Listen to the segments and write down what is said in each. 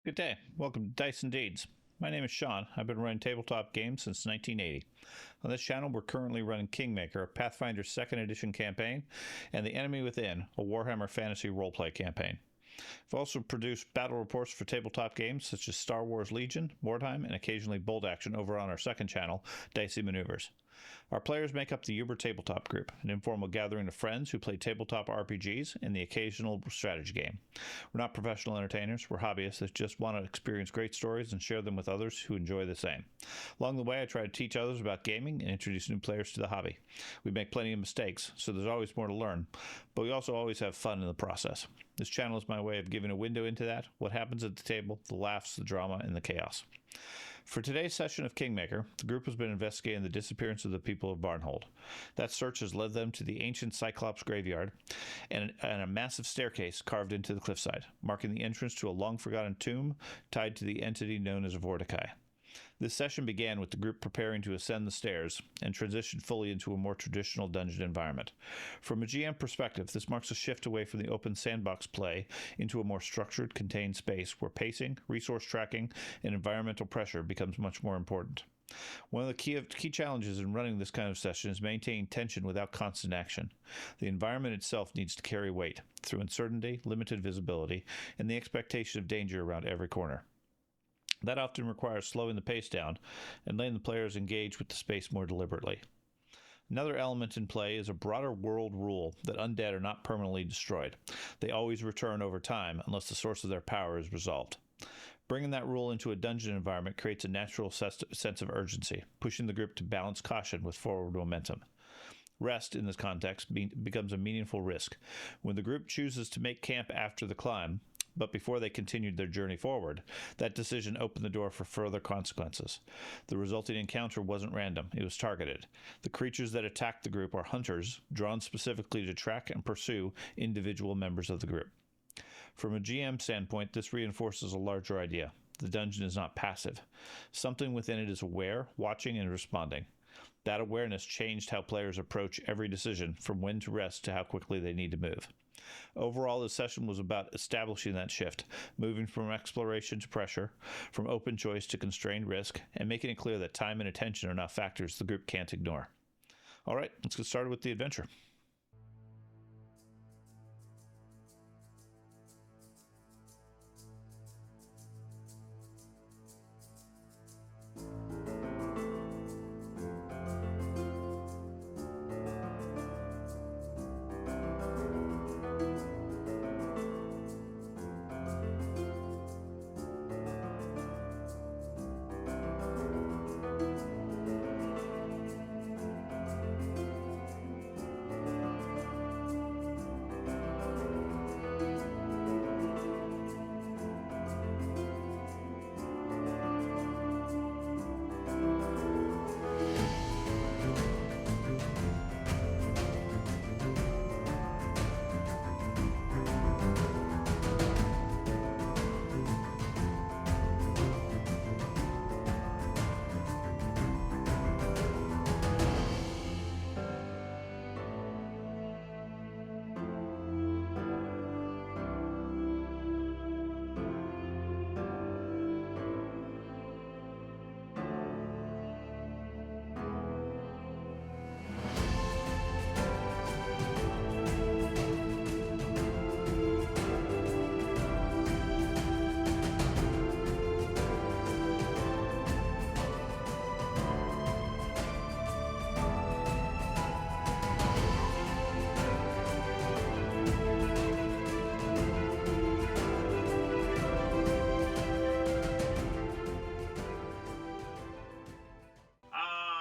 Good day. Welcome to Dice and Deeds. My name is Sean. I've been running tabletop games since 1980. On this channel, we're currently running Kingmaker, a Pathfinder 2nd Edition campaign, and The Enemy Within, a Warhammer Fantasy roleplay campaign. I've also produced battle reports for tabletop games such as Star Wars Legion, Wartime, and occasionally Bold Action over on our second channel, Dicey Maneuvers. Our players make up the Uber Tabletop Group, an informal gathering of friends who play tabletop RPGs and the occasional strategy game. We're not professional entertainers, we're hobbyists that just want to experience great stories and share them with others who enjoy the same. Along the way, I try to teach others about gaming and introduce new players to the hobby. We make plenty of mistakes, so there's always more to learn, but we also always have fun in the process. This channel is my way of giving a window into that, what happens at the table, the laughs, the drama, and the chaos. For today's session of Kingmaker, the group has been investigating the disappearance of the people of Barnhold. That search has led them to the ancient Cyclops graveyard and a massive staircase carved into the cliffside, marking the entrance to a long-forgotten tomb tied to the entity known as Vorticai. This session began with the group preparing to ascend the stairs and transitioned fully into a more traditional dungeon environment. From a GM perspective, this marks a shift away from the open sandbox play into a more structured, contained space where pacing, resource tracking, and environmental pressure becomes much more important. One of the key challenges in running this kind of session is maintaining tension without constant action. The environment itself needs to carry weight through uncertainty, limited visibility, and the expectation of danger around every corner. That often requires slowing the pace down and letting the players engage with the space more deliberately. Another element in play is a broader world rule that undead are not permanently destroyed. They always return over time unless the source of their power is resolved. Bringing that rule into a dungeon environment creates a natural sense of urgency, pushing the group to balance caution with forward momentum. Rest, in this context, becomes a meaningful risk. When the group chooses to make camp after the climb, but before they continued their journey forward, that decision opened the door for further consequences. The resulting encounter wasn't random, it was targeted. The creatures that attacked the group are hunters, drawn specifically to track and pursue individual members of the group. From a GM standpoint, this reinforces a larger idea. The dungeon is not passive. Something within it is aware, watching, and responding. That awareness changed how players approach every decision, from when to rest to how quickly they need to move. Overall, this session was about establishing that shift, moving from exploration to pressure, from open choice to constrained risk, and making it clear that time and attention are not factors the group can't ignore. All right, let's get started with the adventure.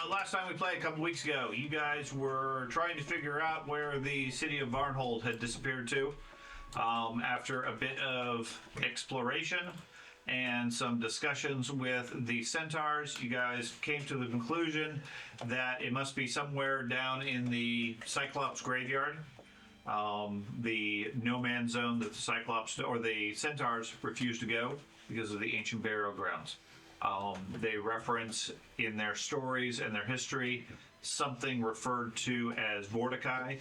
Last time we played a couple weeks ago, you guys were trying to figure out where the city of Varnhold had disappeared to. After a bit of exploration and some discussions with the centaurs, you guys came to the conclusion that it must be somewhere down in the Cyclops graveyard, the no-man zone that the Cyclops or the centaurs refused to go because of the ancient burial grounds. They reference in their stories and their history something referred to as Vorticai,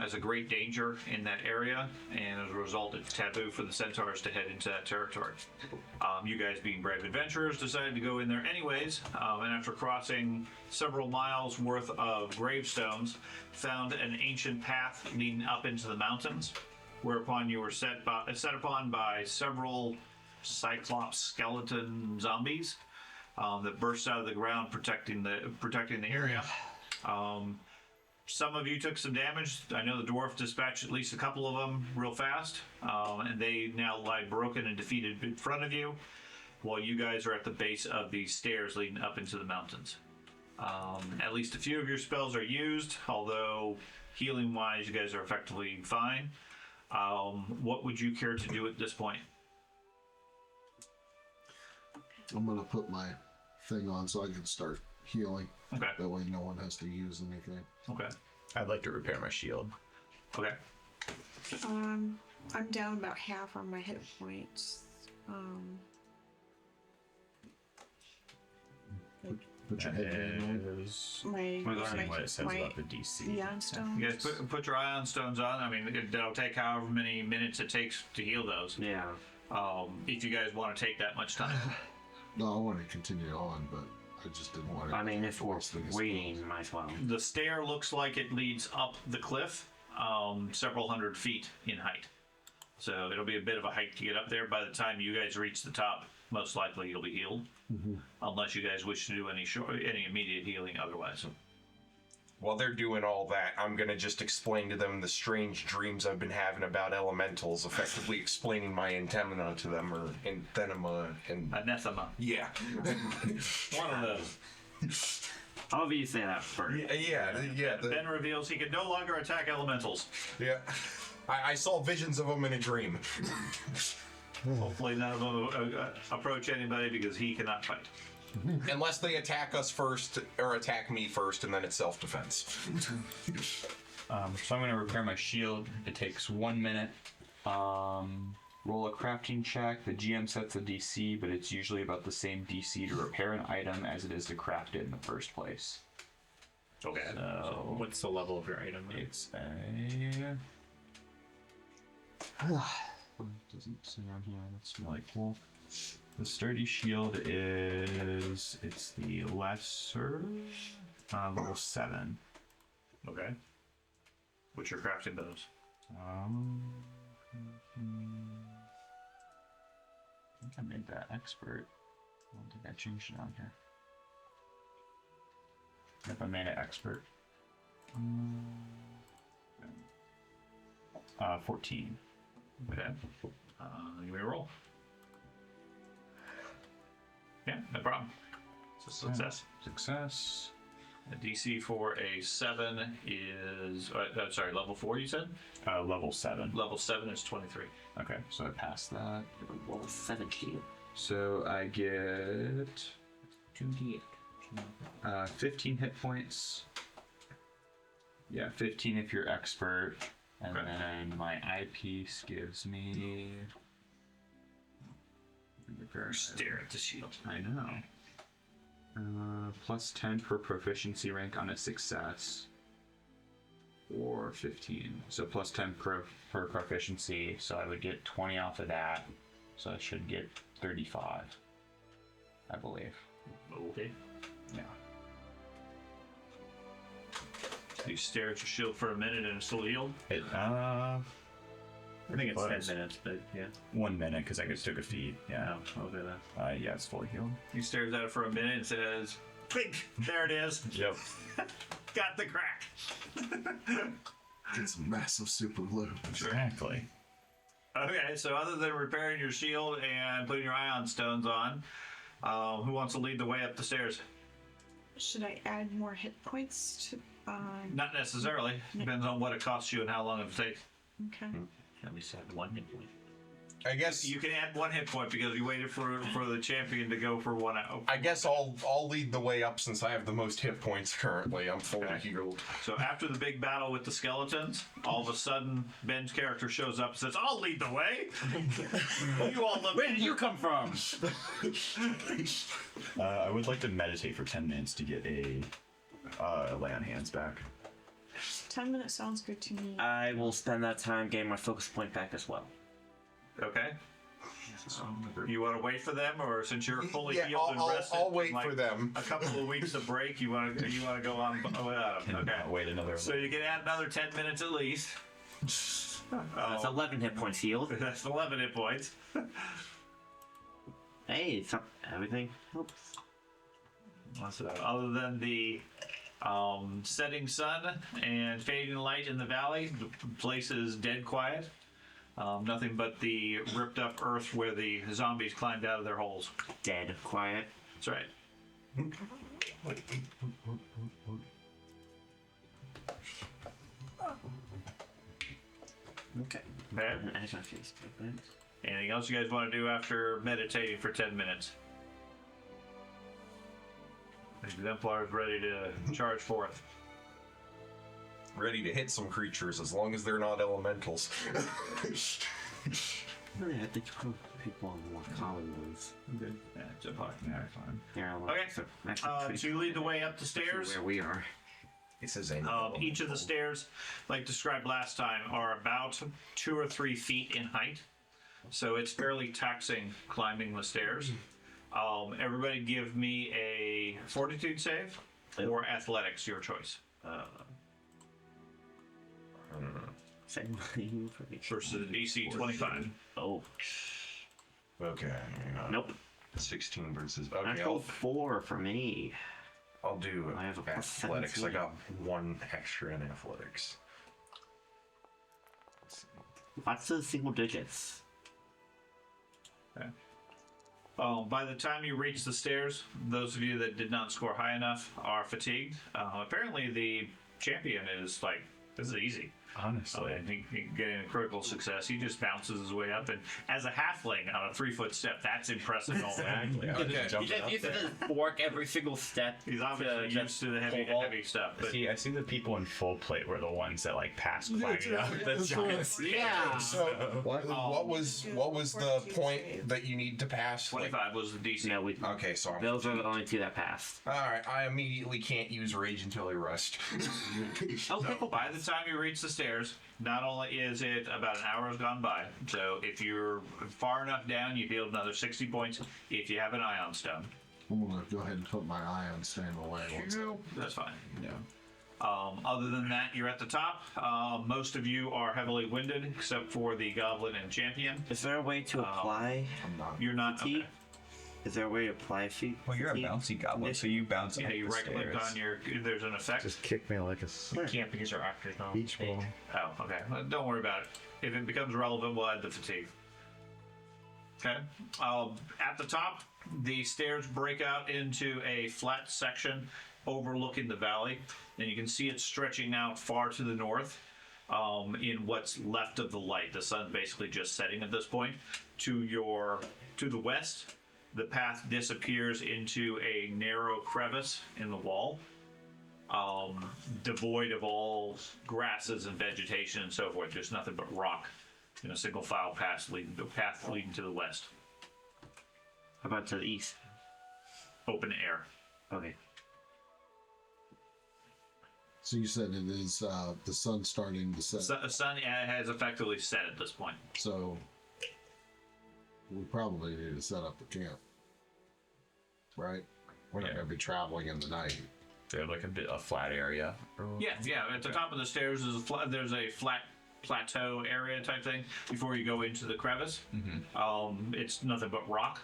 as a great danger in that area, and as a result, it's taboo for the centaurs to head into that territory. You guys, being brave adventurers, decided to go in there anyways, and after crossing several miles worth of gravestones, found an ancient path leading up into the mountains, whereupon you were set upon by several cyclops skeleton zombies that burst out of the ground, protecting the area. Some of you took some damage. I know the dwarf dispatched at least a couple of them real fast, and they now lie broken and defeated in front of you, while you guys are at the base of the stairs leading up into the mountains. At least a few of your spells are used, although healing-wise, you guys are effectively fine. What would you care to do at this point? I'm going to put my thing on so I can start healing. Okay. That way no one has to use anything. Okay. I'd like to repair my shield. Okay. I'm down about half on my hit points. Put your head on. What it says about the DC. Ion stones. You guys put your ion stones on. I mean, it'll take however many minutes it takes to heal those. Yeah. If you guys want to take that much time. No, I want to continue on, but I just didn't want to. I mean, if we're waiting, might as well. The stair looks like it leads up the cliff, several hundred feet in height. So it'll be a bit of a hike to get up there. By the time you guys reach the top, most likely you'll be healed, unless you guys wish to do any immediate healing otherwise. While they're doing all that, I'm going to just explain to them the strange dreams I've been having about elementals, effectively explaining my antenna to them, or anthenema, and... Anathema. Yeah. One of those. I'll have you say that first. Yeah. Ben reveals he can no longer attack elementals. Yeah. I saw visions of them in a dream. Hopefully none of them approach anybody because he cannot fight. Unless they attack us first, or attack me first, and then it's self-defense. So I'm going to repair my shield. It takes 1 minute. Roll a crafting check. The GM sets a DC, but it's usually about the same DC to repair an item as it is to craft it in the first place. Okay. So What's the level of your item? it's a... doesn't say on here. That's really cool. The sturdy shield is... it's the lesser... level 7. Okay. What's your crafting bonus? I think I made that expert. I don't think I changed it on here. Yep, I made it expert. 14. Okay. Give me a roll. Yeah, no problem. It's a success. Success. The DC for a 7 is... sorry, level 4 you said? Level 7. Level 7 is 23. Okay, so I passed that. Level 17. So I get 2d8. 15 hit points. Yeah, 15 if you're expert. And Okay. then my eyepiece gives me... Stare at the shield. I know. Plus 10 for proficiency rank on a success. Or 15. So plus 10 per proficiency. So I would get 20 off of that. So I should get 35. I believe. Okay. Yeah. You stare at your shield for a minute and it's still healed? I think it's Close. 10 minutes, but yeah. 1 minute because I just took a feed. Yeah. Okay, then. Yeah, it's fully healed. He stares at it for a minute and says, "Clink! There it is. Yep. Got the crack." Get some massive super glue. Exactly. Okay, so other than repairing your shield and putting your ion stones on, who wants to lead the way up the stairs? Should I add more hit points to? Not necessarily. Depends on what it costs you and how long it takes. Okay. At least have 1 hit point. I guess You can add 1 hit point because you waited for the champion to go for 1 out. I guess I'll lead the way up since I have the most hit points currently. I'm fully Okay. healed. So after the big battle with the skeletons, all of a sudden Ben's character shows up and says, "I'll lead the way." You all look. Where did you come from? I would like to meditate for 10 minutes to get a lay on hands back. 10 minutes sounds good to me. I will spend that time getting my focus point back as well. Okay. You want to wait for them, or since you're fully Yeah, healed and rested, I'll wait like for them. a couple of weeks of break, you want to go on without them? Okay. Wait another. So you can add another 10 minutes at least. That's 11 hit points healed. That's 11 hit points. Hey, it's not everything helps. So, other than the setting sun and fading light in the valley, the place is dead quiet. Nothing but the ripped up earth where the zombies climbed out of their holes. Dead quiet. That's right. Okay. Okay. I got face. Anything else you guys want to do after meditating for 10 minutes? The Exemplar is ready to charge forth. Ready to hit some creatures as long as they're not elementals. Really, I think people on more common ones. Yeah, it's a fucking fine. They're Okay. So you lead the way up the stairs. Where we are. This is a Each of the stairs, like described last time, are about 2 or 3 feet in height. So it's fairly taxing climbing the stairs. Everybody give me a fortitude save or athletics, your choice. Versus DC 25. Oh. Okay. Nope. 16 versus. Okay, Natural 4 for me. I'll do I have a plus athletics. I 17. got 1 extra in athletics. Lots of single digits. Okay. By the time you reach the stairs, those of you that did not score high enough are fatigued. Apparently the champion is like, this is easy. Honestly. I think getting a critical success, he just bounces his way up, and as a halfling on a 3-foot step, that's impressive. Exactly. Okay. You just to fork every single step. He's obviously used to the heavy stuff. But See, I see the people in full plate were the ones that like passed climbing up the giant stairs. Yeah. So what was the point that you need to pass? 25 was the DC. No, we. Okay, so Those are the only 2 that passed. all right. I immediately can't use rage until I rest. So by the time you reach the stairs, not only is it about an hour has gone by, so if you're far enough down, you healed another 60 points if you have an ion stone. I'm gonna go ahead and put my ion stone away. That's fine. Yeah. Other than that, you're at the top. Most of you are heavily winded, except for the goblin and champion. Is there a way to apply? I'm not. You're not. fatigue? Okay. Is there a way to apply fatigue? Well, you're a bouncy goblin, so you bounce Yeah, up you the right click stairs. on your. There's an effect. Just kick me like a Where? Can't because you're actors now. beach ball. Oh, okay. Well, don't worry about it. If it becomes relevant, we'll add the fatigue. Okay. At the top, the stairs break out into a flat section overlooking the valley, and you can see it stretching out far to the north. In what's left of the light, the sun's basically just setting at this point. To the west, the path disappears into a narrow crevice in the wall, devoid of all grasses and vegetation and so forth. There's nothing but rock in a single file path leading to the west. How about to the east? Open air. Okay. So you said it is the sun starting to set. The sun has effectively set at this point. So we probably need to set up the camp, right? We're not Yeah. going to be traveling in the night. They're like a flat area. Yeah. At the top of the stairs is there's a flat plateau area type thing before you go into the crevice. It's nothing but rock.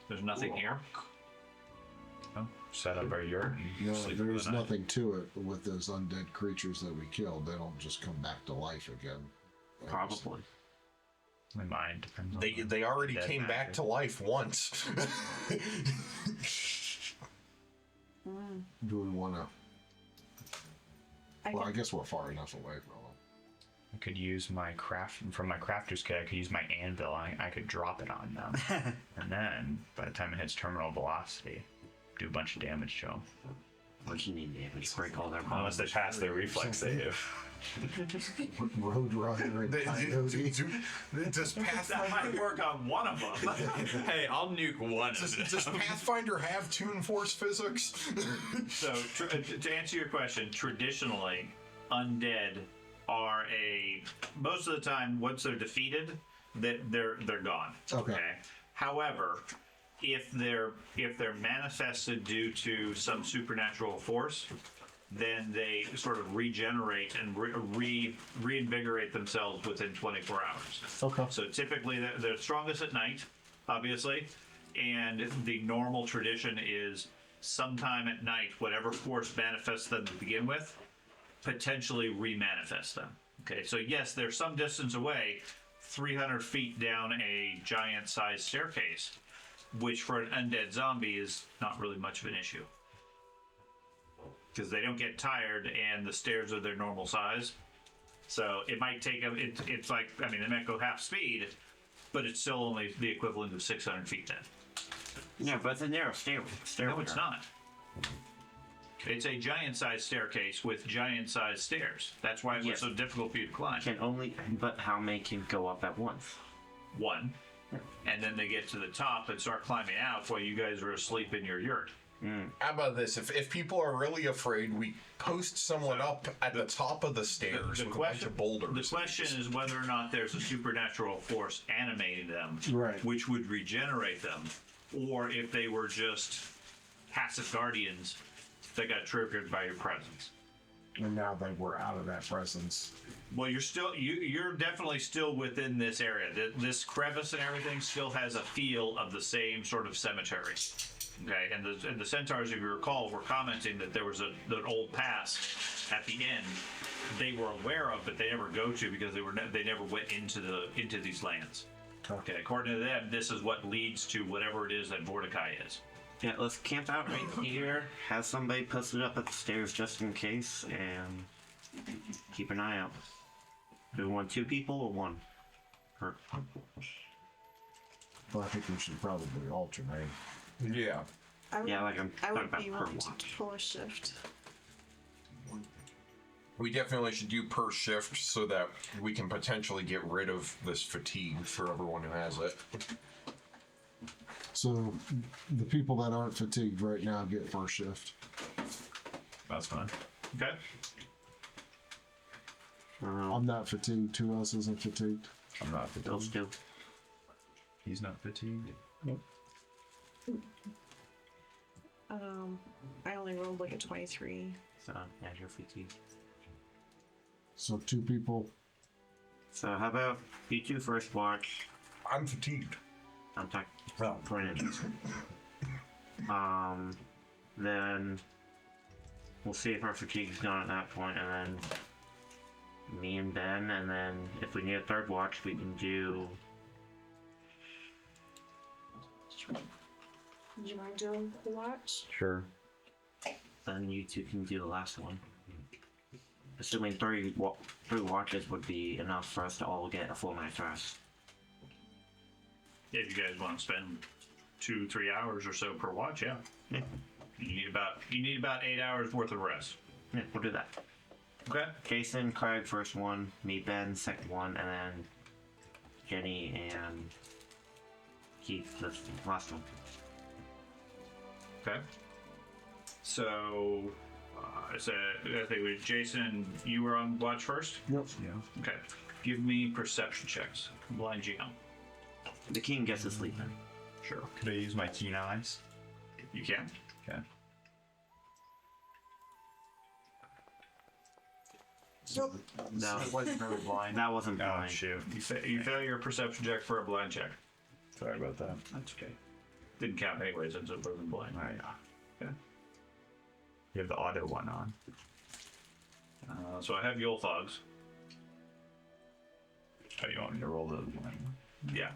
There's nothing here. Set up our yurt and No, sleep for there's the night. nothing to it with those undead creatures that we killed. They don't just come back to life again. Probably. My mind depends on They already Dead came back magic. to life once. Do we want to? I Well, I can- guess we're far enough away from them. I could use my from my crafter's kit. I could use my anvil. I could drop it on them, and then by the time it hits terminal velocity, do a bunch of damage to them. What do you need damage? Break all their Unless bones. they pass their reflex save. Road Runner and Coyote. Does That Pathfinder might work on one of them. Hey, I'll nuke one. does Pathfinder have Toon Force physics? So to answer your question, traditionally, undead are most of the time once they're defeated, they're gone. Okay. However, if they're manifested due to some supernatural force, then they sort of regenerate and reinvigorate themselves within 24 hours. Okay. So typically they're strongest at night, obviously, and the normal tradition is sometime at night, whatever force manifests them to begin with, potentially remanifest them. Okay, so yes, they're some distance away, 300 feet down a giant-sized staircase, which for an undead zombie is not really much of an issue. Because they don't get tired and the stairs are their normal size. So it might take them, it's like, I mean, they might go half speed, but it's still only the equivalent of 600 feet then. Yeah, but it's a narrow stairway. No, it's not. It's a giant-sized staircase with giant-sized stairs. That's why it was Yes. so difficult for you to climb. But how many can go up at once? One. And then they get to the top and start climbing out while you guys are asleep in your yurt. How about this? If people are really afraid, we post someone up at the top of the stairs with a bunch of boulders. The question is whether or not there's a supernatural force animating them, Right. which would regenerate them, or if they were just passive guardians that got triggered by your presence. And now that we're out of that presence. Well, you're definitely still within this area. This crevice and everything still has a feel of the same sort of cemetery. Okay, and the centaurs, if you recall, were commenting that there was an old pass at the end they were aware of, but they never go to because they never went into these lands. Okay, according to them, this is what leads to whatever it is that Mordecai is. Yeah, let's camp out right here. Have somebody posted up at the stairs just in case, and keep an eye out. Do we want 2 people or 1? Well, I think we should probably alternate. Yeah. I would, Yeah, like I'm I talking would about be per willing to watch. pull a shift. We definitely should do per shift so that we can potentially get rid of this fatigue for everyone who has it. So the people that aren't fatigued right now get first shift. That's fine. Okay. I'm not fatigued. 2 else isn't fatigued. I'm not fatigued. Those 2. He's not fatigued. I only rolled like a 23. So, yeah, you're fatigued. So 2 people. So, how about you 2 first watch? I'm fatigued. I'm talking ninjas. Then we'll see if our fatigue is gone at that point, and then me and Ben, and then if we need a 3rd watch, we can do. Do you mind doing the watch? Sure. Then you 2 can do the last one. Assuming 3 watches would be enough for us to all get a full night's rest. If you guys want to spend 2-3 hours or so per watch, yeah. Yeah. You need about 8 hours worth of rest. Yeah, we'll do that. Okay. Jason, Craig, first one. Me, Ben, second one, and then Jenny and Keith, the last one. Okay. So, I think with Jason, you were on watch first? Yep. Yeah. Okay. Give me perception checks. Blind GM. The king gets to sleep in. Sure. Could I use my keen eyes? You can. Okay. Nope. No, It wasn't very blind. that wasn't Oh blind. shoot. You fail your perception check for a blind check. Sorry about that. That's okay. Didn't count anyway since it wasn't blind. Alright. Okay. You have the auto one on. So I have Yule Fogs. Oh, you want me to roll the one? Yeah.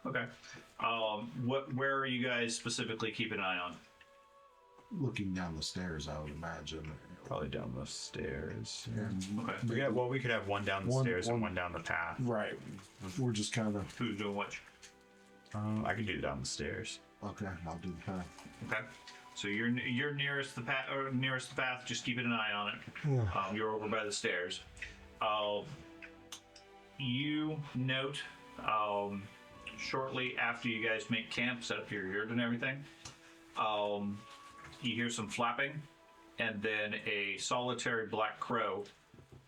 Okay. Where are you guys specifically keeping an eye on? Looking down the stairs, I would imagine. Probably down the stairs. Okay. We could have one down the stairs and one down the path. Right. We're just kind of. Who's doing which? I can do down the stairs. Okay, I'll do the path. Okay. So you're nearest the path, or nearest the path. Just keeping an eye on it. Yeah. You're over by the stairs. You note shortly after you guys make camp, set up your yurt and everything, you hear some flapping, and then a solitary black crow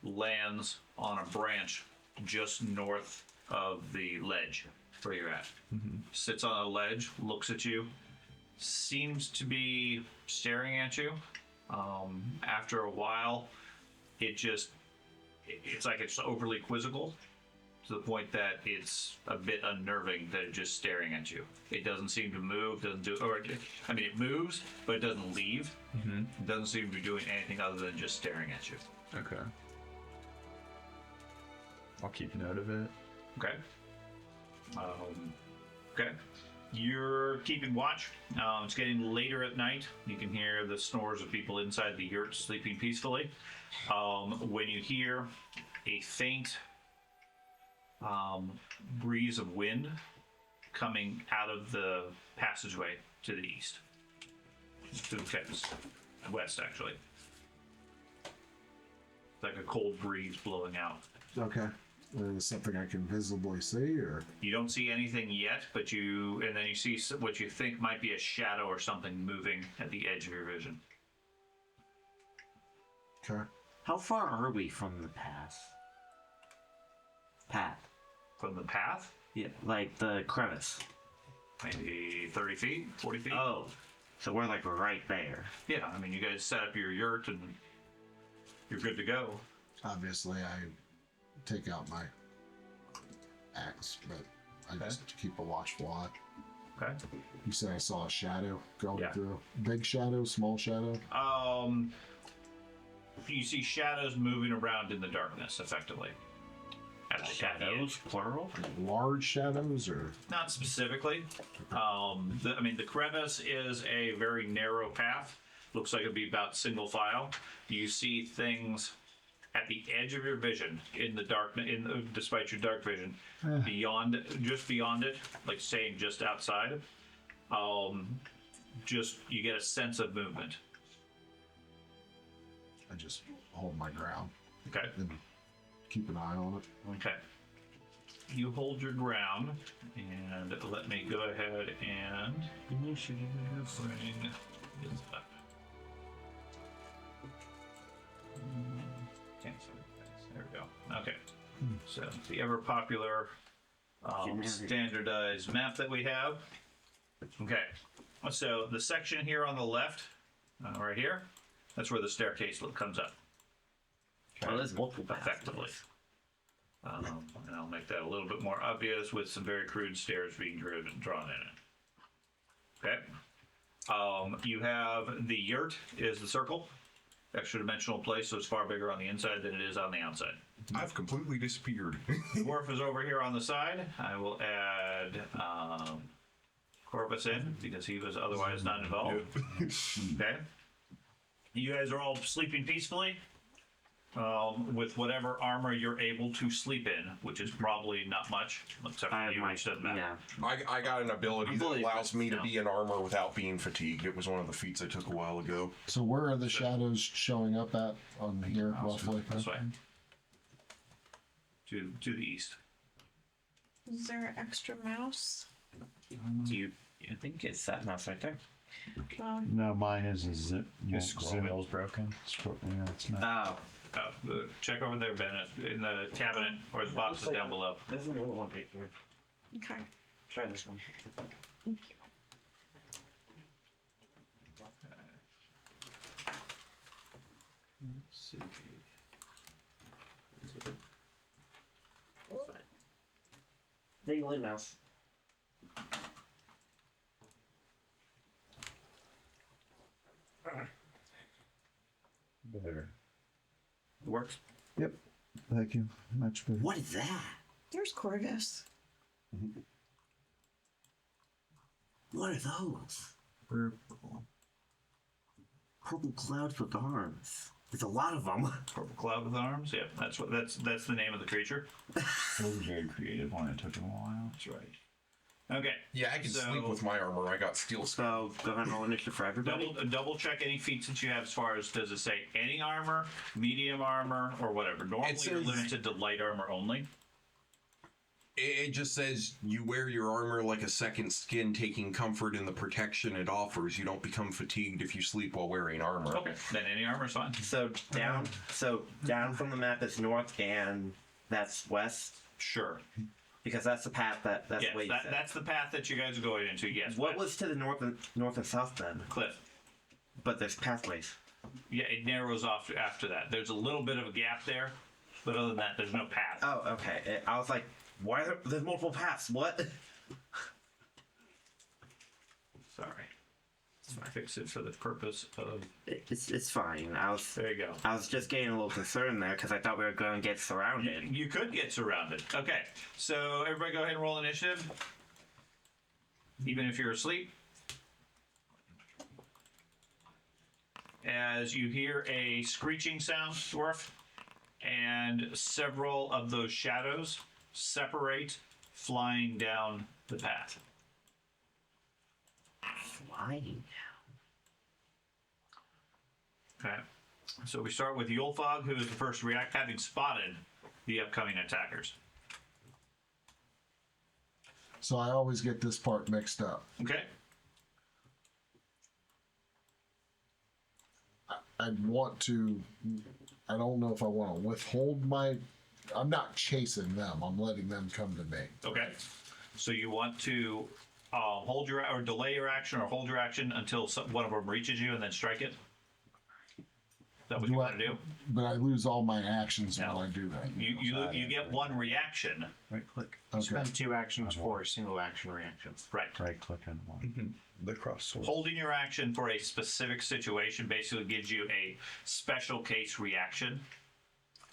lands on a branch just north of the ledge where you're at. Sits on a ledge, looks at you, seems to be staring at you. After a while, it's like it's overly quizzical to the point that it's a bit unnerving that it's just staring at you. It doesn't seem to move, it moves, but it doesn't leave. It doesn't seem to be doing anything other than just staring at you. Okay. I'll keep note of it. Okay. Okay. You're keeping watch. It's getting later at night. You can hear the snores of people inside the yurt sleeping peacefully. When you hear a faint breeze of wind coming out of the passageway to the east, to the west, actually. It's like a cold breeze blowing out. Okay. Is something I can visibly see, or? You don't see anything yet, but and then you see what you think might be a shadow or something moving at the edge of your vision. Okay. How far are we from the path? From the path? Yeah, like the crevice. Maybe 30 feet, 40 feet? Oh, so we're like right there. Yeah, I mean, you guys set up your yurt and you're good to go. Obviously, I take out my axe, but I just keep a watchful eye. Okay. You said I saw a shadow going Yeah. through. Big shadow, small shadow? You see shadows moving around in the darkness, effectively. At the Shadows, plural? Large shadows, or? Not specifically. The crevice is a very narrow path. Looks like it'd be about single file. You see things at the edge of your vision in the dark, despite your dark vision, just beyond it, like saying just outside. You get a sense of movement. I just hold my ground Okay. and keep an eye on it. Okay. You hold your ground, and let me go ahead and bring this up. There we go. Okay. So the ever popular standardized map that we have. Okay. So the section here on the left, right here, that's where the staircase comes up. Well, there's multiple paths. Effectively. And I'll make that a little bit more obvious with some very crude stairs being drawn in it. Okay. You have the yurt is the circle, extra dimensional place, so it's far bigger on the inside than it is on the outside. I've completely disappeared. Dwarf is over here on the side. I will add Corvus in because he was otherwise not involved. Okay. You guys are all sleeping peacefully. With whatever armor you're able to sleep in, which is probably not much, except for you, which doesn't matter. Yeah. I got an ability that allows me to be in armor without being fatigued. It was one of the feats I took a while ago. So where are the shadows showing up at on here, roughly? This way. To the east. Is there an extra mouse? I think it's that mouse right there. Well, No, mine is a zip. Your scroll wheel's broken. Yeah, it's not. Check over there, Bennett, in the cabinet or the boxes down below. There's a little one right here. okay. Try this one. Thank you. Let's see. Dingling mouse. Better. Works. Yep. Thank you. Much better. What is that? There's Corvus. What are those? Purple. Purple clouds with arms. There's a lot of them. Purple cloud with arms. Yeah, that's the name of the creature. It was a very creative one. It took him a while. That's right. Okay. Yeah, I can sleep with my armor. I got steel skin. So go ahead and roll initiative for everybody. Double check any feats that you have as far as does it say any armor, medium armor, or whatever. Normally It you're says- limited to light armor only. It just says you wear your armor like a second skin, taking comfort in the protection it offers. You don't become fatigued if you sleep while wearing armor. Okay, then any armor's fine. So down from the map is north, and that's west. Sure. Because that's the path that's Yes, what you said. that's the path that you guys are going into. Yes. What but- was to the north and south then? Cliff? But there's pathways. Yeah, it narrows off after that. There's a little bit of a gap there, but other than that, there's no path. Oh, okay. I was like, why are there's multiple paths? What? Sorry. Fix it for the purpose of. It's fine. There you go. I was just getting a little concerned there because I thought we were going to get surrounded. You could get surrounded. Okay, so everybody go ahead and roll initiative. Even if you're asleep. As you hear a screeching sound, dwarf, and several of those shadows separate, flying down the path. Flying. Okay, so we start with Yulfog, who is the first to react, having spotted the upcoming attackers. So I always get this part mixed up. Okay, I want to. I don't know if I want to withhold my. I'm not chasing them. I'm letting them come to me. okay. So you want to hold your or delay your action or hold your action until one of them reaches you and then strike it. Is that what you want to do? But I lose all my actions No. when I do that. You get one reaction. Right click. Okay. Spend 2 actions for a single action reaction. Right. Right click on one. The cross sword. Holding your action for a specific situation basically gives you a special case reaction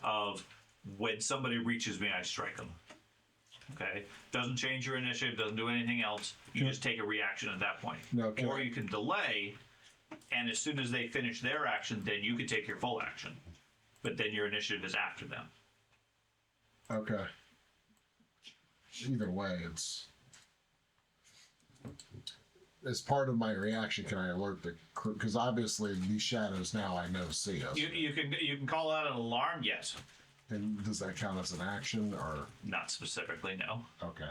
of when somebody reaches me, I strike them. Okay? Doesn't change your initiative, doesn't do anything else. You just take a reaction at that point. No, can Or I- you can delay, and as soon as they finish their action, then you can take your full action. But then your initiative is after them. Okay. Either way, it's. As part of my reaction, can I alert the crew? Because obviously these shadows now I know see us. You can call out an alarm, yes. And does that count as an action or? Not specifically, no. Okay.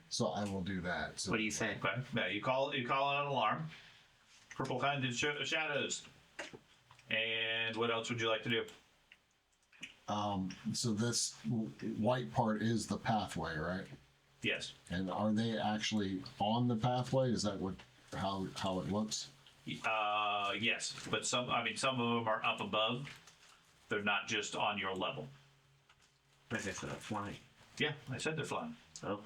So I will do that. So What do you say? Okay. Yeah, you call out an alarm. Purple-handed shadows. And what else would you like to do? So this white part is the pathway, right? Yes. And are they actually on the pathway? Is that what how it looks? Yes, but some of them are up above. They're not just on your level. I guess that's flying. Yeah, I said they're flying. Oh.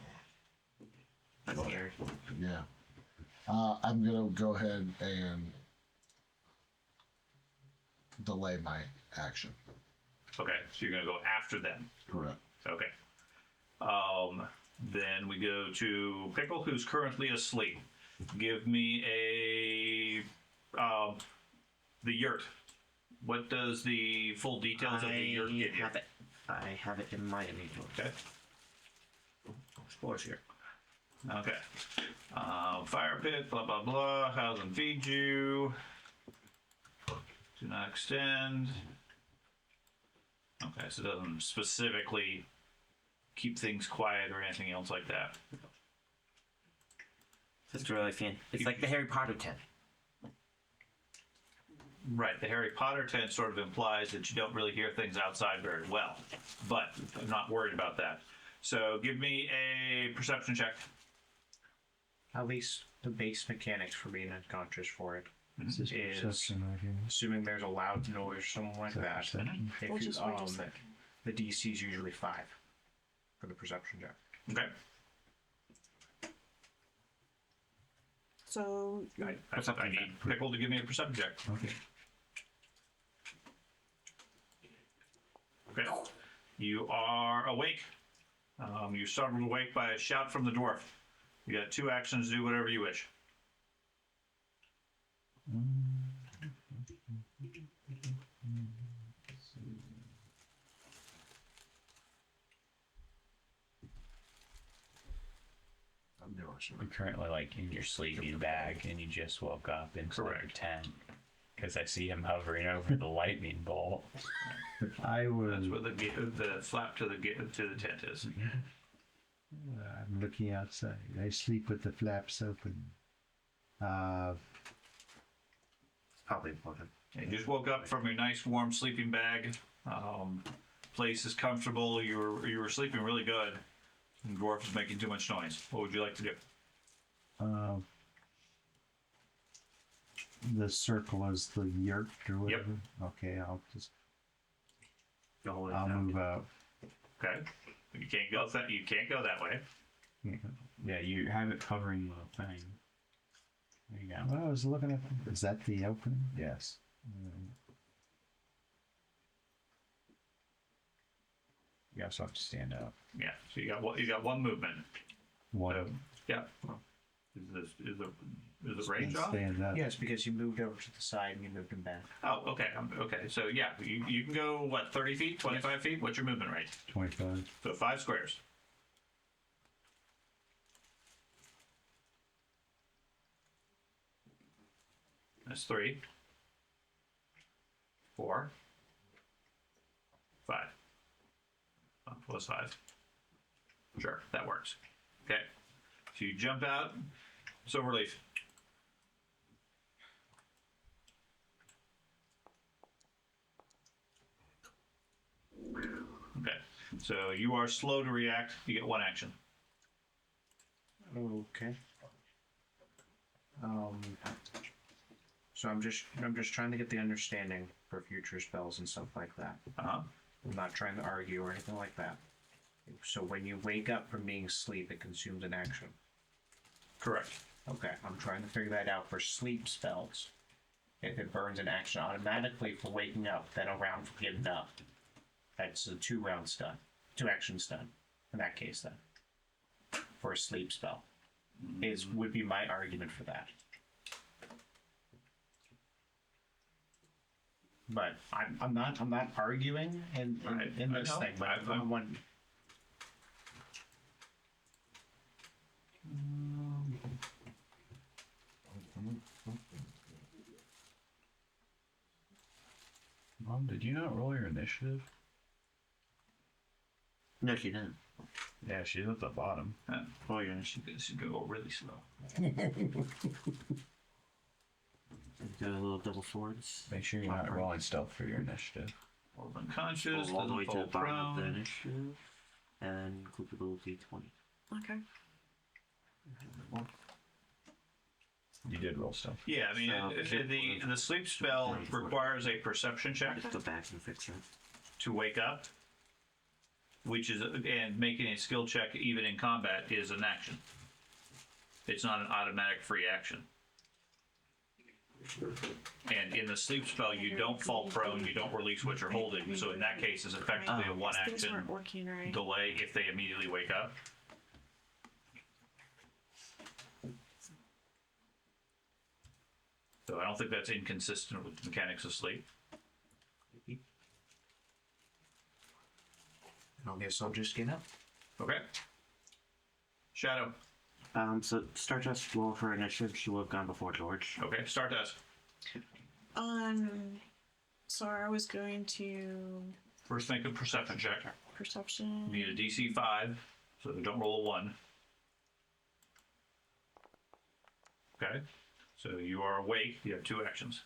That's scary. Yeah. I'm gonna go ahead and delay my action. Okay, so you're gonna go after them. Correct. Okay. Then we go to Pickle, who's currently asleep. Give me the yurt. What does the full details of the yurt give you? I have it in my inventory. Okay. Explores here. Okay. Fire pit, blah, blah, blah. House and feed you. Do not extend. Okay, so it doesn't specifically keep things quiet or anything else like that. It's really fan. It's like the Harry Potter tent. Right, the Harry Potter tent sort of implies that you don't really hear things outside very well, but I'm not worried about that. So give me a perception check. At least the base mechanics for being unconscious for it This is is perception right here. assuming there's a loud noise or something like Is that that. perception? If Which you, is what you said. the DC is usually 5 for the perception check. Okay. So I need Pickle to give me a perception check. Okay. Okay. You are awake. You're startled awake by a shout from the dwarf. You got 2 actions to do whatever you wish. I'm doing it. You're currently like in your sleeping bag and you just woke up into your Correct. tent. Because I see him hovering over the lightning bolt. I That's would. where the flap to the tent is. I'm looking outside. I sleep with the flaps open. Probably important. You just woke up from your nice warm sleeping bag. Place is comfortable. You were sleeping really good. And dwarf is making too much noise. What would you like to do? The circle is the yurt or whatever. Okay, I'll move out. Okay. You can't go that. You can't go that way. Yeah, you have it covering the thing. There you go. Well, I was looking at. Is that the opening? Yes. You also have to stand up. Yeah. So you got one movement. One. So, yeah. Is the range off? Stand up. Yes, because you moved over to the side and you moved him back. Oh, okay. Okay. So yeah, you can go what 30 feet, 25 feet. What's your movement rate? 25. So 5 squares. That's 3, 4, 5. Plus 5. Sure, that works. Okay. So you jump out. Silverleaf. Okay. So you are slow to react. You get 1 action. Okay. So I'm just trying to get the understanding for future spells and stuff like that. Uh-huh. I'm not trying to argue or anything like that. So when you wake up from being asleep, it consumes an action. Correct. Okay, I'm trying to figure that out for sleep spells. If it burns an action automatically for waking up, then a round for getting up. That's a 2-round stun. 2 action stun. In that case, then. For a sleep spell. Would be my argument for that. But I'm not arguing in this thing, but I'm one. Mom, did you not roll your initiative? No, she didn't. Yeah, she's at the bottom. Roll your initiative. She go really slow. Do a little double swords. Make sure you're not rolling stealth for your initiative. Hold unconscious. All the way to fall the bottom of the prone. initiative. And include D20. Okay. You did roll stealth. Yeah, I mean, So, the sleep spell requires a perception check Just go back and fix that. to wake up, which is, and making a skill check even in combat is an action. It's not an automatic free action. And in the sleep spell, you don't fall prone, you don't release what you're holding, so in that case, it's effectively a 1 Things action weren't working right. delay if they immediately wake up. So I don't think that's inconsistent with the mechanics of sleep. I guess I'll just get up. Okay. Shadow. So Stardust roll for initiative. She would have gone before George. Okay, start us. So I was going to First make a perception check. perception. You need a DC 5, so don't roll a 1. Okay. So you are awake. You have 2 actions.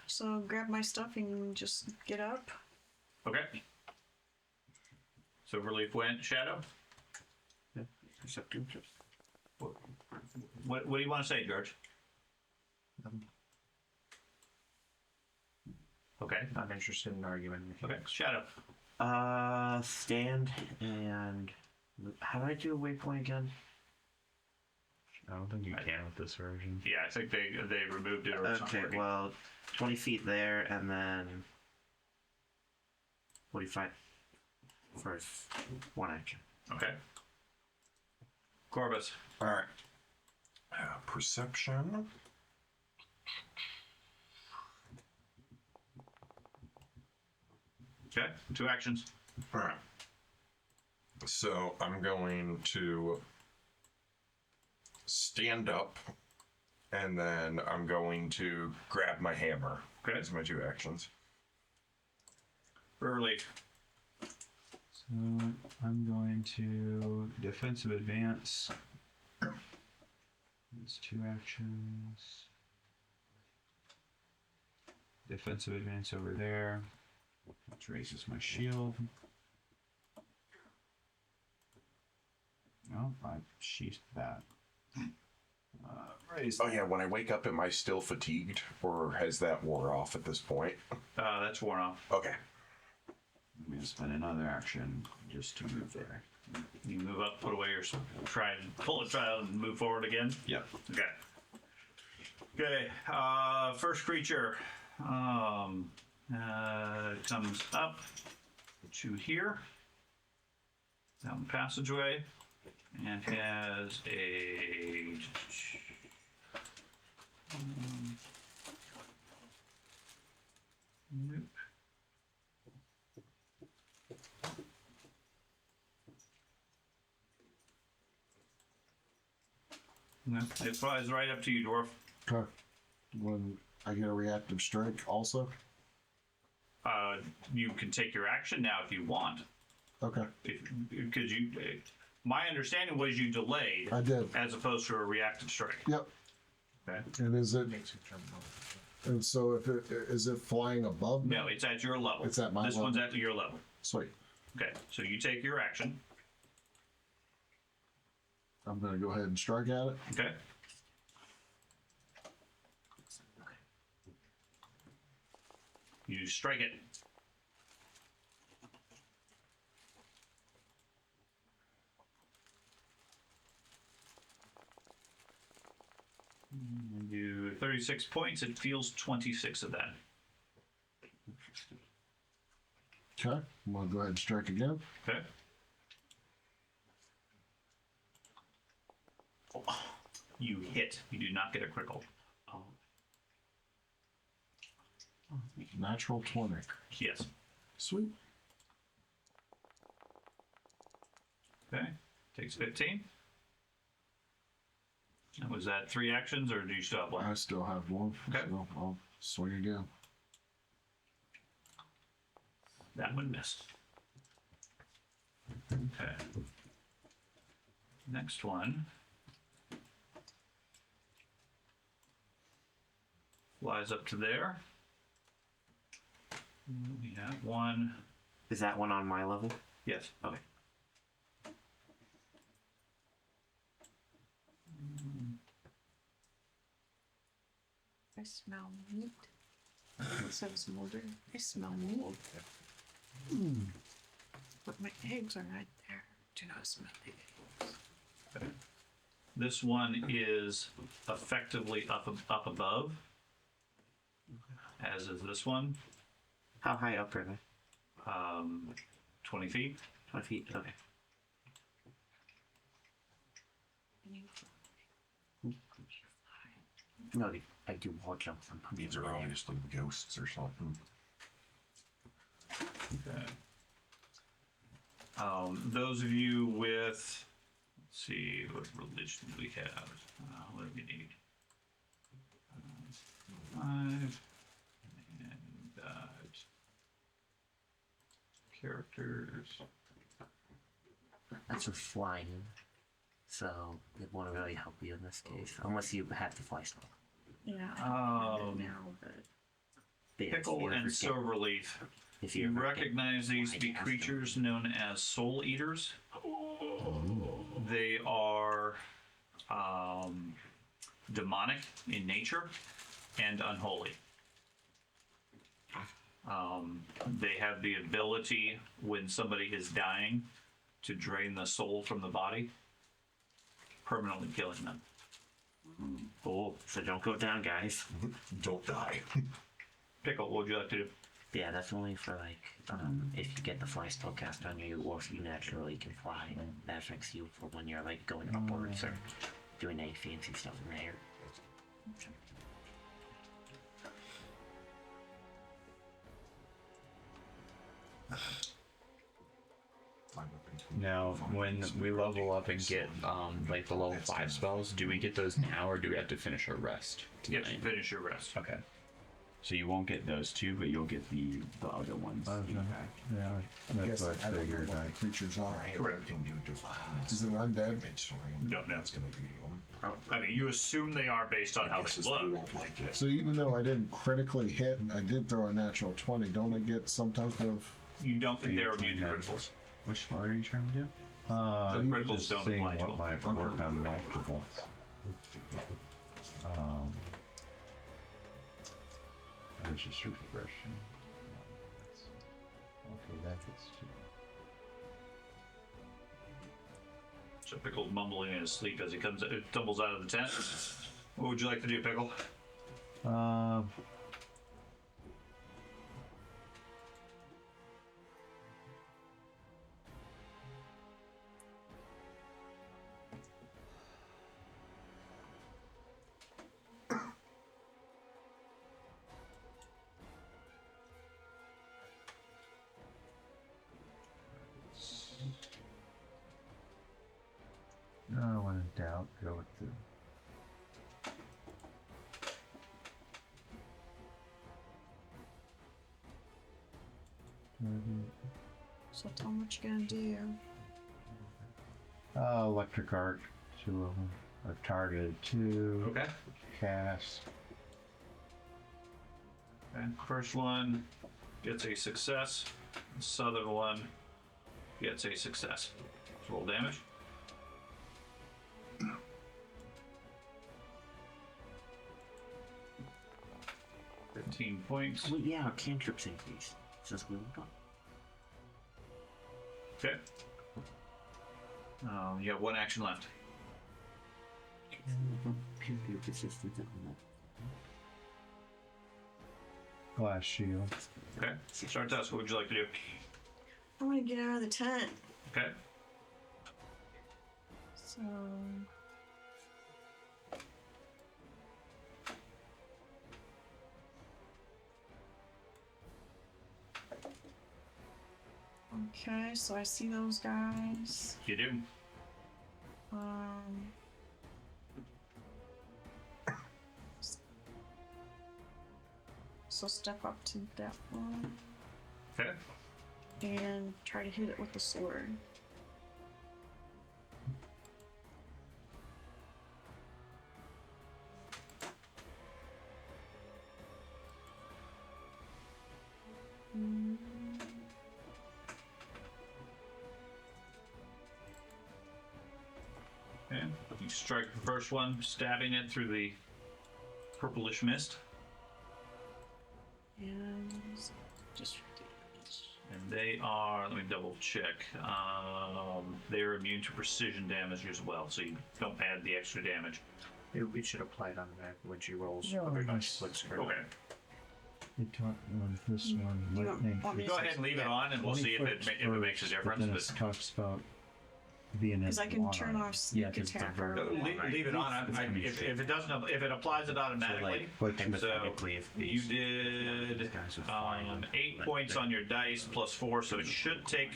So grab my stuff and just get up. Okay. Silverleaf went. Shadow. Perceptive. What do you want to say, George? Okay. I'm interested in arguing. Okay. Shadow. Stand and how do I do a waypoint again? I don't think you can with this version. Yeah, I think they removed it or it's not Okay, working. well, 20 feet there and then 45 for 1 action. Okay. Corbus. All right. Perception. Okay. 2 actions. All right. So I'm going to stand up, and then I'm going to grab my hammer. Okay. That's my 2 actions. Riverleaf. I'm going to defensive advance. That's 2 actions. Defensive advance over there. Which raises my shield. Oh, I sheathed that. Oh yeah, when I wake up, am I still fatigued, or has that wore off at this point? That's worn off. Okay. I'm going to spend another action just to move there. You move up, put away your try and pull it out and move forward again. Yep. Okay. Okay. First creature comes up to here, down the passageway, and has a nope. No, it flies right up to you, dwarf. Okay. When I get a reactive strike, also. You can take your action now if you want. Okay. Because you, my understanding was you delayed. I did. As opposed to a reactive strike. Yep. Okay. And is it? And so, if it is it flying above me? No, it's at your level. It's at my This level. one's at your level. Sweet. Okay, so you take your action. I'm gonna go ahead and strike at it. Okay. You strike it. You do 36 points. It feels 26 of that. Okay. I'm gonna go ahead and strike again. Okay. You hit. You do not get a critical. Natural 20. Yes. Sweet. Okay. Takes 15. And was that 3 actions, or do you still have one? I still have one. Okay. So I'll swing again. That one missed. Okay. Next one. Flies up to there. We have one. Is that one on my level? Yes. Okay. I smell meat. It says molder. I smell meat. But my eggs are right there. Do not smell the eggs. Okay. This one is effectively up above, as is this one. How high up are they? 20 feet. 20 feet? Okay. No, I do wall jump sometimes. These are obviously ghosts or something. Okay. Those of you with, let's see, what religion do we have? What do we need? 5 and characters. That's with flying, so it won't really help you in this case, unless you have the fly spell. Yeah. I have it now, but Yeah, Pickle and Silverleaf. If You ever recognize get these to be fly, creatures known as soul eaters. They are demonic in nature and unholy. They have the ability, when somebody is dying, to drain the soul from the body, permanently killing them. Oh, so don't go down, guys. Don't die. Pickle, what would you like to do? Yeah, that's only for like if you get the fly spell cast on you, or if you naturally can fly. That affects you for when you're like going upwards or doing any fancy stuff in the air. Now, when we level up and get like the level 5 spells, do we get those now, or do we have to finish our rest? You have to finish your rest. Okay. So you won't get those two, but you'll get the other ones. Yeah, I that's guess what I I don't know figured. what the creatures are. Correct. Is it undead? No, that's going to be. I mean, you assume they are based on how they look. So even though I didn't critically hit, and I did throw a natural 20, don't I get some type of... You don't think they're immune to criticals. Which one are you trying to do? The criticals just don't seeing apply to what them. might work on multiple. That was just refreshing. Okay, that gets two. So Pickle's mumbling in his sleep as he tumbles out of the tent. What would you like to do, Pickle? No, when in doubt, go with the. So tell me what you're gonna do. Electric arc, 2 of them. I've targeted 2. Okay. Cast. And first one gets a success. This other one gets a success. So roll damage. £15. Well, yeah, our cantrips increase. Since we went up. Okay. You have 1 action left. Pure resistance on that. Glass shield. Okay. Start task. What would you like to do? I want to get out of the tent. Okay. So. Okay, so I see those guys. You do. Um. So step up to that one Okay. and try to hit it with the sword. Okay. You strike the first one, stabbing it through the purplish mist. And just damage. And they are, let me double check. They're immune to precision damage as well, so you don't add the extra damage. It should apply it automatically when she rolls. Yeah, other nice. dice flips her. Okay. You talk on this one. You Lightning. want me to Go ahead and leave it on, and we'll see if it makes a difference. But then But it talks about being in Because I can turn water. off sneak Yeah, 'cause the attack. verb- or leave it on. If it doesn't, if it applies it automatically. But So Hypothetically, if you these did guys would fly on 8 like points that. on your dice plus 4, so it should take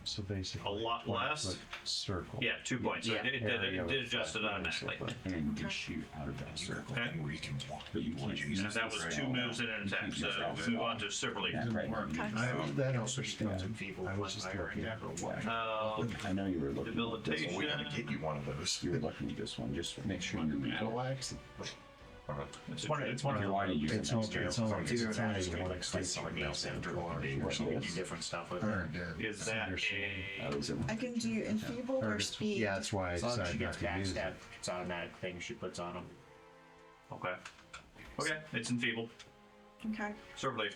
so basically a lot point, less. but circle. Yeah, 2 points. So Yeah. it did adjust it automatically. And then you can shoot out of that circle. Okay. Where you can walk, But you can't use And that was 2 moves in an attack. So we move on to Silverleaf. Yeah, right. That Also, she comes in understand. feeble. I was just looking at I know you were looking. Debilitation. we gotta get you one of those. You were looking at this one. Just make sure you're Battle axe? It's It's one of You're the already using It's that all- skill. it's all- It's either it's that or only you one like slice someone else after or she can do different stuff with her. Alright, dead. Is that That a... was it. I can do enfeebled or speed. Yeah, that's why I As long as she decided not gets to use it. backstab, it's automatic thing she puts on them. Okay. Okay, it's enfeebled. Okay. Silverleaf.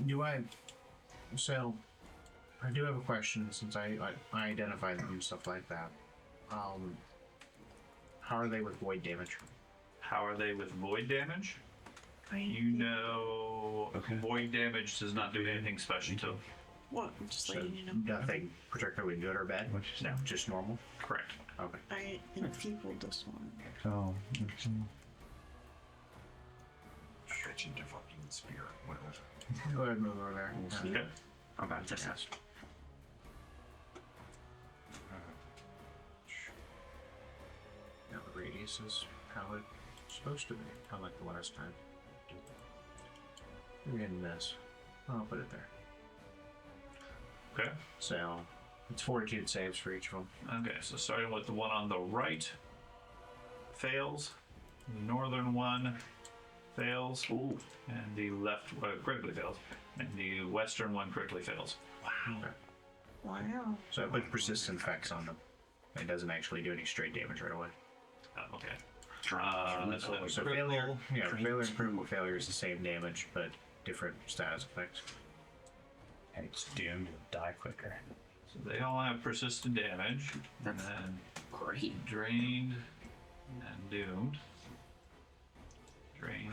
Do I? So, I do have a question since I identified them and stuff like that. How are they with void damage? How are they with void damage? Right. You know, void damage does not do anything special to them. What? I'm just So letting you know. nothing particularly good or bad. No, just normal. Correct. Okay. I enfeebled this one. Oh, okay. Stretch into fucking spear. Well, Go ahead and move over there. Okay. I'm about to ask. Now the radius This is how it's supposed to be. Unlike the last time. We're getting this. I'll put it there. Okay. So, it's fortitude saves for each of them. Okay, so starting with the one on the right, fails. The northern one fails. Ooh. And the left critically fails. And the western one critically fails. Wow. Okay. Wow. So I put persistent effects on them. It doesn't actually do any straight damage right away. Oh, okay. So failure, failure and critical failure is the same damage, but different status effects. And it's doomed to die quicker. So they all have persistent damage. That's and then great. drained and doomed. Drained.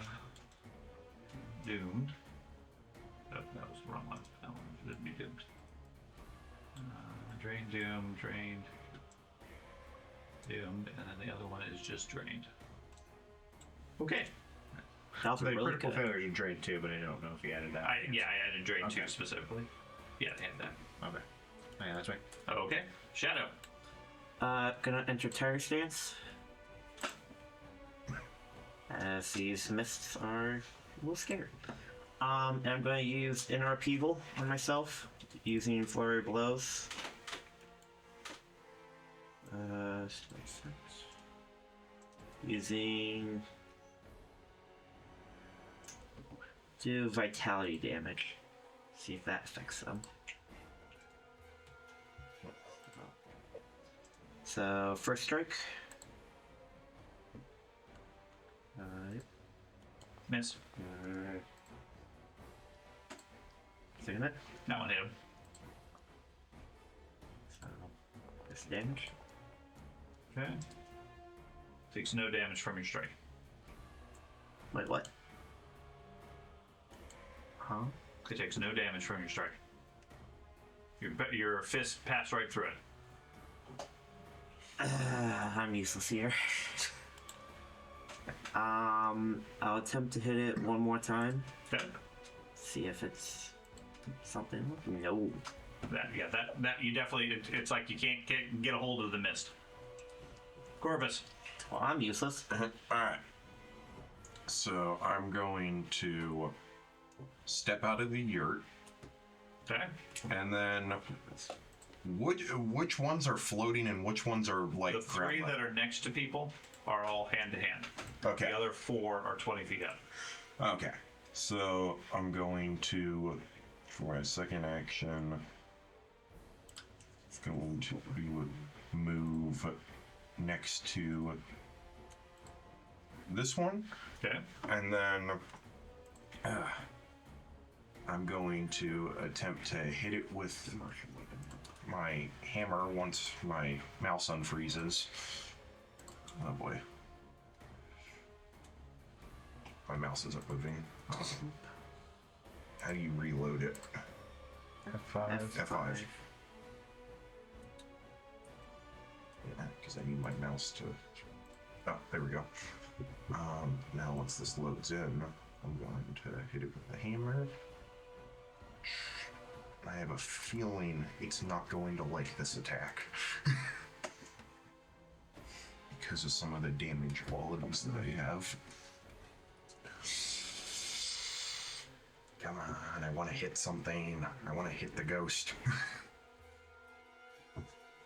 Doomed. Oh, that was the wrong one. That one didn't be doomed. Drained, doomed, drained, doomed, and then the other one is just drained. Okay. That was The really critical good. failures are drained too, but I don't know if you added that. I added drain Okay. 2 specifically. Yeah, they had that. Okay. Yeah, that's right. Okay. Shadow. Gonna enter Terror Stance. As these mists are a little scary. And I'm gonna use Inner Upheaval on myself, using Flurry of Blows. Using... do Vitality damage. See if that affects them. So, first strike. Miss. Second hit. That one hit him. So, this damage. Okay. Takes no damage from your strike. Wait, what? Huh? It takes no damage from your strike. Your fist passed right through it. I'm useless here. I'll attempt to hit it one more time. Okay. See if it's something. No. That you definitely. It's like you can't get a hold of the mist. Corvus. Well, I'm useless. Alright. So I'm going to step out of the yurt. Okay. And then which ones are floating and which ones are like The 3 ground that are next to people are all hand to hand. Okay. The other 4 are 20 feet up. Okay. So I'm going to, for my second action, going to move next to this one. Okay. And then I'm going to attempt to hit it with my hammer once my mouse unfreezes. Oh boy. My mouse isn't moving. How do you reload it? F5. F5. Yeah, because I need my mouse to... Oh, there we go. Now once this loads in, I'm going to hit it with the hammer. I have a feeling it's not going to like this attack. Because of some of the damage qualities that I have. Come on, I want to hit something. I want to hit the ghost.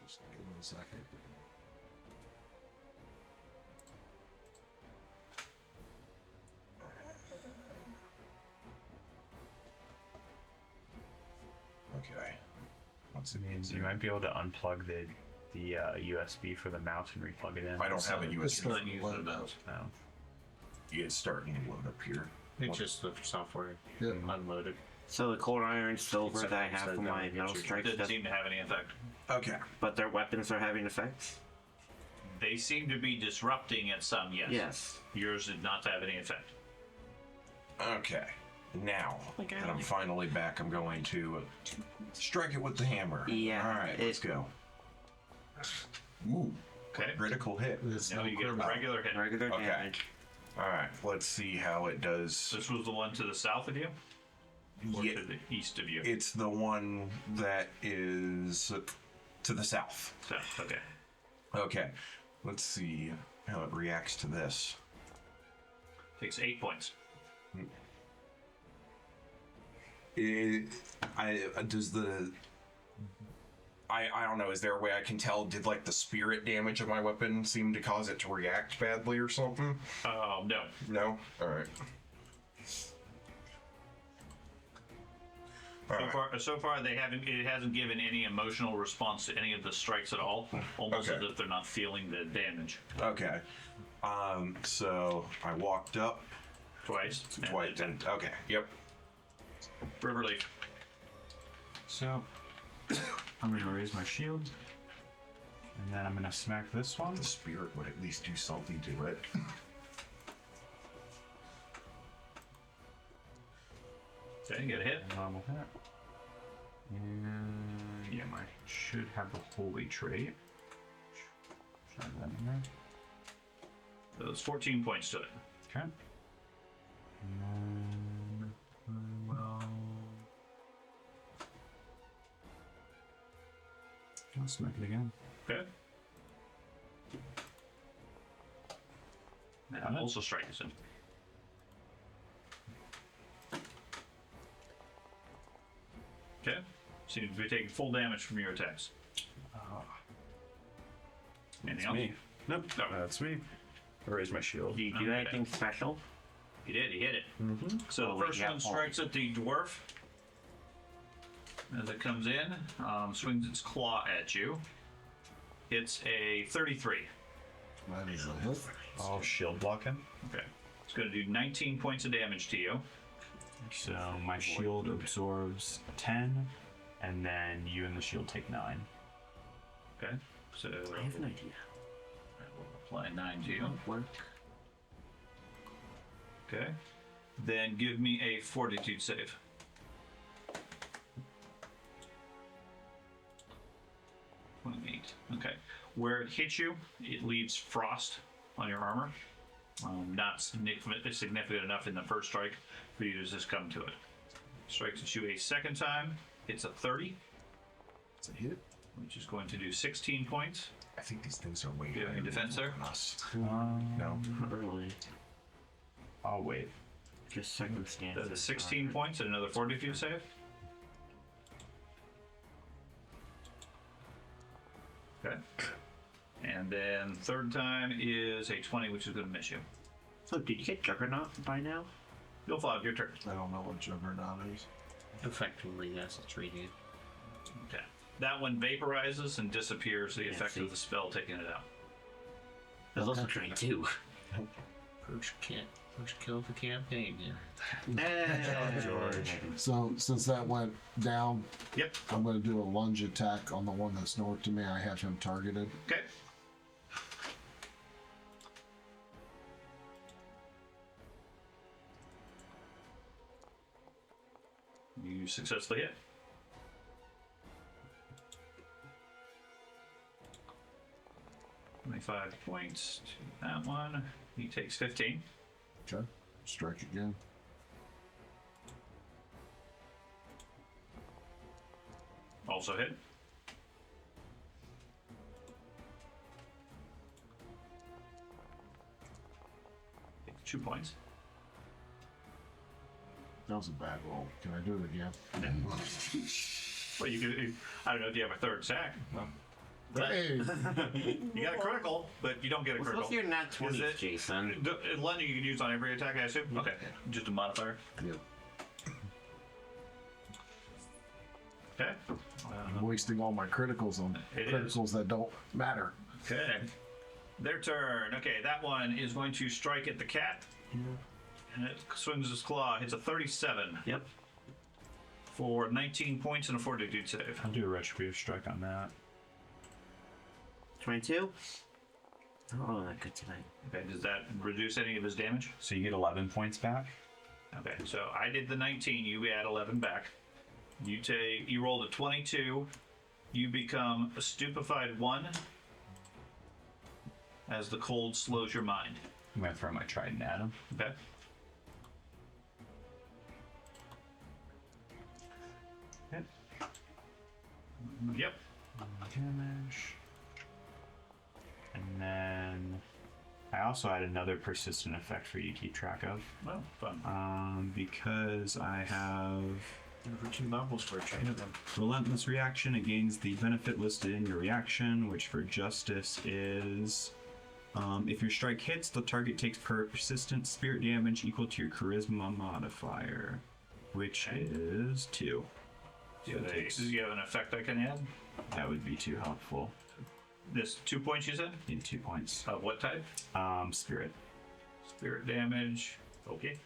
Just give me a second. Okay. What's it Means you might be able to unplug the USB for the mouse and replug it in. I don't have a It's USB. starting to load now. No. It's starting to load up here. It's just the software Yeah. unloaded. So the cold iron silver that I have So for my don't metal get you- strikes, Didn't seem to have any effect. Okay. but their weapons are having effects? They seem to be disrupting at some, yes. Yes. Yours did not have any effect. Okay. Now Like that I'm earlier. finally back, I'm going to strike it with the hammer. Yeah, All right, let's go. Ooh. Okay. Critical hit. There's No, no you get a critical. regular hit. Regular Okay. damage. All right. Let's see how it does. This was the one to the south of you? Or Yeah, to the east of you? it's the one that is to the south. South, okay. Okay. Let's see. how it reacts to this. Takes 8 points. I don't know, is there a way I can tell, did like the spirit damage of my weapon seem to cause it to react badly or something? No. No? Alright. So far, they haven't. It hasn't given any emotional response to any of the strikes at all. Almost Okay. as if they're not feeling the damage. Okay. So I walked up Twice. twice and okay, yep. River Leaf. So I'm gonna raise my shield, and then I'm gonna smack this one. The spirit would at least do something to it. Okay, get a hit. Normal hit. And yeah, I should have the holy trait. Try that in there. So it's 14 points to it. Okay. And well, I'll smack it again. Okay. That also strikes him. Okay. Seems to be taking full damage from your attacks. Anything else? Me. Nope. No. That's me. I raise my shield. Do you do Okay. anything special? He did. He hit it. So Oh, the first yeah, one strikes at the dwarf. As it comes in, swings its claw at you. It's a 33. That is a hit. I'll shield block him. Okay. It's going to do 19 points of damage to you. So my shield absorbs 10, and then you and the shield take 9. Okay. So I have an idea. I will apply 9 to you. Won't work. Okay. Then give me a fortitude save. Okay. Where it hits you, it leaves frost on your armor. Not significant enough in the first strike for you to just come to it. Strikes at you a second time. It's a 30, It's a hit. which is going to do 16 points. I think these things are way Do you have any higher defense there? than us. No. Not really. I'll wait. Just circumstances. That's 16 points and another fortitude save. Okay. And then third time is a 20, which is going to miss you. So, did you get Juggernaut by now? You'll follow your turn. I don't know what Juggernaut is. Effectively, yes, it's reading. Okay. That one vaporizes and disappears, the effect see. of the spell taking it out. There's also trying too. First kill of the campaign here. George. So since that went down, Yep. I'm going to do a lunge attack on the one that's north to me. I have him targeted. Okay. You successfully hit. $25 points to that one. He takes 15. Okay. Strike again. Also hit. Takes 2 points. That was a bad roll. Can I do it again? Well, you could. I don't know if you have a third attack. Well, Hey! you got a critical, but you don't get a What's critical. your nat 20, it- Jason? Lightning you can use on every attack, I assume? Okay. Just a modifier. Yep. Okay. I'm wasting all my criticals on It criticals that don't matter. Okay. Their turn. Okay, that one is going to strike at the cat. And it swings its claw. Hits a 37 Yep. for 19 points and a fortitude save. I'll do a retributive strike on that. 22? Oh, that good tonight. Okay, does that reduce any of his damage? So you get 11 points back. Okay, so I did the 19. You add 11 back. You rolled a 22. You become a stupefied 1 as the cold slows your mind. I'm gonna throw my trident at him. Okay. Yep. Damage. And then also had another persistent effect for you to keep track of. Well, fun. Because I have For 2 marbles for a chain of them. relentless reaction. It gains the benefit listed in your reaction, which for justice is if your strike hits, the target takes persistent spirit damage equal to your charisma modifier, which is 2. Do you have an effect I can add? That would be too helpful. This 2 points you said? In 2 points. Of what type? Spirit. Spirit damage. Okay.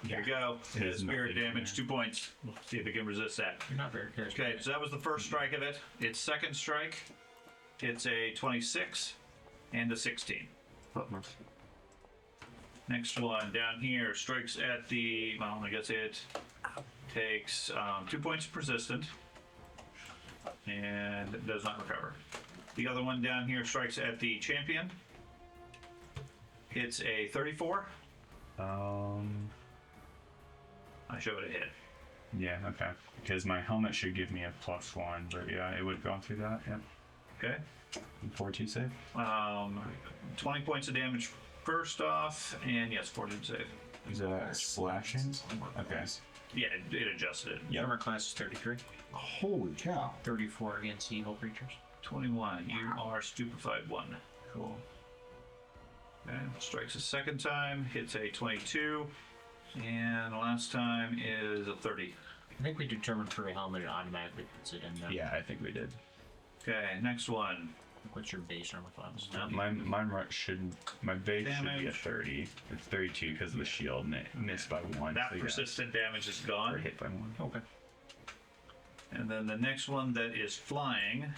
Here we go. It is Spirit nothing damage, 2 points. We'll see if it can resist that. You're not very charismatic. Okay, so that was the first strike of it. Its second strike, it's a 26 and a 16. Next one down here strikes at the, well, I guess it takes 2 points persistent and it does not recover. The other one down here strikes at the champion. It's a 34. I show it a hit. Yeah, okay. Because my helmet should give me a +1, but yeah, it would go through that, yeah. Okay. Fortitude save? 20 points of damage first off, and yes, fortitude save. Is that slashing? Okay. Yeah, it adjusted it. Yep. Armor class is 33. Holy cow. 34 against evil creatures. 21. You are stupefied 1. Cool. Okay. Strikes a second time, hits a 22, and the last time is a 30. I think we determined for a helmet it automatically puts it in there. Yeah, I think we did. Okay, next one. What's your base armor class? Mine shouldn't. My base should be a Damage. 30. It's 32 because of the shield, and it missed by 1. That so yeah, persistent damage is or gone. hit by 1. Okay. And then the next one that is flying.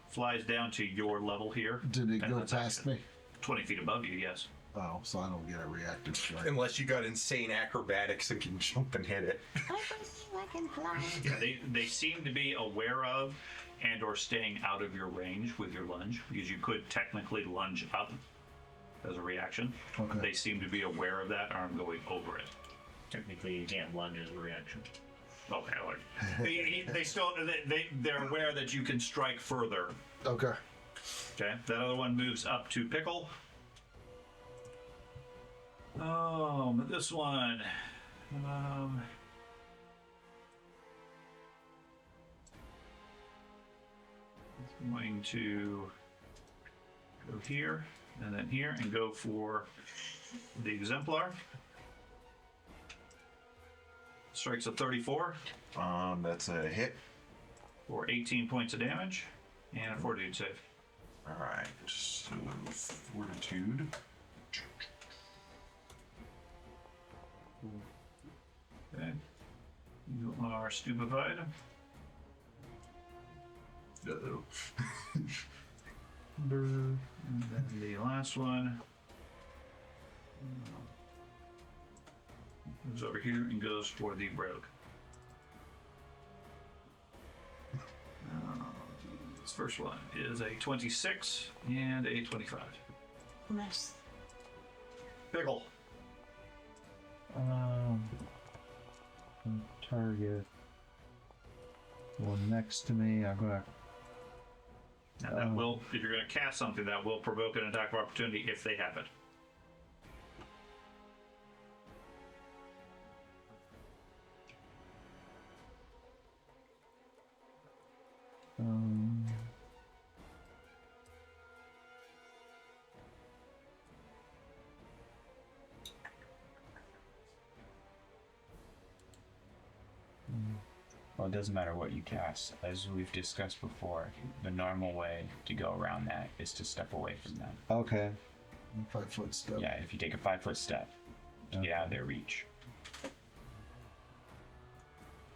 Flies down to your level here. Did it And go that's past action. me? 20 feet above you, yes. Oh, so I don't get a reactive strike. Unless you got insane acrobatics and can jump and hit it. I believe I can fly. Yeah, they seem to be aware of and or staying out of your range with your lunge, because you could technically lunge up as a reaction. Okay. They seem to be aware of that, or I'm going over it. Technically, you can't lunge as a reaction. Okay, like, they still they're aware that you can strike further. Okay. Okay, that other one moves up to Pickle. But this one, it's going to go here and then here and go for the exemplar. Strikes a 34 That's a hit. for 18 points of damage and a fortitude save. Alright, so fortitude. Okay. You are stupefied. Uh-oh. And then the last one moves over here and goes for the rogue. This first one is a 26 and a 25. Nice. Pickle. Target one next to me. I'm gonna. And that will, if you're going to cast something, that will provoke an attack of opportunity if they have it. Well, it doesn't matter what you cast. As we've discussed before, the normal way to go around that is to step away from them. Okay. 5 foot step. Yeah, if you take a 5-foot step to get out of their reach.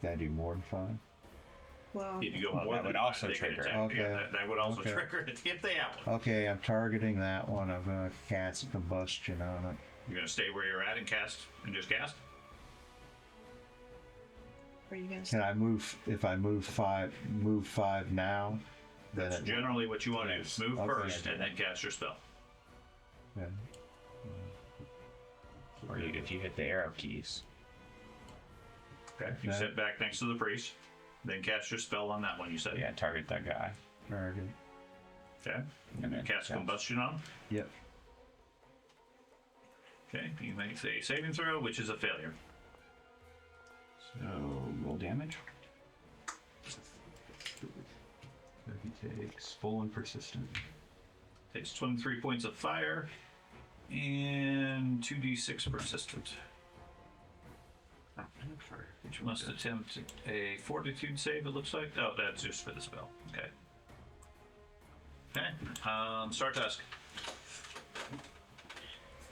Gotta do more than 5. Well, If you go Well, more that than would five, also they can trigger it. attack. Yeah, Okay. that would also Okay. trigger it if they have one. Okay, I'm targeting that one. I'm gonna cast combustion on it. You're going to stay where you're at and cast and just cast? are you gonna Can I move if I move 5 now? Then That's it, generally what you want to do. Move Okay. first and then cast your spell. yeah. Or if you hit the arrow keys. Okay. You Okay. sit back next to the priest. Then cast your spell on that one, you said. Yeah, target that guy. Very good. Okay. And then Cast combustion on him. Yep. Okay, he makes a saving throw, which is a failure. So roll damage. So he takes full and persistent. Takes 23 points of fire and 2d6 persistent. Which must attempt a fortitude save, it looks like. Oh, that's just for the spell. Okay. Okay. Startusk.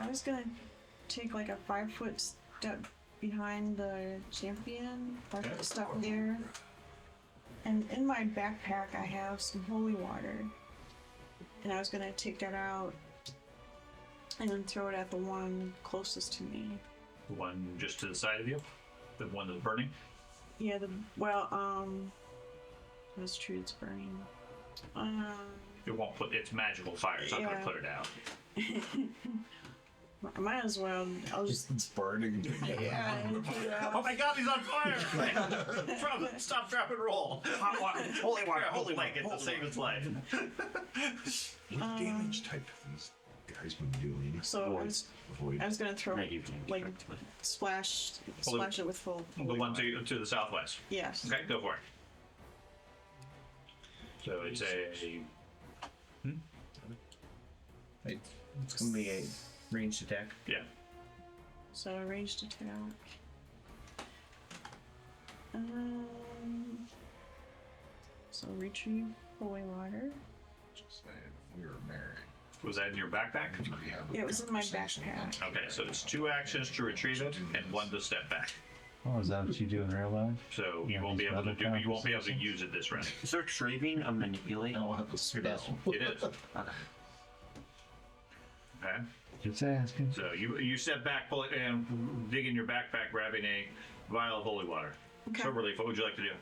I was gonna take like a 5-foot step behind the champion, 5-foot step there. And in my backpack, I have some holy water. And I was gonna take that out and then throw it at the one closest to me. The one just to the side of you? The one that's burning? Yeah, that's true, it's burning. It won't put, it's magical fire, it's not Yeah. gonna put it out. I might as well, I'll just, It's burning. yeah. Oh my god, he's on fire! Stop, drop, and roll! Hot water, holy water, holy blanket to save his life. What damage type have these guys been doing? So Void. I was gonna throw, Negative damage, like, correctly. splash it with full. The one to the southwest. Yes. Okay, go for it. So it's a... It's gonna be a ranged attack. Yeah. So ranged attack. So retrieve holy water. Just saying, if we were married. Was that in your backpack? we have a Yeah, it was in my conversation. backpack. Okay, so it's 2 actions to retrieve it and 1 to step back. Oh, is that what you do in real life? So you Yeah, won't be these able to other you won't be able to conversations. use it this round. Is retrieving a manipulate? I don't have the spell. It is. Okay. Okay. Just asking. So you step back, pull it, and dig in your backpack, grabbing a vial of holy water. Okay. Silverleaf, what would you like to do?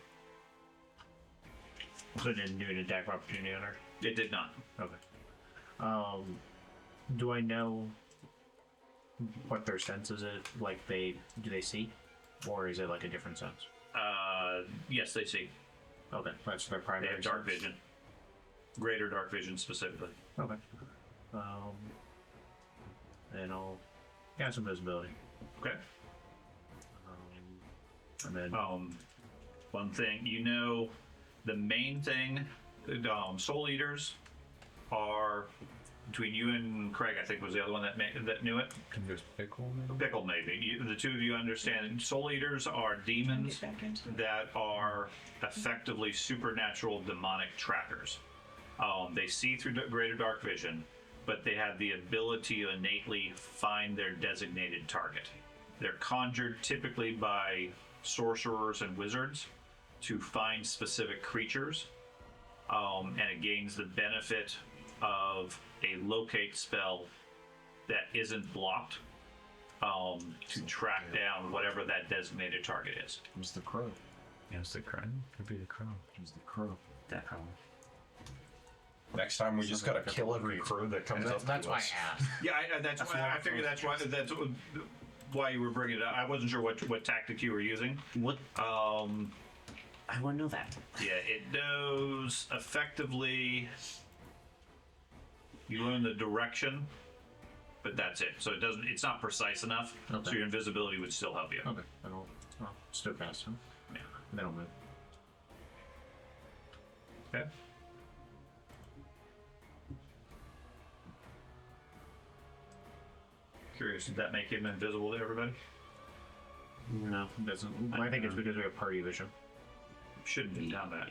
So it didn't do an attack of opportunity on her. It did not. Okay. Do I know what their sense is? It like do they see, or is it like a different sense? Yes, they see. Okay, that's their They primary. have dark sense. vision. Greater dark vision specifically. Okay. And I'll cast some visibility. Okay. And then One thing, the main thing, soul eaters are between you and Craig. I think was the other one that knew it. There's pickle. Pickle, maybe. The two of you understand. Soul eaters are demons Get back into it. that are effectively supernatural demonic trackers. They see through greater dark vision, but they have the ability to innately find their designated target. They're conjured typically by sorcerers and wizards to find specific creatures, and it gains the benefit of a locate spell that isn't blocked to track down whatever that designated target is. Who's the crow? Yeah, it's the crow. Could be the crow. Who's the crow? Definitely. Next time we just gotta kill every crow that comes up that's to why us. I asked. Yeah, that's why I figured that's why you were bringing it up. I wasn't sure what tactic you were using. What? I want to know that. Yeah, it knows effectively. You learn the direction, but that's it. So it's not precise enough. So Okay. your invisibility would still help you. Okay, I'll step past him. Yeah. And then I'll move. Okay. Curious, did that make him invisible to everybody? No, it doesn't. I think it's because we have party vision. Shouldn't have done that.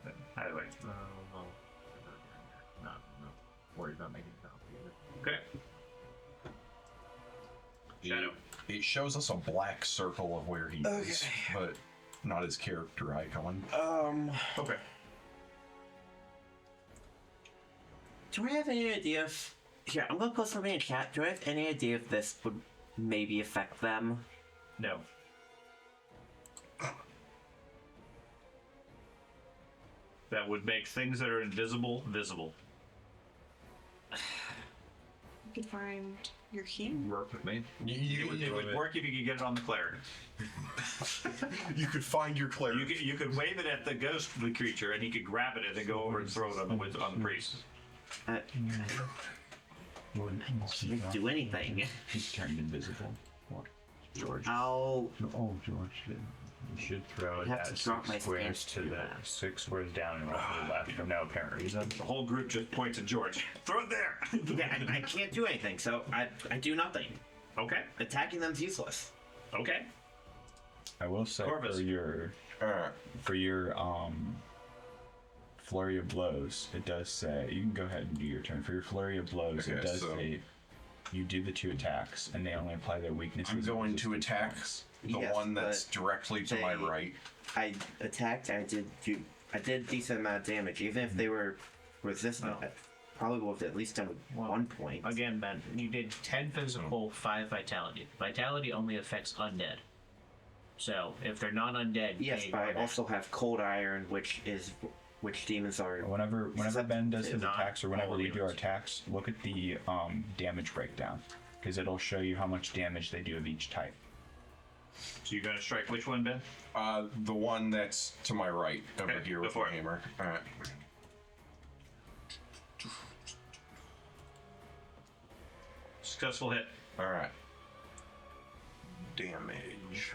But either way. No, worried about making it out. Okay. Shadow. It shows us a black circle of where he is, but not his character icon. Okay. Do I have any idea if... Here, I'm gonna post something in chat. Do I have any idea if this would maybe affect them? No. That would make things that are invisible visible. could find your king. Work with me. It would work if you could get it on the cleric. You could find your cleric. You could wave it at the ghost of the creature, and he could grab it and then go over and throw it on the priest. Didn't do anything. He's turned invisible. George. Oh, George did. You should throw it Have at to 6 drop my squares stance to to the that. 6 squares down and roughly left for no apparent reason. The whole group just points at George. Throw it there. Yeah, I can't do anything, so I do nothing. Okay. Attacking them's useless. Okay. I will say Corvus. for your flurry of blows, it does say you can go ahead and do your turn. For your flurry of blows, it Okay, does so- say you do the 2 attacks, and they only apply their weaknesses. I'm going and to attack the Yes, one that's but directly to my they- right. I attacked. I did a decent amount of damage, even if they were resistant. I probably would have at least done 1 point. Again, Ben, you did 10 physical, 5 vitality. Vitality only affects undead. So if they're not undead, Yes, they but I ignore that. also have cold iron, which demons are. Whenever Ben does his Not attacks, or whenever all we do our demons. attacks, look at the damage breakdown, because it'll show you how much damage they do of each type. So you're going to strike which one, Ben? The one that's to my right over Okay, here go with for the it. hammer. All right. Successful hit. All right. Damage.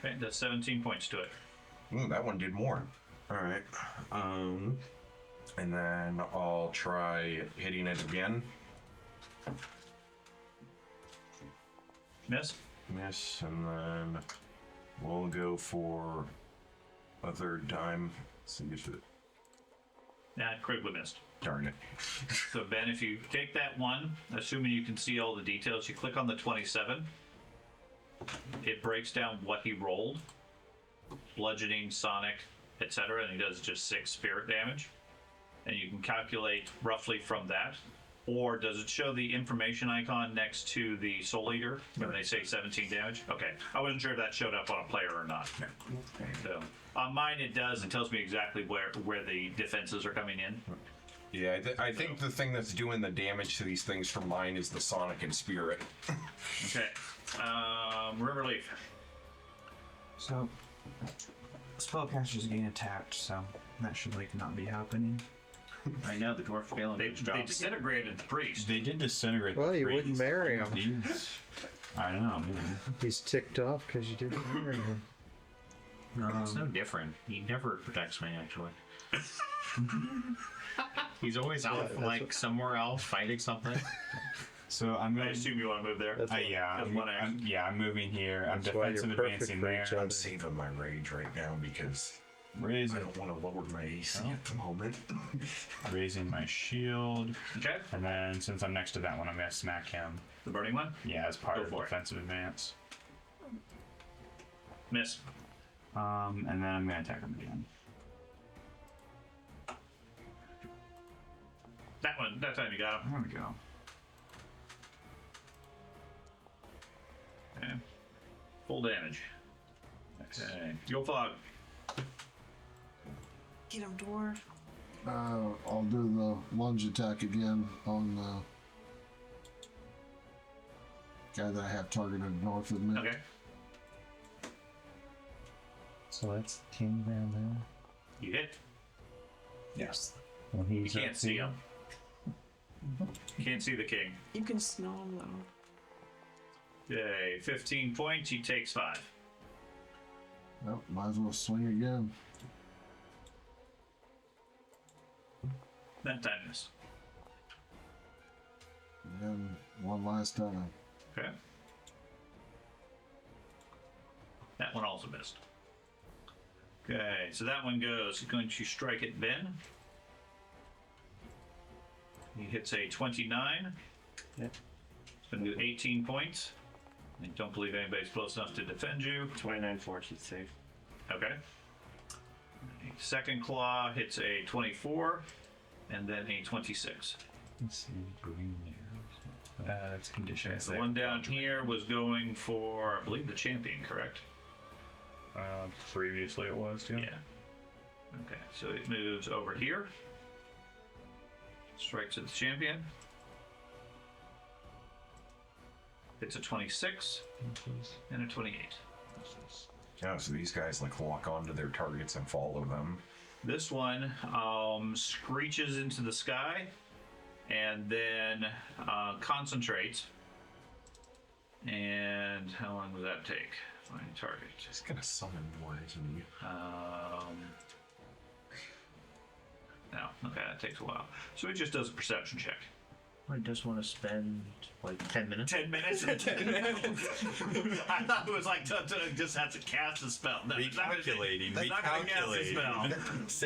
Okay, that's 17 points to it. Ooh, that one did more. All right. And then I'll try hitting it again. Miss? Miss, and then we'll go for a third time. See if it. Nah, critically missed. Darn it. So Ben, if you take that one, assuming you can see all the details, you click on the 27. It breaks down what he rolled. Bludgeoning, sonic, etc. And he does just 6 spirit damage. And you can calculate roughly from that. Or does it show the information icon next to the Soul Eater when they say 17 damage? Okay. I wasn't sure if that showed up on a player or not. So on mine it does. It tells me exactly where the defenses are coming in. Yeah, I think the thing that's doing the damage to these things for mine is the sonic and spirit. Okay. Riverleaf. So, spellcasters gain attacked, so that should like not be happening. I know the dwarf failing They his job. disintegrated the priest. They did disintegrate. Well, the you priest. wouldn't marry him. He's- I know, man. He's ticked off because you didn't marry him. It's no different. He never protects me, actually. He's always out like somewhere else fighting something. So I'm I going. assume you want to move there. That's That's one action. I'm moving here. I'm That's why you're defensive perfect advancing for there. each other. I'm saving my rage right now because Raising, I don't want to lower my AC at the moment. raising my shield, Okay. and then since I'm next to that one, I'm gonna smack him. The burning one. Yeah, as part Go of for it. defensive advance. Miss. And then I'm gonna attack him again. That one. That time you got him. There we go. Okay. Full damage. Okay. Go fog. Get him, dwarf. I'll do the lunge attack again on the guy that I have targeted north of me. Okay. So that's the king down there. You hit. Yes. Well, You he's can't up see here. him. You can't see the king. You can smell him though. Okay. 15 points. He takes 5. Well, might as well swing again. That time miss. And one last time. Okay. That one also missed. Okay, so that one goes. He's going to strike at Ben. He hits a 29. Yep. It's going to do 18 points. I don't believe anybody's close enough to defend you. 29 fortune save. Okay. Second claw hits a 24, and then a 26. Let's see, green there. That's condition. The one down here was going for, I believe, the champion, correct? Previously it was, too. Yeah. Okay, so it moves over here. Strikes at the champion. It's a 26 and a 28. Yeah, so these guys like lock onto their targets and follow them. This one screeches into the sky and then concentrates. And how long does that take? Find target. Just gonna summon more, isn't he? No, okay, that takes a while. So it just does a perception check. I just want to spend like 10 minutes. 10 minutes? 10 minutes? I thought it was like just has to cast a spell. No, it's not Recalculating, gonna cast a spell.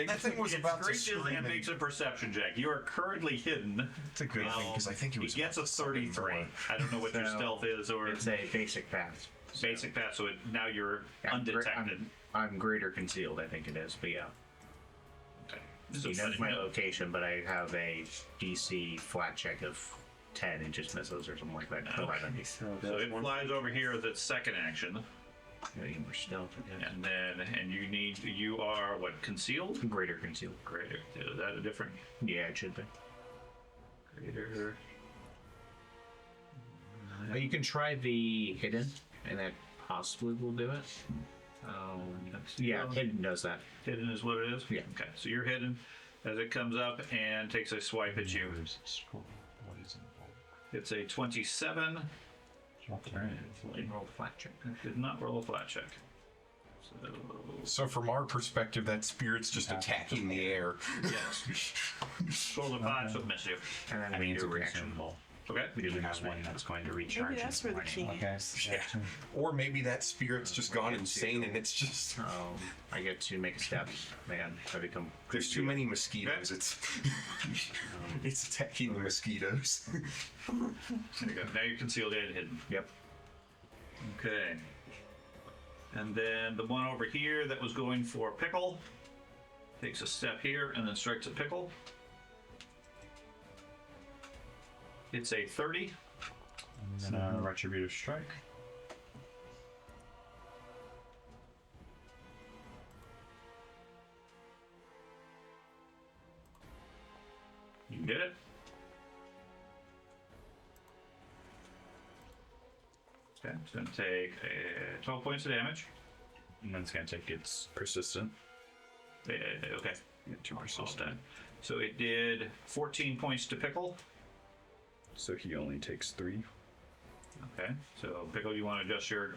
That thing was It about to screeches scream and makes a perception check. You are currently hidden. It's a good thing because I think he was. He gets a 33. I don't know what your So, stealth is or It's a basic path. basic path, so now you're undetected. I'm greater concealed, I think it is, but yeah. Okay. He knows my location, but I have a DC flat check of 10 and just misses or something like that. Okay. So it flies over here as its second action, More stealth, I guess. and you are what, concealed? Greater concealed. Greater. Is that a different Yeah, it should be. greater? You can try the hidden, and that possibly will do it. Yeah, hidden does that. Hidden is what it is? Yeah. Okay, so you're hidden as it comes up and takes a swipe at you. It's a 27. Roll flat check. Did not roll a flat check. So from our perspective, that spirit's just attacking the air. Yes. Roll a 5, so it missed you. And then I we mean, it's do a reaction. reasonable. Okay. We do have one that's going to recharge. Maybe that's where the king Okay. is. Yeah. Or maybe that spirit's just gone insane and it's just. I get to make a step. Man, I become. There's too many mosquitoes. It's it's attacking the mosquitoes. There you go. Now you're concealed and hidden. Yep. Okay. And then the one over here that was going for Pickle takes a step here and then strikes at Pickle. It's a 30. And then a retributive strike. You get it. Okay, it's going to take 12 points of damage. And then it's going to take its persistent. Okay. Two persistent. So it did 14 points to Pickle. So he only takes 3. Okay. So Pickle, you want to adjust your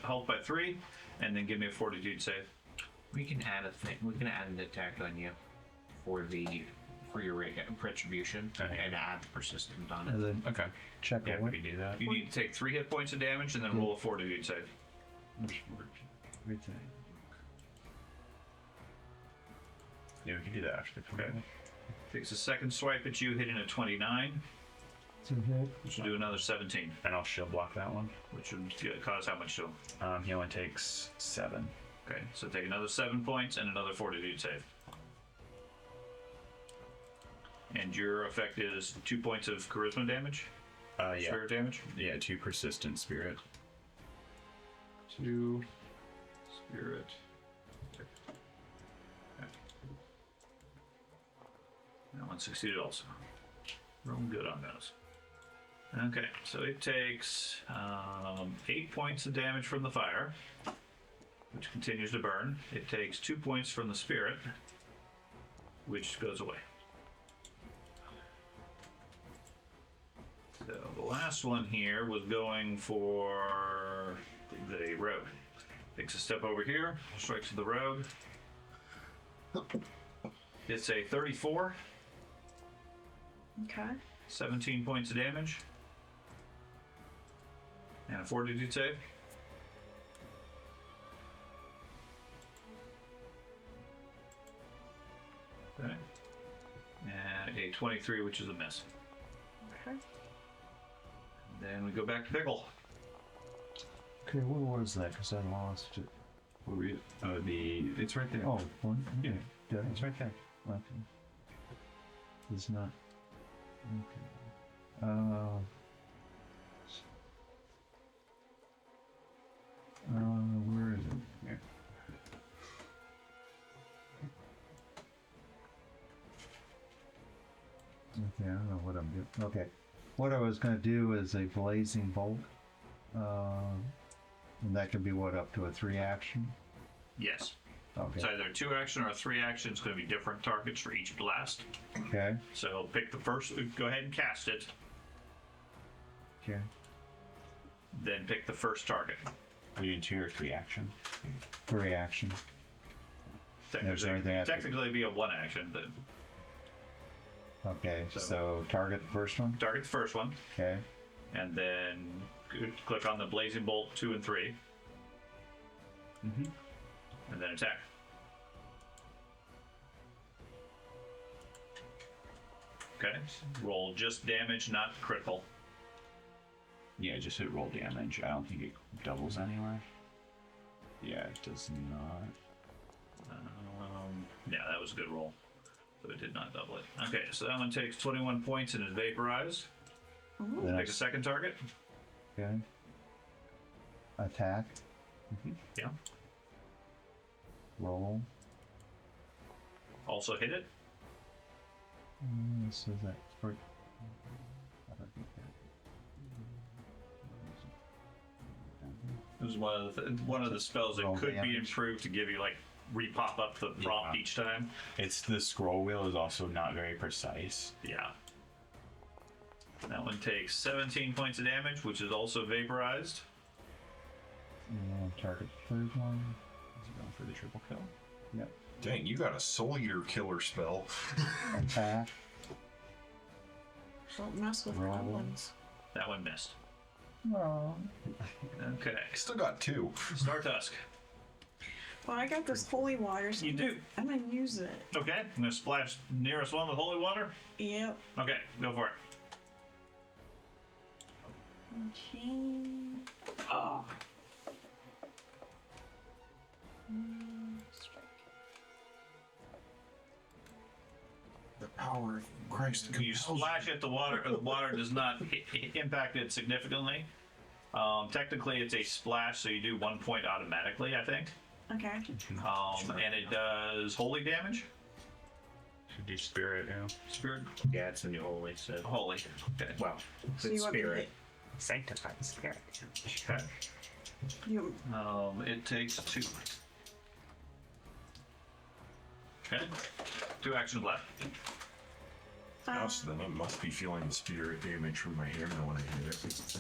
health by 3, and then give me a Fortitude save. We can add a thing. We can add an attack on you for your retribution and add persistent on it. And then Okay. check Yeah, away. we can do that. You need to take 3 hit points of damage, and then roll a Fortitude save. Everything. Yeah, we can do that after. Okay. Takes a second swipe at you, hitting a 29, To hit. which will do another 17, And I'll shield block that one. which would cause how much to him? He only takes 7. Okay, so take another 7 points and another Fortitude save. And your effect is 2 points of charisma damage? Yeah. Spirit damage? Yeah, 2 persistent spirit. 2 spirit. Okay. That one succeeded also. Rolling good on those. Okay, so it takes 8 points of damage from the fire, which continues to burn. It takes 2 points from the spirit, which goes away. So the last one here was going for the rogue. Takes a step over here, strikes the rogue. It's a 34, Okay. 17 points of damage, and a Fortitude save. Okay. And a 23, which is a miss. Okay. Then we go back to Pickle. Okay, what was that? Because I lost it. What were you? Oh, it's right there. Oh, one? Yeah. Yeah, It's right there. okay. It's not. Okay. Where is it? Here. Okay, I don't know what I'm doing. Okay. What I was going to do is a blazing bolt. And that could be what, up to a 3 action? Yes. Okay. It's either a 2 action or a 3 action. It's going to be different targets for each blast. Okay. So pick the first, go ahead and cast it, Okay. then pick the first target. Are you doing 2 or 3 action? 3 action. Is there anything after? Technically it'd be a 1 action, but Okay, so target the first one? target the first one, Okay. and then click on the blazing bolt 2 and 3. And then attack. Okay. Roll just damage, not critical. Yeah, just hit roll damage. I don't think it doubles anywhere. Yeah, it does not. Yeah, that was a good roll. So it did not double it. Okay, so that one takes 21 points and is vaporized. Then I Pick a second target. Okay. Attack. Yeah. Roll. Also hit it. This is that. It was one of the spells that Roll could be damage. improved to give you like re-pop up the prompt Yeah. each time. It's the scroll wheel is also not very precise. Yeah. That one takes 17 points of damage, which is also vaporized. Target the third one. Is he going for the triple kill? Yep. Dang, you got a soul eater killer spell. Attack. Don't mess with Roll. goblins. That one missed. Oh. Okay. Still got 2. Startusk. Well, I got this holy water, so You do. I'm gonna use it. Okay, I'm gonna splash nearest one with holy water. Yep. Okay, go for it. Okay. Oh. The power of Christ You compels splash it, the water does not impact it significantly. Technically, it's a splash, so you do 1 point automatically, I think. Okay. And it does holy damage. Should do spirit, yeah. Spirit, Yeah, it's a new holy, so. holy. Okay. Well, So it's you want me to spirit. hit- Sanctified spirit. Okay. You, It takes 2. Okay. 2 actions left. So then I must be feeling the spirit damage from my hammer when I hit it.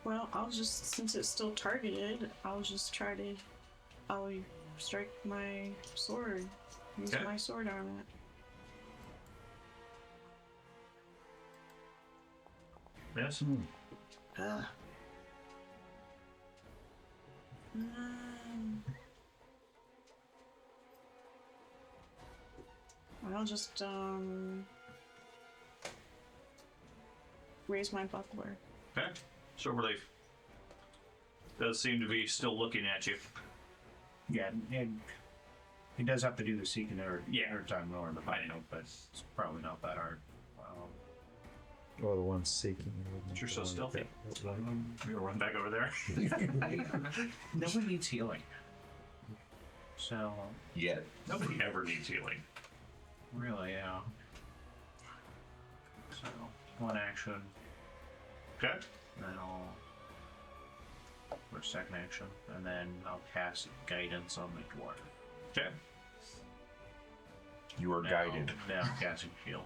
well, I'll just, since it's still targeted, I'll strike my sword. Use Okay. my sword on it. Yes. Ugh. I'll just raise my buckler. Okay. Sword relief. Does seem to be still looking at you. Yeah, and he does have to do the seeking every Yeah. time lower the fight note, but it's probably not that hard. Or the one seeking. But you're so stealthy. We'll run back over there. Nobody needs healing. So, Yet. Nobody ever needs healing. really, yeah. So, 1 action, Okay. then I'll. For second action, and then I'll cast guidance on the dwarf. Okay. You are guided. Now I'm casting shield.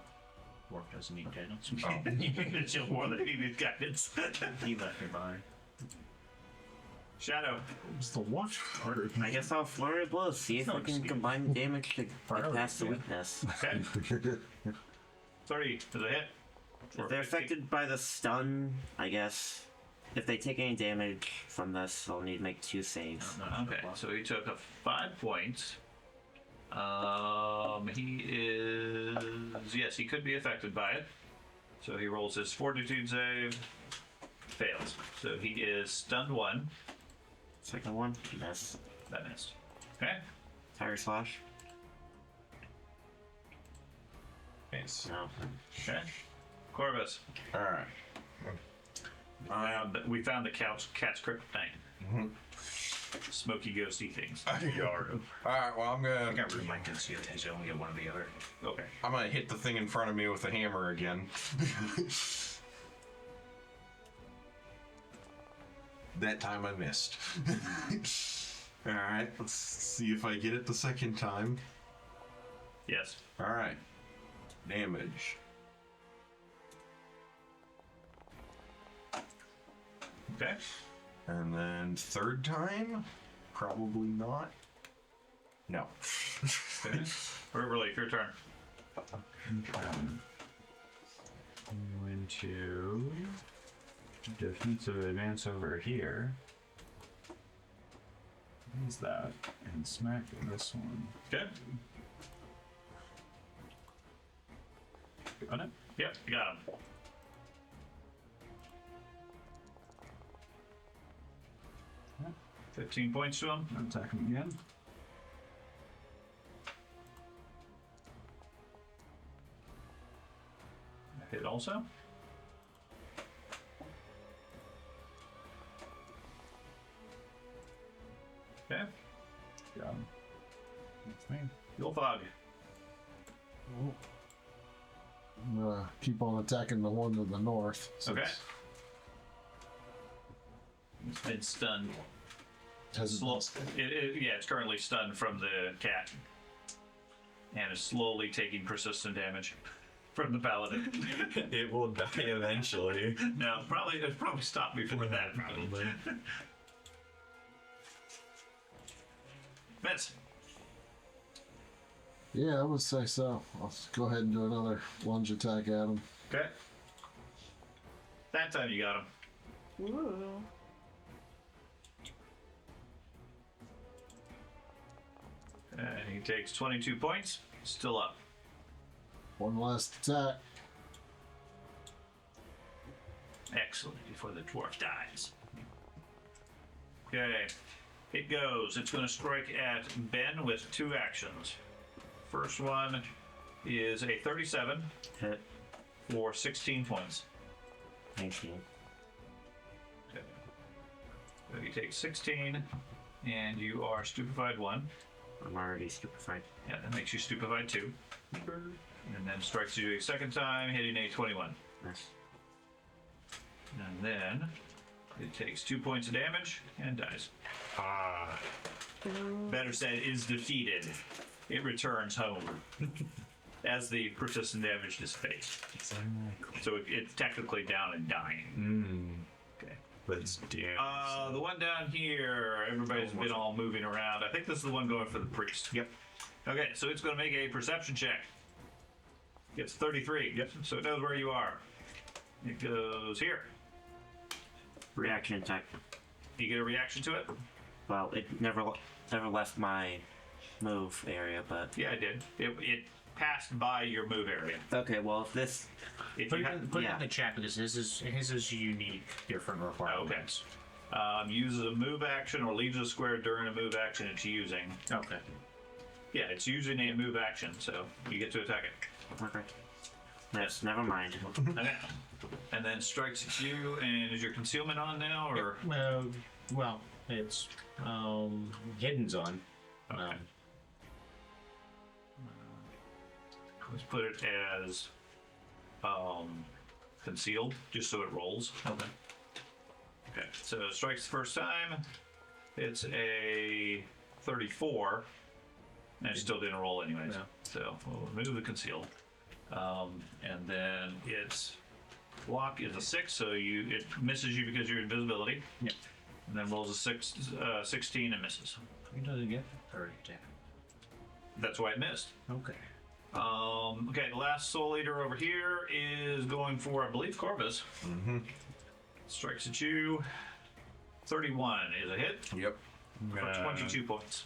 Dwarf doesn't need guidance. It's just more than he needs guidance. He left me behind. Shadow. It's the watch part. I guess I'll flurry of blows, see if No we can excuse. combine the damage to Priority, get past the yeah. weakness. Okay. 30 to the hit. If they're affected by the stun, I guess. If they take any damage from this, they'll need to make 2 saves. Okay, so he took a 5 points. He is... Yes, he could be affected by it. So he rolls his fortitude save. Fails. So he is stunned 1. Second one, miss. That missed. Okay. Fire slash. Nice. No. Okay. Corvus. Alright. We found the cat's kryptonite. smoky ghosty things. All right. Well, I'm I gonna got room like this, so you only get one or the other. Okay. hit the thing in front of me with a hammer again. That time I missed. All right. Let's see if I get it the second time. Yes. All right. Damage. Okay. And then third time, probably not. No. Okay. Relief, your turn. I'm going to defensive advance over here. Use that and smack this one. Okay. Got it? Yep, you got him. Yep. 15 points to him. Attack him again. Hit also. Okay. Got him. That's me. You'll fog. I'm gonna keep on attacking the one to the north. Okay. It's been stunned. Has Yeah, it's currently stunned from the cat. And is slowly taking persistent damage from the paladin. It will die eventually. No, it'll probably stop before that, probably. Vince. Yeah, I would say so. I'll go ahead and do another lunge attack at him. Okay. That time you got him. Ooh. And he takes 22 points. Still up. One last attack. Excellent, before the dwarf dies. Okay. It goes. It's going to strike at Ben with 2 actions. First one is a 37 Hit. for 16 points. 19. Okay. So you take 16, and you are stupefied 1. I'm already stupefied. Yeah, that makes you stupefied 2. And then strikes you a second time, hitting a 21. Yes. And then it takes 2 points of damage and dies. Better said, is defeated. It returns home as the persistent damage dissipates. So it's technically down and dying. Okay. But it's damn. The one down here, everybody's been all moving around. I think this is the one going for the priest. Yep. Okay, so it's going to make a perception check. Gets 33. Yep. So it knows where you are. It goes here. Reaction attack. You get a reaction to it? Well, it never left my move area, but Yeah, I did. It passed by your move area. okay. Well, if this If Put you it, put it yeah. in the chat because his is unique, different requirements. uses a move action or leaves a square during a move action it's using. Okay. Yeah, it's using a move action, so you get to attack it. okay. Yes, never mind. Okay. And then strikes at you, and is your concealment on now, or? Well, it's hidden's on. Okay. Let's put it as concealed, just so it rolls. Okay. Okay, so it strikes the first time. It's a 34, and it still didn't roll anyways. No. So we'll remove the concealed. And then its block is a 6, so it misses you because of your invisibility. Yep. And then rolls a 16 and misses. He doesn't get 30 attack. That's why it missed. Okay. Okay, the last Soul Eater over here is going for, I believe, Corvus. Mm-hmm. Strikes at you. 31 is a hit Yep. for 22 points.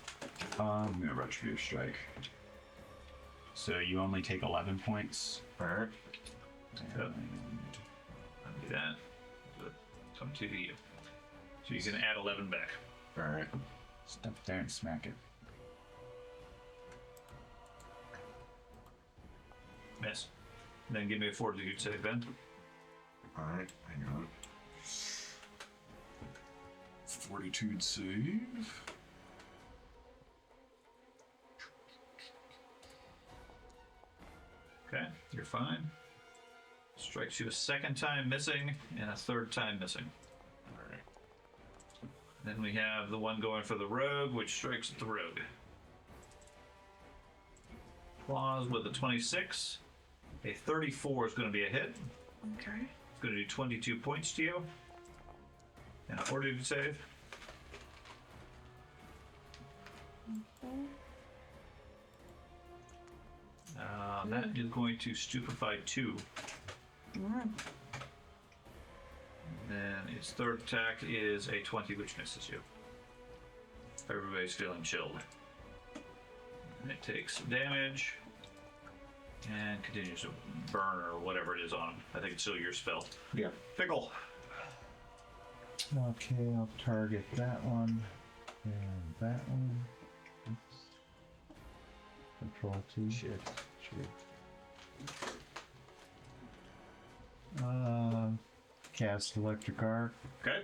I'm gonna retributive strike. So you only take 11 points. All right. Yep. I'll do that. So 22 to you. So you can add 11 back. All right. Step there and smack it. Miss. Then give me a fortitude save, Ben. All right. Hang on. Fortitude save. Okay, you're fine. Strikes you a second time missing and a third time missing. Alright. Then we have the one going for the rogue, which strikes the rogue. Claws with a 26. A 34 is going to be a hit. Okay. It's going to do 22 points to you. And a fortitude save. That is going to stupefy 2. Alright. Then its third attack is a 20, which misses you. Everybody's feeling chilled. And it takes damage and continues to burn or whatever it is on him. I think it's still your spell. Yeah. Pickle. Okay, I'll target that one and that one. Oops. Control T. Shit. Cast electric arc. Okay.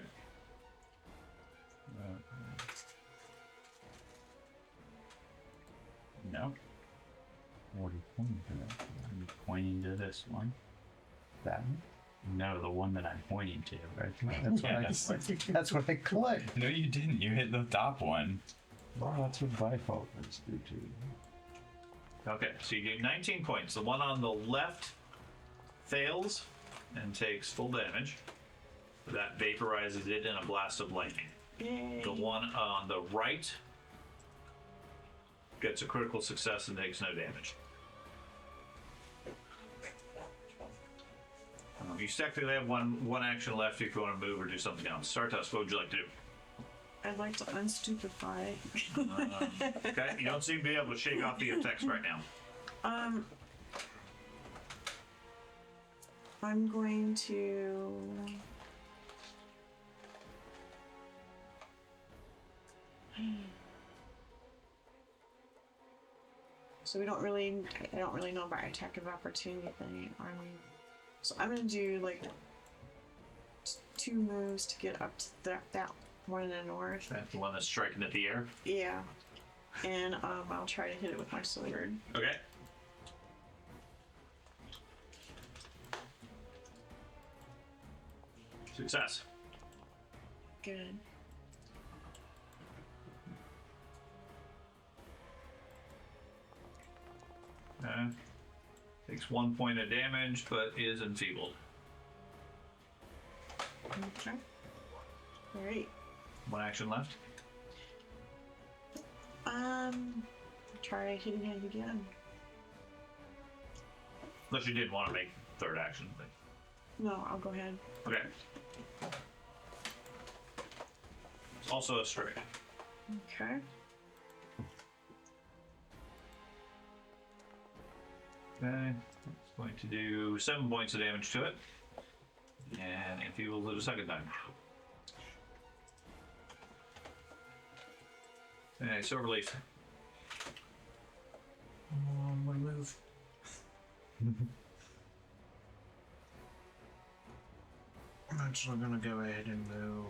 No. What are you pointing to that? I'm pointing to this one. That one? No, the one that I'm pointing to. Right. That's what I clicked. No, you didn't. You hit the top one. Well, that's what bifocals do too. Okay, so you get 19 points. The one on the left fails and takes full damage. That vaporizes it in a blast of lightning. Yay. The one on the right gets a critical success and takes no damage. You technically have one action left if you want to move or do something else. Sartos, what would you like to do? I'd like to unstupefy. Okay, you don't seem to be able to shake off the effects right now. I'm going to. So I don't really know about attack of opportunity thing. So I'm gonna do like 2 moves to get up to that one in the north. That's the one that's striking at the air. Yeah. And I'll try to hit it with my sword. Okay. Success. Good. Takes 1 point of damage, but is enfeebled. Okay. Alright. One action left. Try hitting it again. Unless you did want to make third action. But... No, I'll go ahead. Okay. It's also a strike. Okay. Okay. It's going to do 7 points of damage to it. And enfeebles it a second time. Okay, so relief. One move. I'm actually gonna go ahead and move.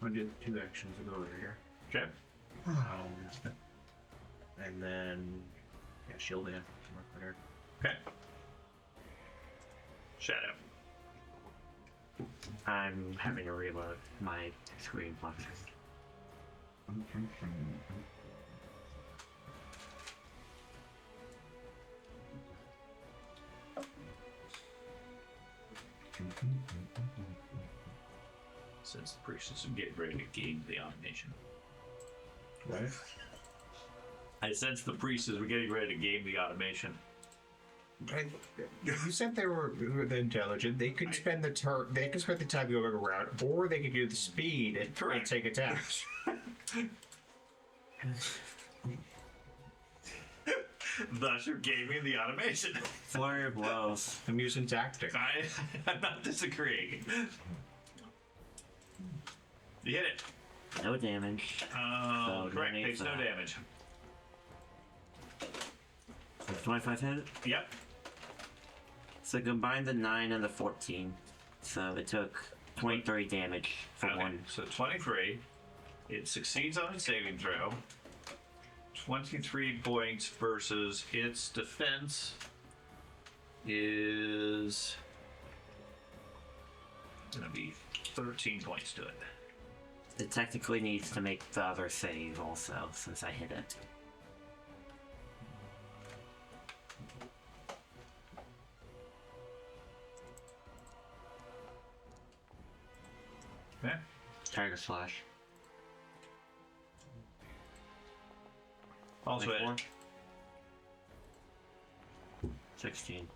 I'm gonna do 2 actions to go over here. Okay. And then, yeah, shield in. Okay. Shadow. I'm having to reload my screen boxes. Since the priest is getting ready to game the automation. What? I sense the priest is getting ready to game the automation. You said they were intelligent. They could spend the they could spend the time going around, or they could do the speed and take attacks. Thus, you're gaming the automation. Flurry of blows. I'm using tactics. I'm not disagreeing. You hit it. No damage. Oh, So correct. no need Takes for no that. damage. So 25 hit. Yep. So combine the 9 and the 14. So it took 23 damage for Okay, one. so 23. It succeeds on its saving throw. 23 points versus its defense is gonna be 13 points to it. It technically needs to make the other save also, since I hit it. Okay. Tiger slash. Also 24. hit. 16.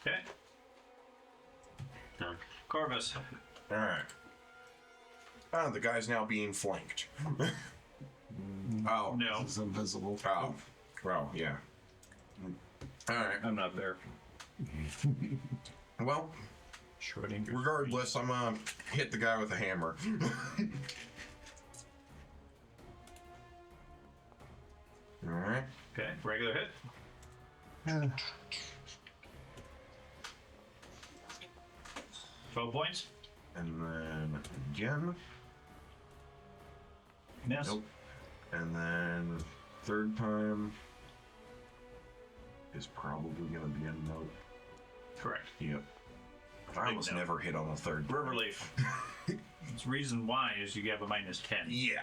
Okay. Done. Corvus. All right. The guy's now being flanked. Oh. No. It's invisible. Oh. Well, yeah. All right. I'm not there. Well, Schrodinger's regardless, I'm gonna hit the guy with a hammer. All right. Okay. Regular hit. 12 points. And then again. Miss. Nope. And then third time is probably gonna be a note. Correct. Yep. I almost note. never hit on the third. River relief. Its reason why is you have a minus 10. Yeah.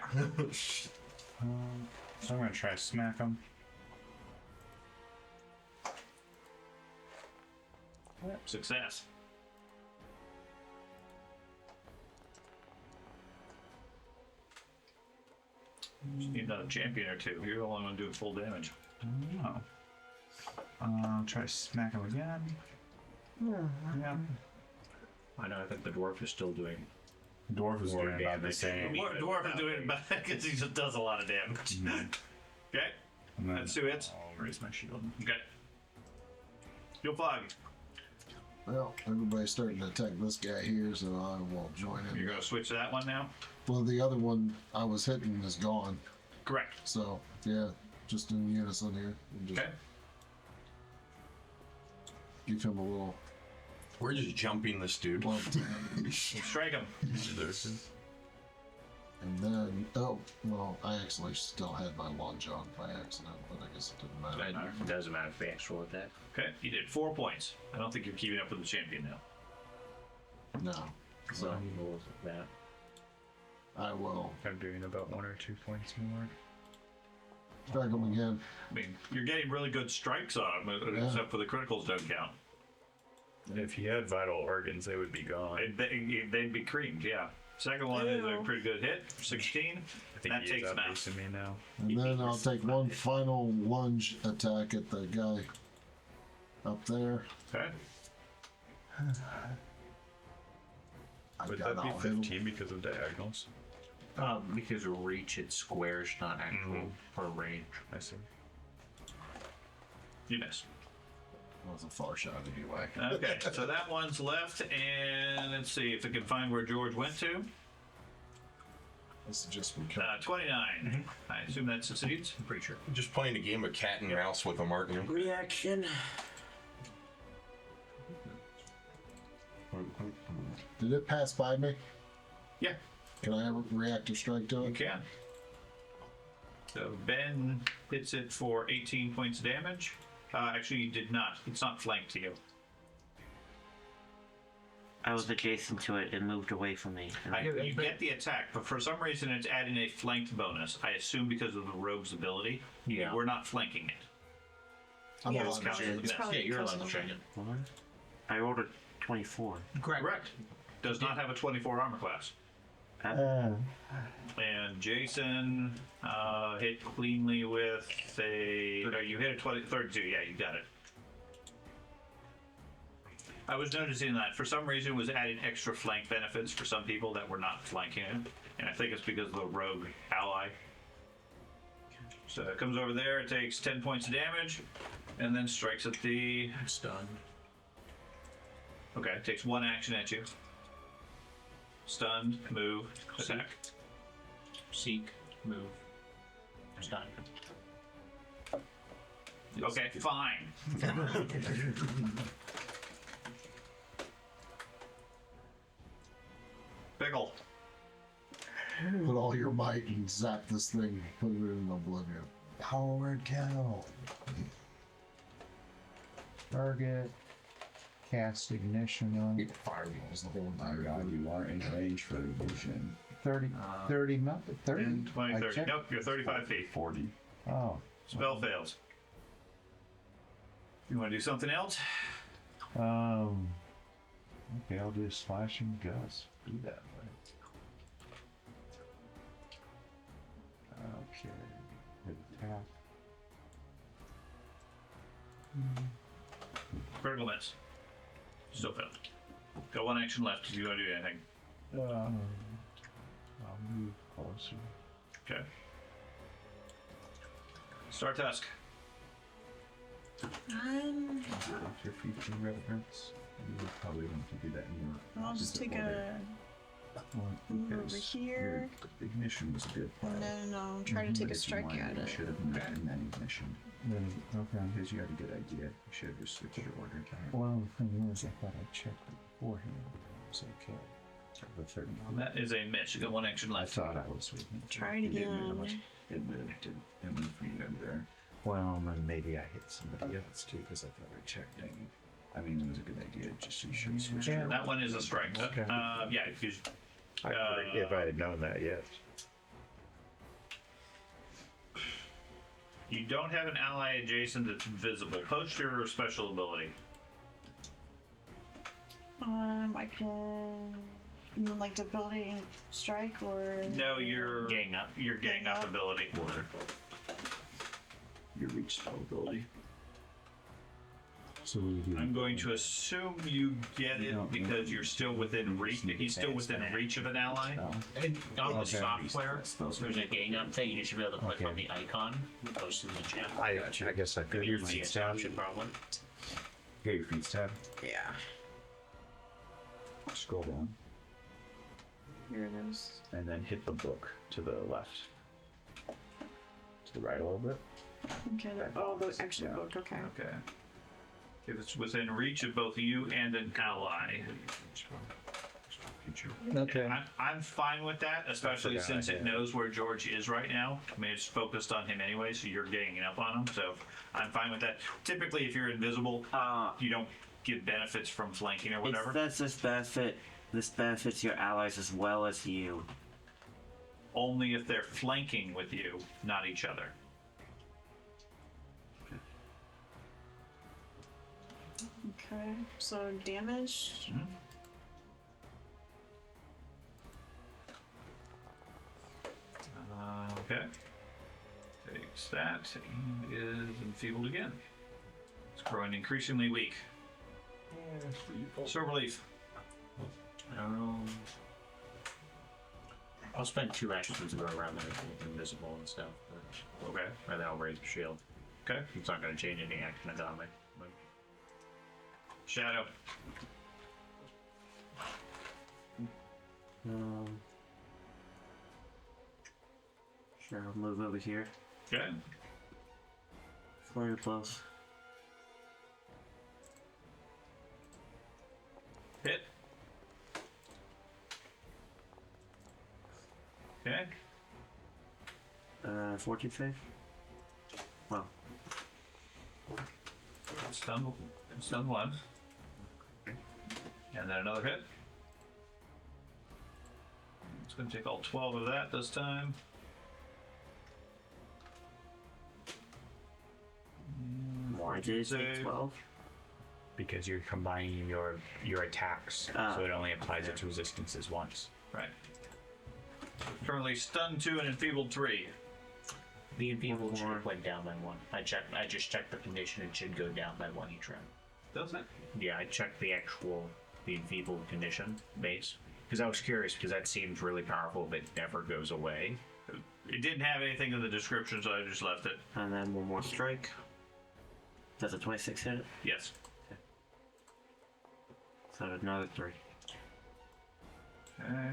So I'm gonna try to smack him. Success. Just need another champion or two. You're the only one doing full damage. Oh. Try to smack him again. Yeah. I know. I think the dwarf is still doing. Dwarf is More doing about the damage. same. Dwarf is doing it bad because he just does a lot of damage. Okay. And then That's 2 hits. I'll raise my shield. Okay. You'll 5. Well, everybody's starting to attack this guy here, so I will join You're him. going to switch to that one now? Well, the other one I was hitting is gone. Correct. So, yeah, just in unison here. And just Okay. give him a little We're just jumping this dude. bump tap. Strike him. And then, oh, well, I actually still had my lunge on by accident, but I guess it didn't matter. It doesn't matter if they actual attack. Okay. You did 4 points. I don't think you're keeping up with the champion now. No. So, That. I will I'm doing about 1 or 2 points more. strike him again. I mean, you're getting really good strikes on him, except for the criticals don't count. If he had vital organs, they would be gone. They'd be creamed, yeah. Second one is a Ew. pretty good hit, 16. I think That he takes is him out. outpacing me now. And then I'll take one final lunge attack at the guy up there. Okay. I Would got that be all him. 15 because of diagonals? Because of reach, it's squares, not actual for range. I see. You miss. That was a far shot anyway. Okay, so that one's left, and let's see if it can find where George went to. This is just 29. I assume that succeeds. I'm pretty sure. Just playing a game of cat and mouse with him, aren't you? Reaction. Did it pass by me? Yeah, Can I have a reactive strike to you it? can. So Ben hits it for 18 points of damage. Actually, you did not. It's not flanked to you. I was adjacent to it and moved away from me. You get the attack, but for some reason it's adding a flanked bonus. I assume because of the rogue's ability. Yeah. We're not flanking it. I'm Yeah, allowed it's to probably- strike. it's probably Yeah, you're because allowed to of strike the- it. I rolled a 24. Correct. Does not have a 24 armor class. And Jason hit cleanly with a. No, you hit a 32. Yeah, you got it. I was noticing that for some reason it was adding extra flank benefits for some people that were not flanking it, and I think it's because of the rogue ally. So it comes over there, it takes 10 points of damage, and then strikes at the. Stunned. Okay, it takes 1 action at you. Stunned, move, attack. Seek, move. Stun. Okay, fine. put all your might and zap this thing, put it in oblivion. Power word kill. Target. Cast ignition on it. Fireballs the whole My entire God, time. you are in range for ignition. 30, 30, 30. 10, 20, I 30. checked. Nope, you're 35 feet. 40. Oh. Spell fails. You want to do something else? Okay, I'll do slashing gust. Be that way. Okay. Hit attack. Critical miss. Still failed. Got one action left if you want to do anything. I'll move closer. Okay. Star Tusk. After feature reference, you would probably want to do that in your. I'll just opposite take order. move over Because here, your ignition was a good play. and then I'll try to take a If you strike wanted, at you it. should have moved in that ignition. Then, okay. Because you had a good idea. You should have just switched your order. Well, the thing is, I thought I checked it beforehand. It's okay. The 30. That is a miss. You got one action I left. thought I was with you. Try it didn't move again. much. It moved. It moved from you over there. Well, then maybe I hit somebody else too, because I thought I checked it. I mean, it was a good idea. Just you should switch Yeah. your That one is a strike. Okay. Yeah, because If I had known that, yes. you don't have an ally adjacent that's visible. Post your special ability. I can. You mean like debility and strike, or No, your Gang up. Your gang up ability. your reach spell ability. So we do. I'm going to assume you get it because you're still within reach. He's still within reach of an ally. And on the Okay. software, there's a gang up thing. You should be able to click on the icon, post in the chat. I guess I could. Your feet option probably. Get your feet tab. yeah. Scroll down. Here it is. And then hit the book to the left. To the right a little bit. Okay. Oh, the extra Yeah. book. Okay. Okay. If it's within reach of both you and an ally. Okay. I'm fine with that, especially since it knows where George is right now. I mean, it's focused on him anyway, so you're ganging up on him. So I'm fine with that. Typically, if you're invisible, you don't get benefits from flanking or whatever. It says this benefits your allies as well as you. Only if they're flanking with you, not each other. Okay. So damage. Okay. Takes that and is enfeebled again. It's growing increasingly weak. Serve relief. I'll spend 2 actions to go around there invisible and stuff. Okay. And then I'll raise the shield. Okay. It's not going to change any action economic. Shadow. Sure, I'll move over here. Okay. Flurry of blows. Hit. Okay. 14 save. Well, Stun one. And then another hit. It's going to take all 12 of that this time. why did it take Save. 12? Because you're combining your attacks, so it only applies its resistances once. Right. Currently stunned 2 and enfeebled 3. The enfeebled should went down by 1. I just checked the condition. It should go down by 1 each round. Does it? Yeah, I checked the enfeebled condition base because I was curious because that seems really powerful but never goes away. It didn't have anything in the description, so I just left it. And then one more strike. Does a 26 hit it? Yes. So another 3. Okay.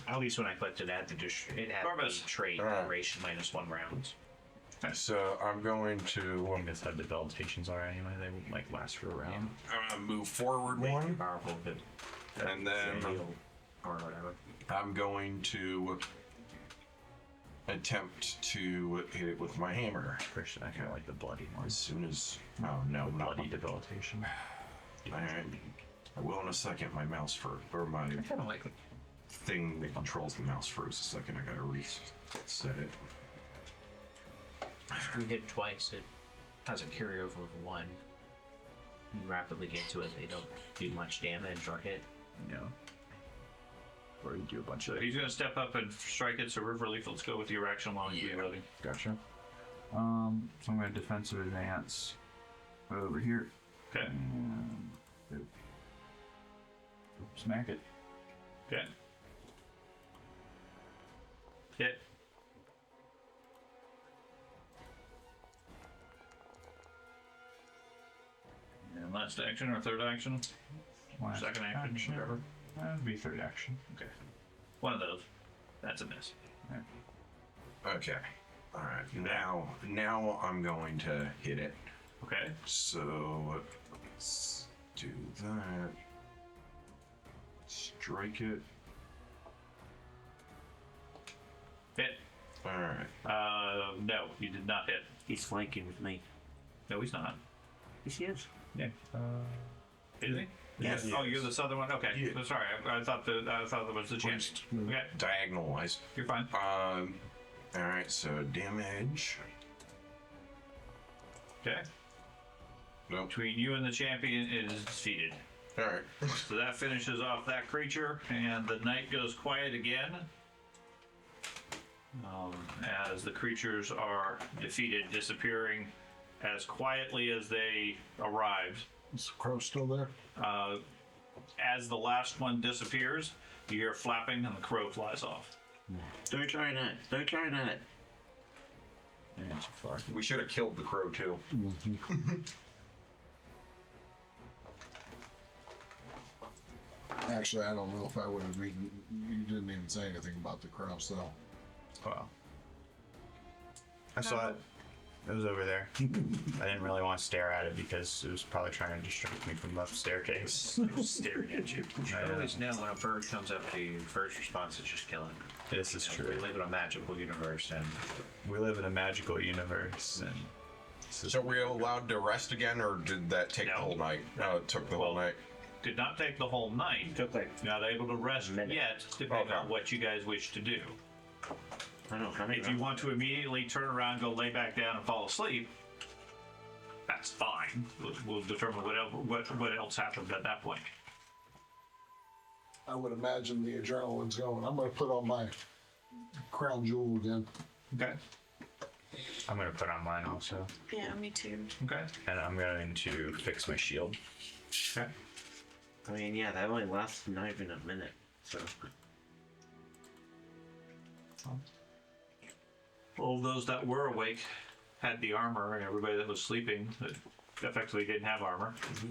At least when I clicked it, it had Corvus. the trait Alright. duration -1 rounds. So I'm going to I think that's how debilitations are anyway. They last for a round. move forward one, Powerful, but and then or whatever. I'm going to attempt to hit it with my hammer Christian, I kind of like the bloody as ones. soon as. Oh no, not Bloody debilitation. Alright. I will in a second. My mouse or my I kind of like it. thing that controls the mouse froze a second. I gotta reset it. If you hit twice, it has a carryover of 1. You rapidly get to it, they don't do much damage or hit. Yeah. Or you do a bunch So of. he's going to step up and strike it. So River Leaf, let's go with your action while you're reloading. Gotcha. So I'm going to defensive advance over here. Okay. And smack it. Okay. Hit. And last action or third action? Last Second action, whatever. That would be third action. Okay. One of those. That's a miss. Okay. All right. Now I'm going to hit it. Okay. So let's do that. Strike it. Hit. All right. No, you did not hit. He's flanking with me. No, he's not. Yes, he is. Yeah. Is he? Yes. Oh, you're the southern one. Okay. Yeah. Sorry, I thought that was the chance. Okay, Diagonal wise. you're fine. All right. So damage. Okay. Nope. Between you and the champion is defeated. All right. So that finishes off that creature, and the night goes quiet again. As the creatures are defeated, disappearing as quietly as they arrived. Is the crow still there? As the last one disappears, you hear flapping and the crow flies off. Don't try that. Don't try that. Yeah, too far. We should have killed the crow too. Actually, I don't know if I would have read. You didn't even say anything about the crow, so. Wow. I saw it. It was over there. I didn't really want to stare at it because it was probably trying to distract me from the staircase. Staring at you. You always know when a bird comes up to you, first response is just kill it. This is We true. live in a magical universe, and We live in a magical universe, and this is So we're allowed to rest again, or did that take No. the whole night? No, it took the whole Well, night. Did not take the whole night. took like Not able to rest Minute. yet, depending Okay. on what you guys wish to do. I don't know how many. If you want to immediately turn around, go lay back down, and fall asleep, that's fine. We'll determine what else happened at that point. I would imagine the adrenaline's going. I'm going to put on my crown jewel again. Okay. I'm gonna put on mine also, Yeah, me too. Okay. and I'm going to fix my shield. Okay. I mean, yeah, that only lasts not even a minute. So All those that were awake had the armor, and everybody that was sleeping that effectively didn't have armor. So,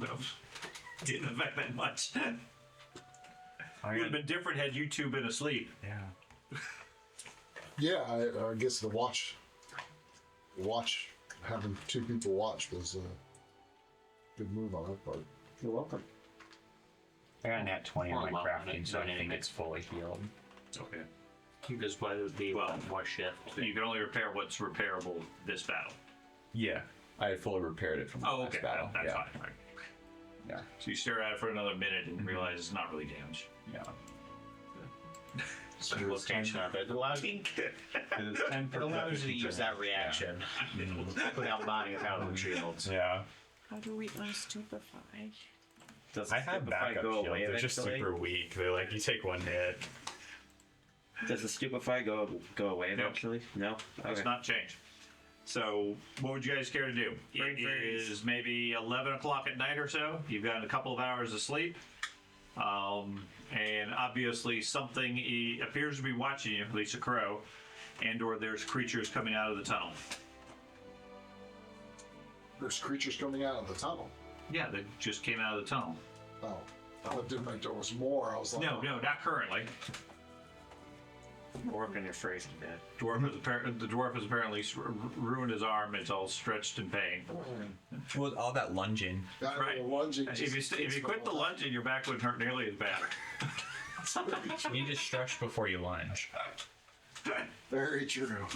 didn't affect that much. It would have been different had you two been asleep. Yeah. Yeah, I guess the watch, having two people watch was a good move on that part. you're welcome. I got a nat 20 on my Well, crafting, so I not think even- it's fully healed. Okay. Because why would be Well, more shift? You can only repair what's repairable this battle. Yeah, I had fully repaired it from the Oh, last okay. battle. That's yeah. fine. Right. Yeah. So you stare at it for another minute and realize it's not really damaged. Yeah. So location of it allows you. It allows you to use that reaction without buying 1,000 shields. Yeah. How do we unstupefy? Does I have backup shields. They're just super weak. They're like, you take one hit. Does the stupefy go away eventually? No. It's Okay. not changed. So, what would you guys care to do? Brain It freeze. is maybe 11 o'clock at night or so. You've got a couple of hours of sleep. And obviously something appears to be watching you, at least a crow, and or there's creatures coming out of the tunnel. There's creatures coming out of the tunnel. Yeah, they just came out of the tunnel. Oh, I didn't think there was more. I was like, No, not currently. Work on your phrase to death. The dwarf has apparently ruined his arm. It's all stretched in pain. Well, all that lunging. That Right. lunging If just you takes quit the me lunging, your back wouldn't hurt nearly as bad. You need to stretch before you lunge. Very true.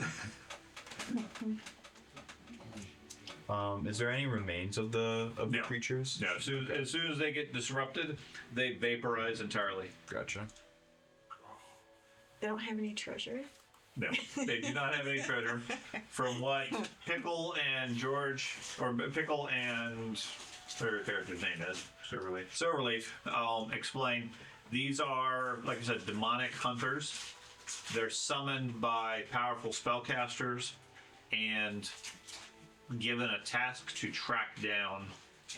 Is there any remains of the No. creatures? No, as soon as they get disrupted, they vaporize entirely. Gotcha. They don't have any treasure. No, they do not have any treasure. From what Pickle and George, or Pickle and their character's name is Silverleaf, explain, these are, like I said, demonic hunters. They're summoned by powerful spellcasters and given a task to track down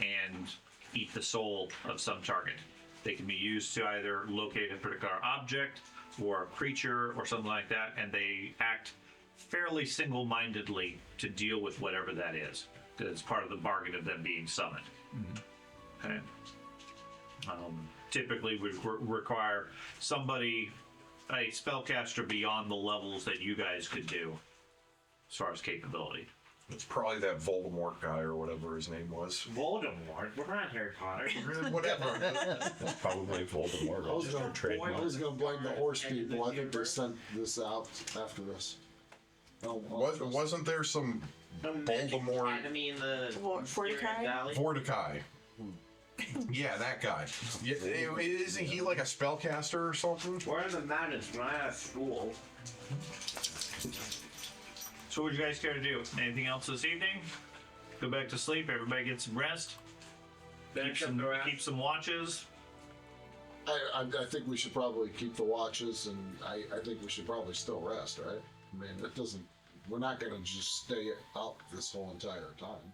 and eat the soul of some target. They can be used to either locate a particular object or a creature or something like that, and they act fairly single-mindedly to deal with whatever that is, because it's part of the bargain of them being summoned. Okay. Typically would require somebody, a spellcaster beyond the levels that you guys could do as far as capability. It's probably that Voldemort guy or whatever his name was. Voldemort? We're not Harry Potter. Whatever. Probably Voldemort. I was gonna blame the horse people. I think they sent this out after this. Wasn't there some Voldemort Academy in the Fortikai? Valley? Mordecai? Yeah, that guy. Yeah, isn't he like a spellcaster or something? Where are the madness when I have school? So what would you guys care to do? Anything else this evening? Go back to sleep, everybody get some rest. Keep some watches. I think we should probably keep the watches, and I think we should probably still rest, right? I mean, it doesn't. We're not gonna just stay up this whole entire time,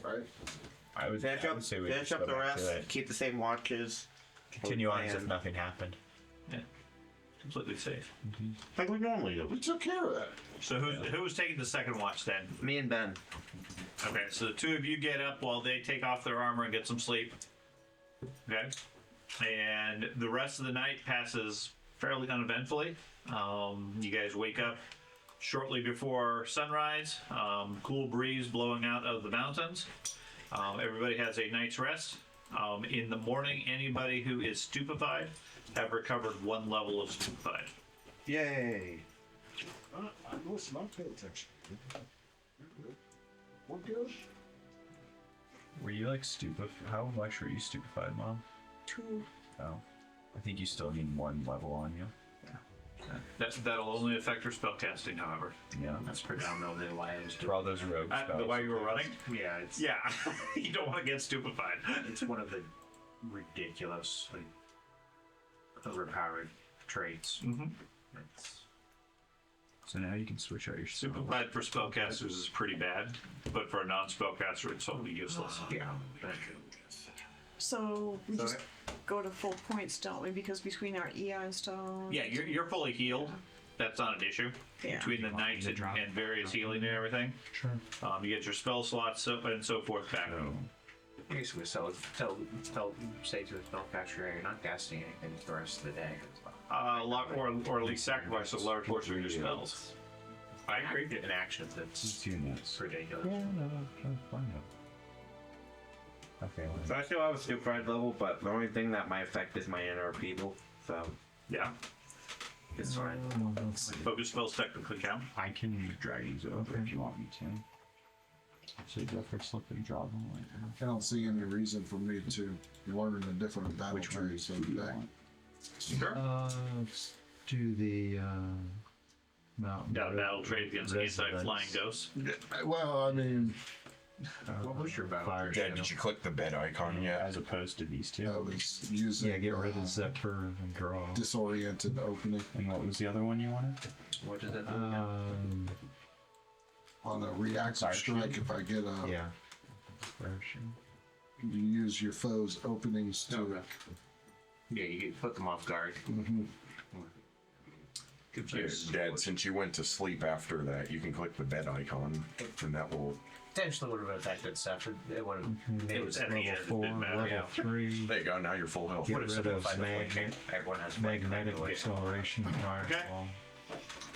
right? I would Finish up, say we finish just up go the back to rest, it. keep the same watches. Continue on as if And- nothing happened. Yeah. Completely safe. Like we normally do. We took care of that. So who was taking the second watch then? Me and Ben. Okay, so the two of you get up while they take off their armor and get some sleep. Okay? And the rest of the night passes fairly uneventfully. You guys wake up shortly before sunrise. Cool breeze blowing out of the mountains. Everybody has a night's rest. In the morning, anybody who is stupefied have recovered one level of stupefied. Yay. Listen, I'm paying attention. We're good. Were you like stupefied? How much were you stupefied, Mom? 2. Oh. I think you still need one level on you. That'll only affect your spellcasting, however. Yeah. That's predominantly why I was For all those rogue The spells. way you were running? Yeah, it's Yeah. You don't want to get stupefied. it's one of the ridiculously overpowered traits. Mm-hmm. It's, So now you can switch out your spells. Stupefied for spellcasters is pretty bad, but for a non-spellcaster, it's totally useless. yeah. So we just go to full points, don't we? Because between our Eon Stone. Yeah, you're fully healed. That's not an issue. Yeah. Between the nights and various healing and everything. Sure. You get your spell slots and so forth back. Basically, say to the spellcaster, you're not casting anything for the rest of the day. Or at least sacrifice a large portion of your spells. I agree. An action that's ridiculous. Yeah, no, that's fine. Okay. So I still have a stupefied level, but the only thing that might affect is my inner people. So Yeah. it's fine. Focus spells technically count. I can drag these over if you want me to. So go for slip and draw them like I don't see any reason for me to learn a different battle Which one tree. So do you today. want? Sure. Let's do the mountain. Got a battle trade against anti-flying residents. ghosts. Well, I mean, What was your battle Fire trade? Yeah, channel. did you click the bed icon yet? As opposed to these two. I was using Yeah, get rid of Zephyr and draw. disoriented opening And what was the other one you wanted? What does that do? on a reactive strike. If I get a, Yeah. Version. you use your foe's openings to. Okay. Yeah, you can put them off guard. Yeah, Dad, since you went to sleep after that, you can click the bed icon, and that will. Potentially would have affected stuff. It would have. It was at the Level end. It 4, didn't matter. level 3. There you go. Now you're full health. Get Would have rid of simplified the point. Everyone has magnetic acceleration. Firewall.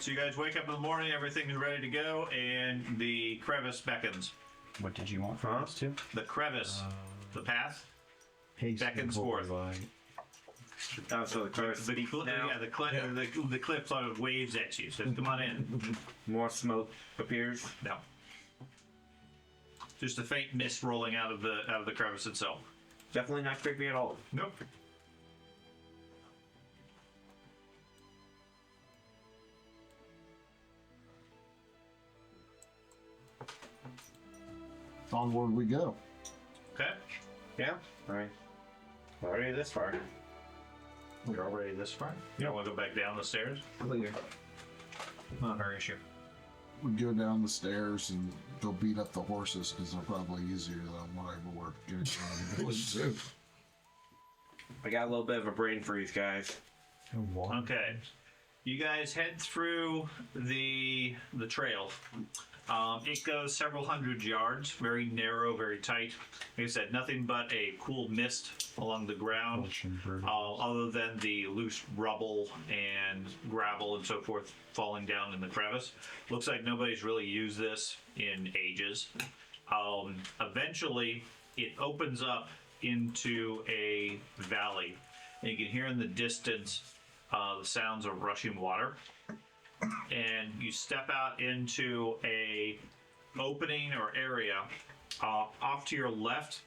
So you guys wake up in the morning, everything is ready to go, and the crevice beckons. What did you want from us two? The crevice, the path, Haste beckons and forth. light. Oh, so the cliff speaks now. Yeah, the cliff sort of waves at you. Says, "Come on in." More smoke appears. No. Just a faint mist rolling out of the crevice itself. Definitely not creepy at all. Nope. Onward we go. Okay. Yeah. All right. Already this far. We're already this far. You don't want to go back down the stairs? Later. Not our issue. We go down the stairs and go beat up the horses because they're probably easier than whatever we're getting from the village too. I got a little bit of a brain freeze, guys. Okay. You guys head through the trail. It goes several hundred yards, very narrow, very tight. Like I said, nothing but a cool mist along the ground, other than the loose rubble and gravel and so forth falling down in the crevice. Looks like nobody's really used this in ages. Eventually, it opens up into a valley, and you can hear in the distance the sounds of rushing water. And you step out into a opening or area. Off to your left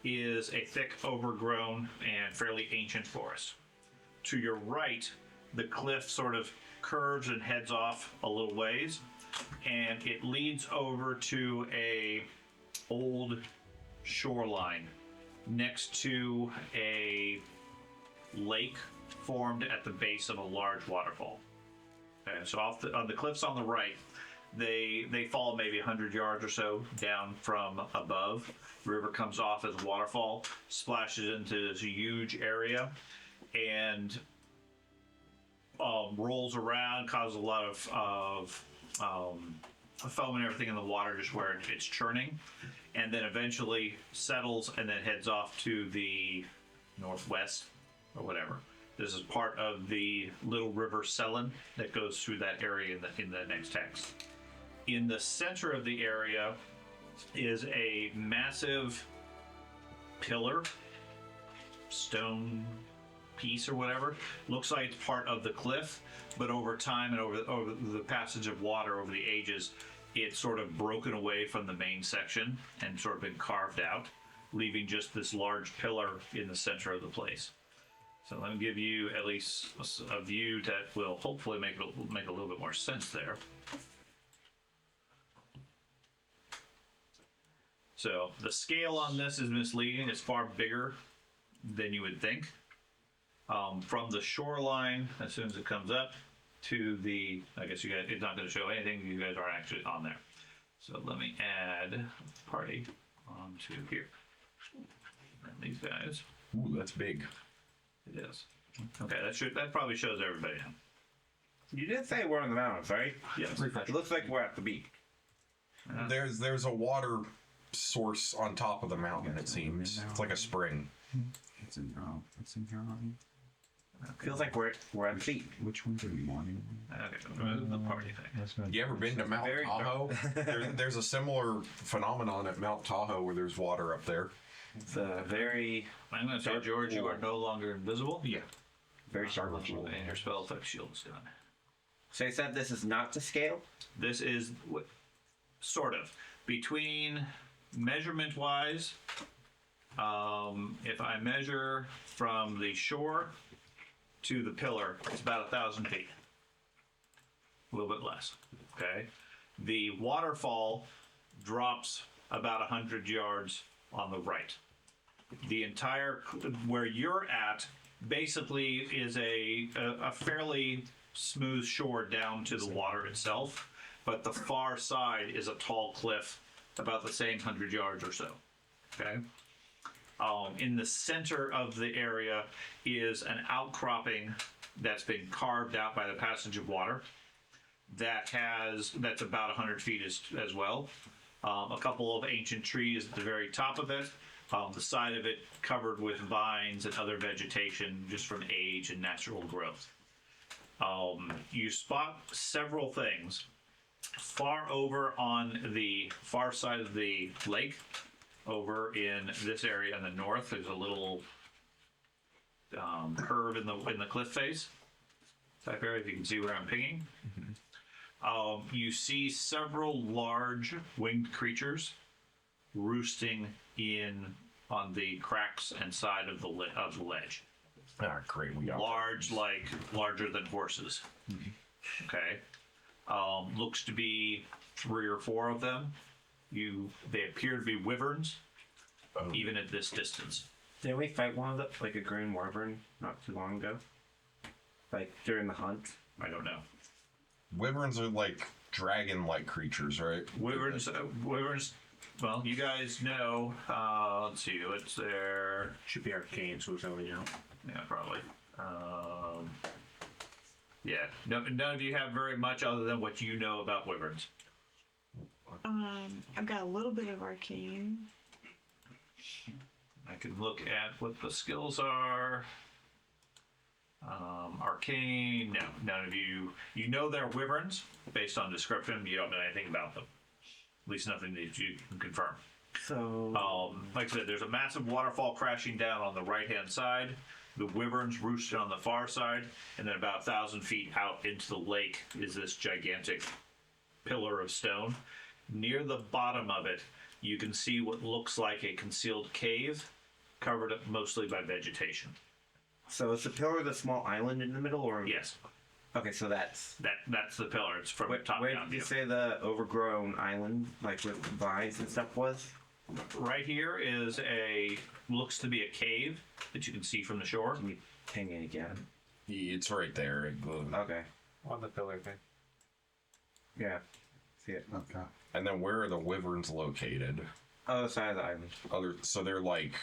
is a thick, overgrown, and fairly ancient forest. To your right, the cliff sort of curves and heads off a little ways, and it leads over to a old shoreline next to a lake formed at the base of a large waterfall. Okay, so on the cliffs on the right, they fall maybe 100 yards or so down from above. The river comes off as a waterfall, splashes into this huge area, and rolls around, causes a lot of foam and everything in the water just where it's churning, and then eventually settles and then heads off to the northwest or whatever. This is part of the little river Selen that goes through that area in the next text. In the center of the area is a massive pillar, stone piece or whatever. Looks like it's part of the cliff, but over time and over the passage of water over the ages, it's sort of broken away from the main section and sort of been carved out, leaving just this large pillar in the center of the place. So let me give you at least a view that will hopefully make a little bit more sense there. So the scale on this is misleading. It's far bigger than you would think. From the shoreline, as soon as it comes up to the, I guess you guys, it's not going to show anything. You guys aren't actually on there. So let me add party onto here. And these guys. Ooh, that's big. It is. Okay, that probably shows everybody now. You did say we're on the mountains, right? Yes. It looks like we're at the beach. There's a water source on top of the mountain, it seems. It's like a spring. It's in here. Feels like we're at the beach. Which ones are you wanting? Okay, the party thing. You ever been to Mount very Tahoe? There's a similar phenomenon at Mount Tahoe where there's water up there. It's a very, I'm going to say, George, you are no longer invisible. Yeah. very sharp pool. And your spell effect shield is gone. So you said this is not to scale? This is sort of between measurement wise. If I measure from the shore to the pillar, it's about 1,000 feet. A little bit less. Okay. The waterfall drops about 100 yards on the right. The entire where you're at basically is a fairly smooth shore down to the water itself, but the far side is a tall cliff about the same 100 yards or so. Okay. In the center of the area is an outcropping that's been carved out by the passage of water that's about 100 feet as well. A couple of ancient trees at the very top of it. The side of it covered with vines and other vegetation just from age and natural growth. You spot several things. Far over on the far side of the lake, over in this area in the north, there's a little curve in the cliff face type area. If you can see where I'm pinging, you see several large winged creatures roosting on the cracks and side of the ledge. Ah, great. We got Large, like larger than horses. Okay. Looks to be 3 or 4 of them. They appear to be wyverns, even at this distance. Didn't we fight one of them, like a green wyvern, not too long ago? Like during the hunt? I don't know. Wyverns are like dragon-like creatures, right? Wyverns. Well, you guys know. Let's see what's there. Should be arcane, so it's only know. Yeah, probably. Yeah. None of you have very much other than what you know about wyverns. I've got a little bit of arcane. I can look at what the skills are. Arcane, no. None of you. You know they're wyverns based on description. You don't know anything about them. At least nothing that you can confirm. So, like I said, there's a massive waterfall crashing down on the right-hand side. The wyverns roosted on the far side, and then about 1,000 feet out into the lake is this gigantic pillar of stone. Near the bottom of it, you can see what looks like a concealed cave, covered up mostly by vegetation. so is the pillar the small island in the middle, or? Yes, Okay, so that's... that's the pillar. It's from top Where down did you view. say the overgrown island, like with vines and stuff, was? Right here is looks to be a cave that you can see from the shore. Can you ping it again? It's right there. Okay. On the pillar thing. Yeah. See it. Okay. And then where are the wyverns located? Other side of the island. So they're like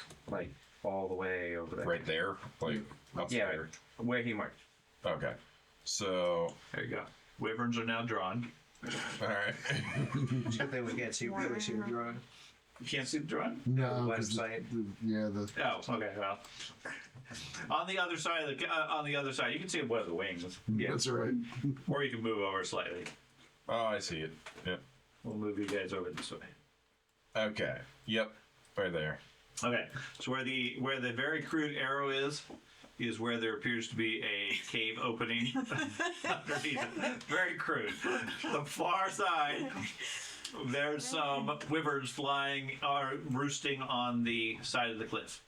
All the way over there. right there, like up Yeah, there. where he marked. Okay. So There you go. Wyverns are now drawn. all right. We can't see really see the drawing. You can't see the drawing? No, Website. the Oh, okay. Well, on the other side you can see one of the wings. Yeah. that's right. Or you can move over slightly. Oh, I see it. Yep. We'll move you guys over this way. Okay. Yep. Right there. Okay. So where the very crude arrow is where there appears to be a cave opening underneath it. Very crude. The far side, there's some wyverns roosting on the side of the cliff.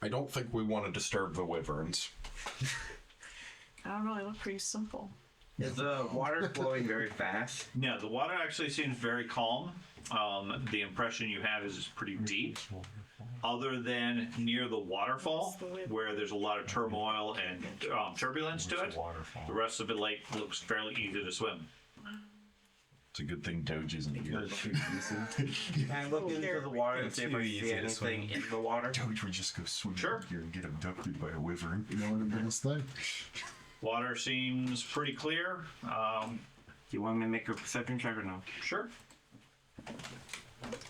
I don't think we want to disturb the wyverns. I don't know, they look pretty simple. Is the water flowing very fast? No, the water actually seems very calm. The impression you have is it's pretty deep. Other than near the waterfall, where there's a lot of turmoil and turbulence to it, the rest of the lake looks fairly easy to swim. It's a good thing Doge isn't here. Can I look into the water and see if I see anything in the water? Doge would just go swim Sure. here and get abducted by a wyvern. You know what a nice thing. Water seems pretty clear. Do you want me to make a perception check or no? Sure.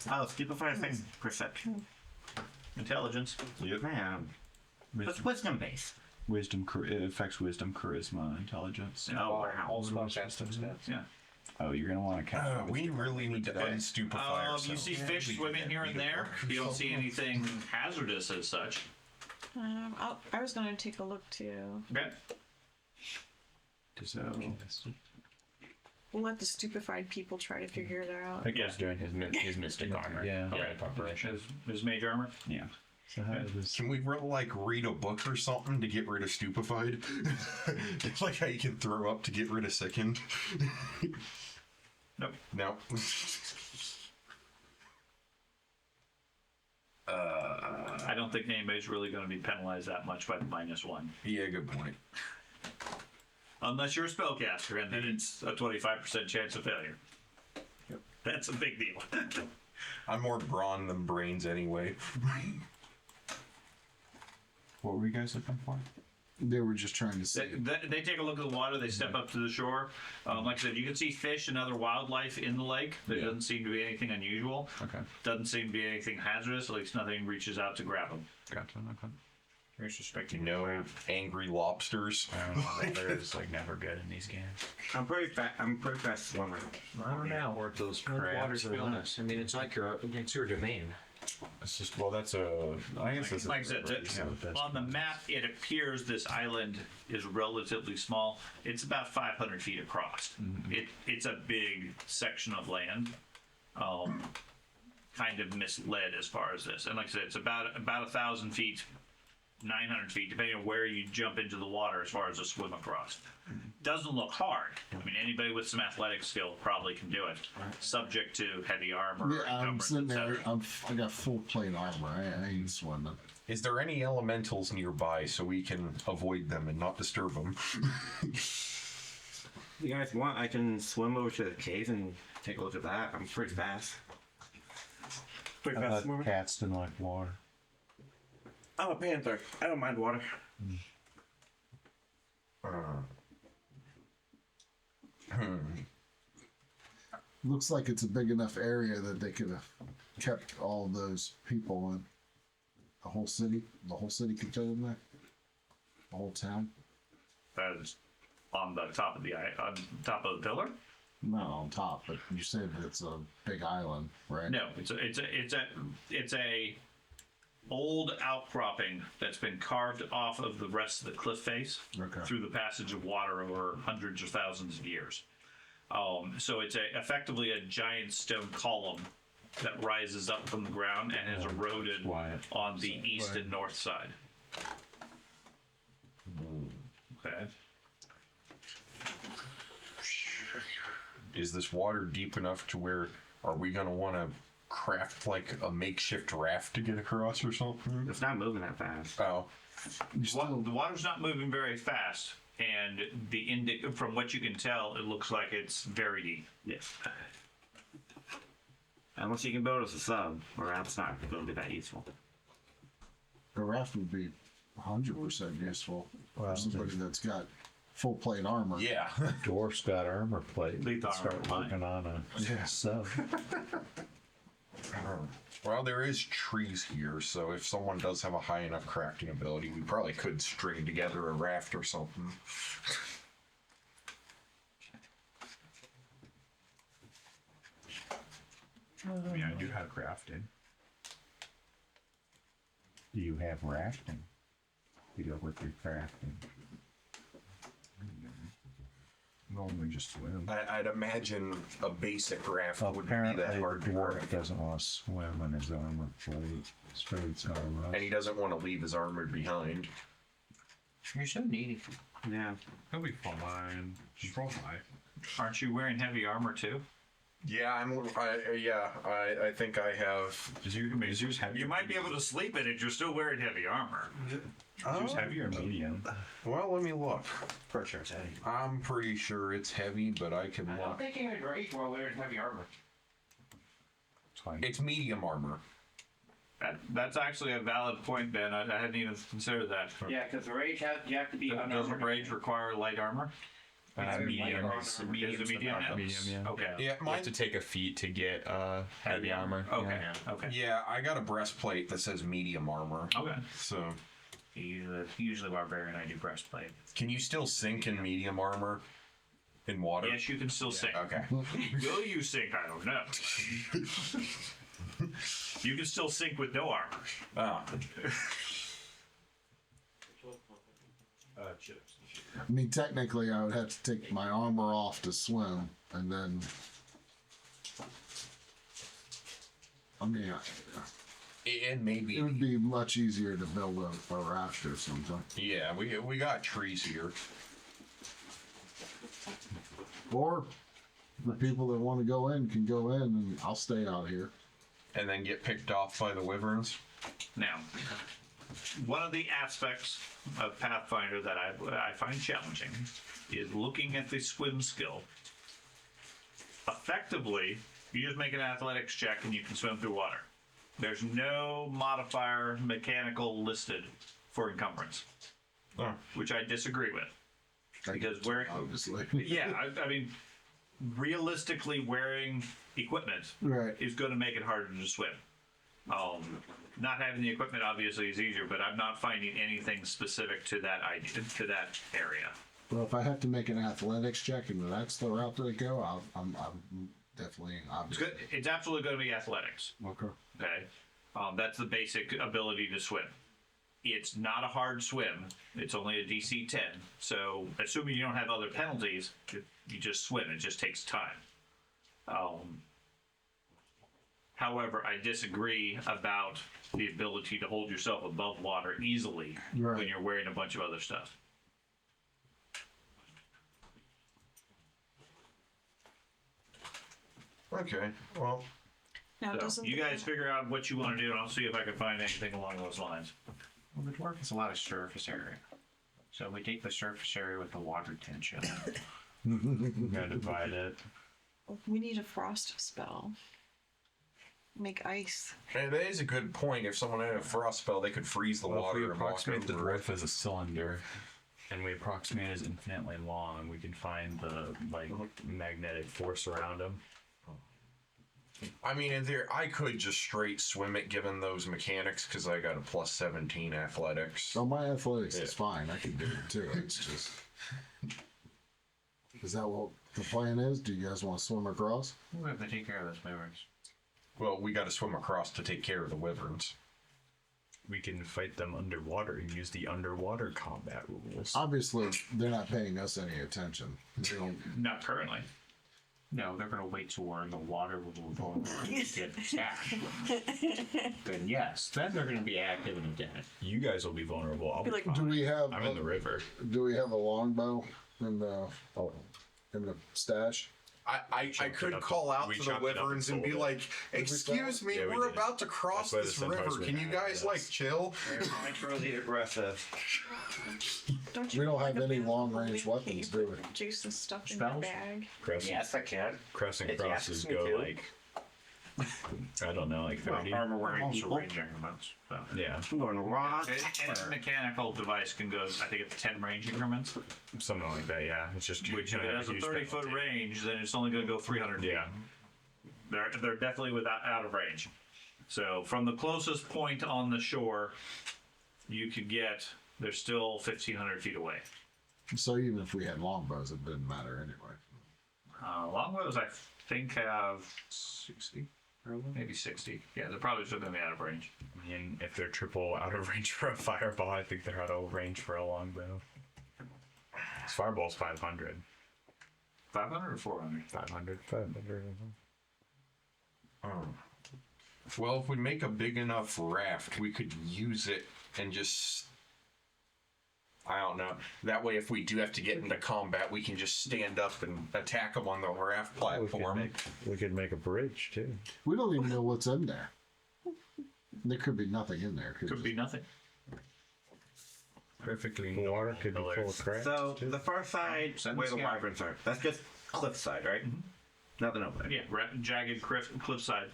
Oh, stupefy affects perception. Intelligence. Man, it's wisdom based. Wisdom, it affects wisdom, charisma, intelligence. Oh, wow. All spellcasting stats. Yeah. Oh, you're gonna want to count. We really need to unstupefy ourselves. You see fish swimming here and there. You don't see anything hazardous as such. I was going to take a look too. Okay. So, We'll let the stupefied people try to figure it out. Pickle's doing his mystic armor. Yeah. Okay, preparation. There's mage armor. yeah. So how does this? Can we read a book or something to get rid of stupefied? It's like how you can throw up to get rid of sickened. Nope. No. I don't think anybody's really going to be penalized that much by the -1. Yeah, good point. Unless you're a spellcaster, and then it's a 25% chance of failure. Yep. That's a big deal. I'm more brawn than brains anyway. What were you guys looking for? They were just trying to see. They take a look at the water. They step up to the shore. Like I said, you can see fish and other wildlife in the lake. There doesn't seem to be anything unusual. Okay. Doesn't seem to be anything hazardous. At least nothing reaches out to grab them. Gotcha. Okay. You're suspecting No angry lobsters. I don't know. There's like never good in these games. I'm pretty fast swimmer. I don't know. Or those Water's crabs. to be honest. I mean, it's your domain. It's just, well, that's a. I guess that's Like I said, on the map, it appears this island is relatively small. It's about 500 feet across. It's a big section of land. Kind of misled as far as this. And like I said, it's about 1,000 feet, 900 feet, depending on where you jump into the water as far as a swim across. Doesn't look hard. I mean, anybody with some athletic skill probably can do it, subject to heavy armor. Yeah, I'm encumbrance, sitting there. etc. I got full plate armor. I ain't swimming. Is there any elementals nearby so we can avoid them and not disturb them? You guys want, I can swim over to the cave and take a look at that. I'm pretty fast. Pretty fast swimmer. Cats didn't like water. I'm a panther. I don't mind water. Looks like it's a big enough area that they could have kept all those people in. The whole city could fit in there. The whole town. That is on the top of the pillar. Not on top, but you said it's a big island, right? No, it's a old outcropping that's been carved off of the rest of the cliff face through the passage of water over hundreds or thousands of years. So it's effectively a giant stone column that rises up from the ground and has eroded on the east and north side. Okay. Is this water deep enough to where are we gonna want to craft like a makeshift raft to get across or something? It's not moving that fast. Oh, The water's not moving very fast, and from what you can tell, it looks like it's very deep. Yes. Unless you can build us a sub, or else not going to be that useful. A raft would be 100% useful Well, for somebody that's got full plate armor. yeah. Dwarf's got armor plate. Lethal Start armor working on a sub. Well, there is trees here, so if someone does have a high enough crafting ability, we probably could string together a raft or something. I mean, I do have crafting. Do you have rafting? You go with your crafting. Normally just swim. I'd imagine a basic raft wouldn't be Apparently, that hard the to dwarf craft. doesn't want to swim in his armor plate. Straight's got a rust. And he doesn't want to leave his armor behind. You're so needy. Yeah. He'll be fine. Just roll high. Aren't you wearing heavy armor too? Yeah, I think I have. Is yours heavy? You might be able to sleep in it. You're still wearing heavy armor. Is yours heavy or medium? Well, let me look. For sure it's heavy. I'm pretty sure it's heavy, but I can I'm look. thinking of great while wearing heavy armor. It's fine. It's medium armor. That's actually a valid point, Ben. I hadn't even considered that. Yeah, because the rage you have to be Doesn't rage require light armor? Medium. Is it medium? Medium, yeah. Okay. Yeah, You have mine. to take a feat to get heavy armor. Okay. Yeah. Okay. Yeah, I got a breastplate that says medium armor. Okay. So, Usually barbarian I do breastplate. can you still sink in medium armor in water? Yes, you can still sink. Okay. Will you sink? I don't know. You can still sink with no armor. Ah. I mean, technically, I would have to take my armor off to swim, and then. I mean, And maybe. it would be much easier to build a raft or something. Yeah, we got trees here. Or the people that want to go in can go in, and I'll stay out here. And then get picked off by the wyverns. Now, one of the aspects of Pathfinder that I find challenging is looking at the swim skill. Effectively, you just make an athletics check and you can swim through water. There's no modifier mechanical listed for encumbrance, which I disagree with. Because wearing, Obviously. yeah, I mean, realistically, wearing equipment Right. is going to make it harder to swim. Not having the equipment obviously is easier, but I'm not finding anything specific to that idea, to that area. Well, if I have to make an athletics check and that's the route that I go, I'm definitely It's obviously. good. It's absolutely going to be athletics. Okay. Okay. That's the basic ability to swim. It's not a hard swim. It's only a DC 10. So, assuming you don't have other penalties, you just swim. It just takes time. However, I disagree about the ability to hold yourself above water easily when you're wearing a bunch of other stuff. Okay, well, Now, So doesn't you the- guys figure out what you want to do, and I'll see if I can find anything along those lines. Well, the dwarf has a lot of surface area. So we take the surface area with the water tension. I'm gonna divide it. we need a frost spell. Make ice. and that is a good point. If someone had a frost spell, they could freeze the Well, if water we and walk approximate the over it. dwarf as a cylinder, and we approximate it as infinitely long, we can find the magnetic force around him. I mean, in there, I could just straight swim it given those mechanics because I got a plus 17 athletics. So my athletics is fine. I can do it too. It's just. Is that what the plan is? Do you guys want to swim across? We have to take care of those wyverns. Well, we got to swim across to take care of the wyverns. We can fight them underwater and use the underwater combat rules. Obviously, they're not paying us any attention. They don't. Not currently. No, they're going to wait till we're in the water when we're going to get attacked. Then yes, then they're going to be active and dead. You guys will be vulnerable. I'll be like, fine. Do we have? I'm in the river. Do we have a longbow in the stash? I could up call and- out we to the chopped it up wyverns and and be sold like, "Excuse me, Yeah, we we're did. about to cross That's why the this centaurs river. were Can you mad at guys us. like chill?" Naturally aggressive. Don't We don't have like any a long-range bamboo weapons, cape do we? with Juice and stuff in Spells? your bag. Crescent, I can. crescent It's crosses asking me go to. like, I don't know, like 30. Armor wearing Also people. range Increments. So. Yeah, I'm going to rock. Any mechanical device can go, I think it's 10 range increments. something like that. Yeah, it's just Which, if gonna it have has a huge 30-foot penalty. range, then it's only going to go 300 feet. Yeah, They're definitely out of range. So from the closest point on the shore, you could get, they're still 1,500 feet away. So even if we had longbows, it didn't matter anyway. Longbows, I think, have 60, maybe 60. Yeah, they're probably still going to be out of range. I mean, if they're triple out of range for a fireball, I think they're out of range for a longbow. This fireball's 500. 500 or 400? 500. 500. Well, if we make a big enough raft, we could use it and just. I don't know. That way, if we do have to get into combat, we can just stand up and attack them on the raft platform. We could make a bridge too. We don't even know what's in there. There could be nothing in there. Could be nothing. Perfectly The water could be normal full of crabs. So too. the far side Send where the the scout. wyverns are, that's just cliffside, right? Nothing over there. Yeah, jagged cliffside.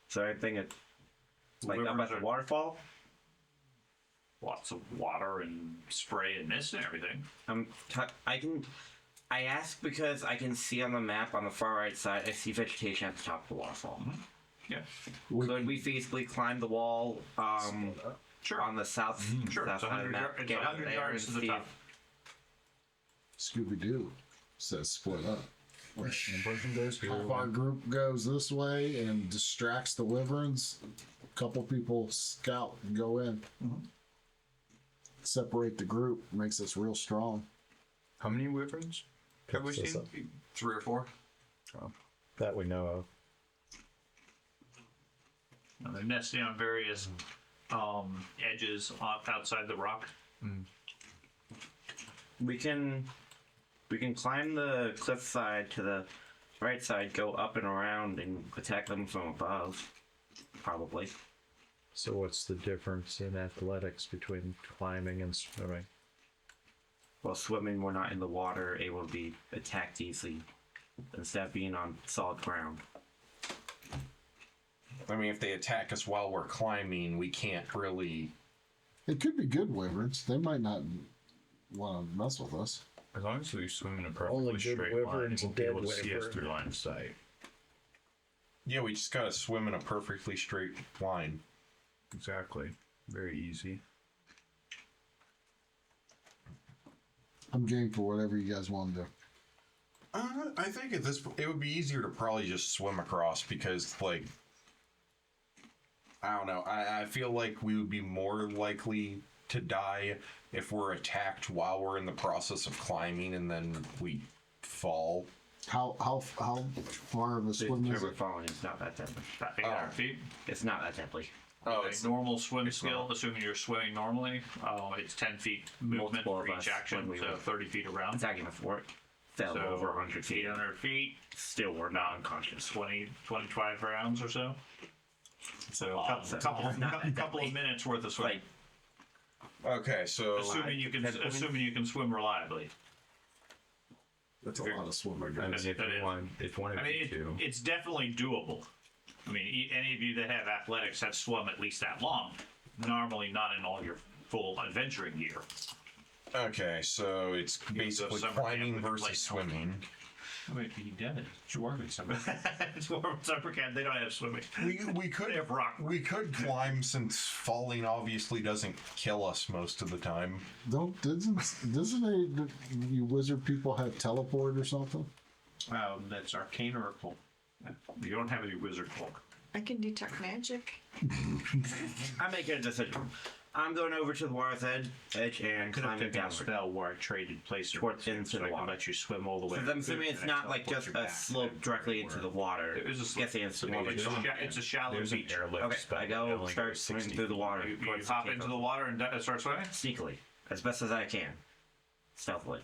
So I think it's like up Wyverns at the are- waterfall. Lots of water and spray and mist and everything. I ask because I can see on the map on the far right side. I see vegetation at the top of the waterfall. Yeah, Could we feasibly climb the wall sure. on the south, Sure, south it's side of the 100 map? yards. It's Get out 100 there yards and to the see top. Scooby Doo says split up. One person goes here. If our group goes this way and distracts the wyverns, a couple people scout and go in. Separate the group, makes us real strong. How many wyverns? Have we Picks us seen up. 3 or 4? That we know of. Now, they're nesting on various edges outside the rock. We can climb the cliffside to the right side, go up and around, and attack them from above. Probably. So what's the difference in athletics between climbing and swimming? While swimming, we're not in the water, able to be attacked easily, instead of being on solid ground. I mean, if they attack us while we're climbing, we can't really. It could be good wyverns. They might not want to mess with us. As long as we swim in a Only perfectly good straight line, wyverns we'll and be dead able to see us wyvern. through line of sight. Yeah, we just gotta swim in a perfectly straight line. Exactly. Very easy. I'm game for whatever you guys want to do. I think at this it would be easier to probably just swim across because like I don't know. I feel like we would be more likely to die if we're attacked while we're in the process of climbing and then we fall. How far of a swim is We're it? falling. It's not that deadly. About 800 feet. It's not that deadly. Oh, A normal swim skill, assuming you're swimming normally, it's 10 feet movement Multiple for of each us action, when we so were 30 feet around. Attacking before it fell So over 100 feet. 800 feet, Still, we're not unconscious. 25 rounds or so. So a couple of minutes worth of swimming. okay, so Assuming you can swim reliably. That's a lot of swimming. I mean, That is- if one I of mean, you two. it's definitely doable. I mean, any of you that have athletics have swum at least that long. Normally, not in all your full adventuring gear. okay, so it's basically summer camp climbing with your versus plate. swimming. Wait, you did it. Dwarven something. Summer camp, they don't have swimming. We could They have rock. we could climb since falling obviously doesn't kill us most of the time. Doesn't you wizard people have teleport or something? That's arcane oracle. You don't have any wizard cloak. I can detect magic. I'm making a decision. I'm going over to the water's edge and Could have climbing taken a downward. spell where I traded places Towards into so the I can water. let you swim all the way. Because I'm assuming it's not like just a slope directly into the water. It is a slope. Guessing it's more of a It's a shallow There's an beach. airlift Okay, spell I that go only start goes swimming 60 through the water. You towards hop cave into the opening. water and start swimming? Sneakily, as best as I can, stealthily.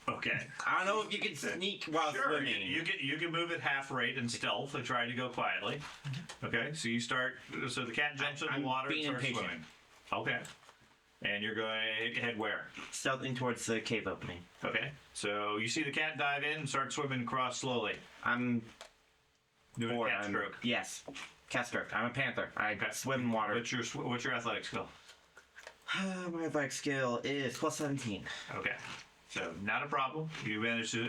Okay. I don't know if you can sneak while Sure, swimming. you can move at half rate and stealth and try to go quietly. Okay, so you start. So the cat jumps in I'm the water and being starts impatient. swimming. Okay, and you're going to head where? Stealthing towards the cave opening. Okay, so you see the cat dive in and start swimming across slowly, I'm doing a bored. cat stroke. Yes, cat stroke. I'm a panther. I Okay. swim in water. What's your athletic skill? My athletic skill is plus 17. Okay. So not a problem. You manage to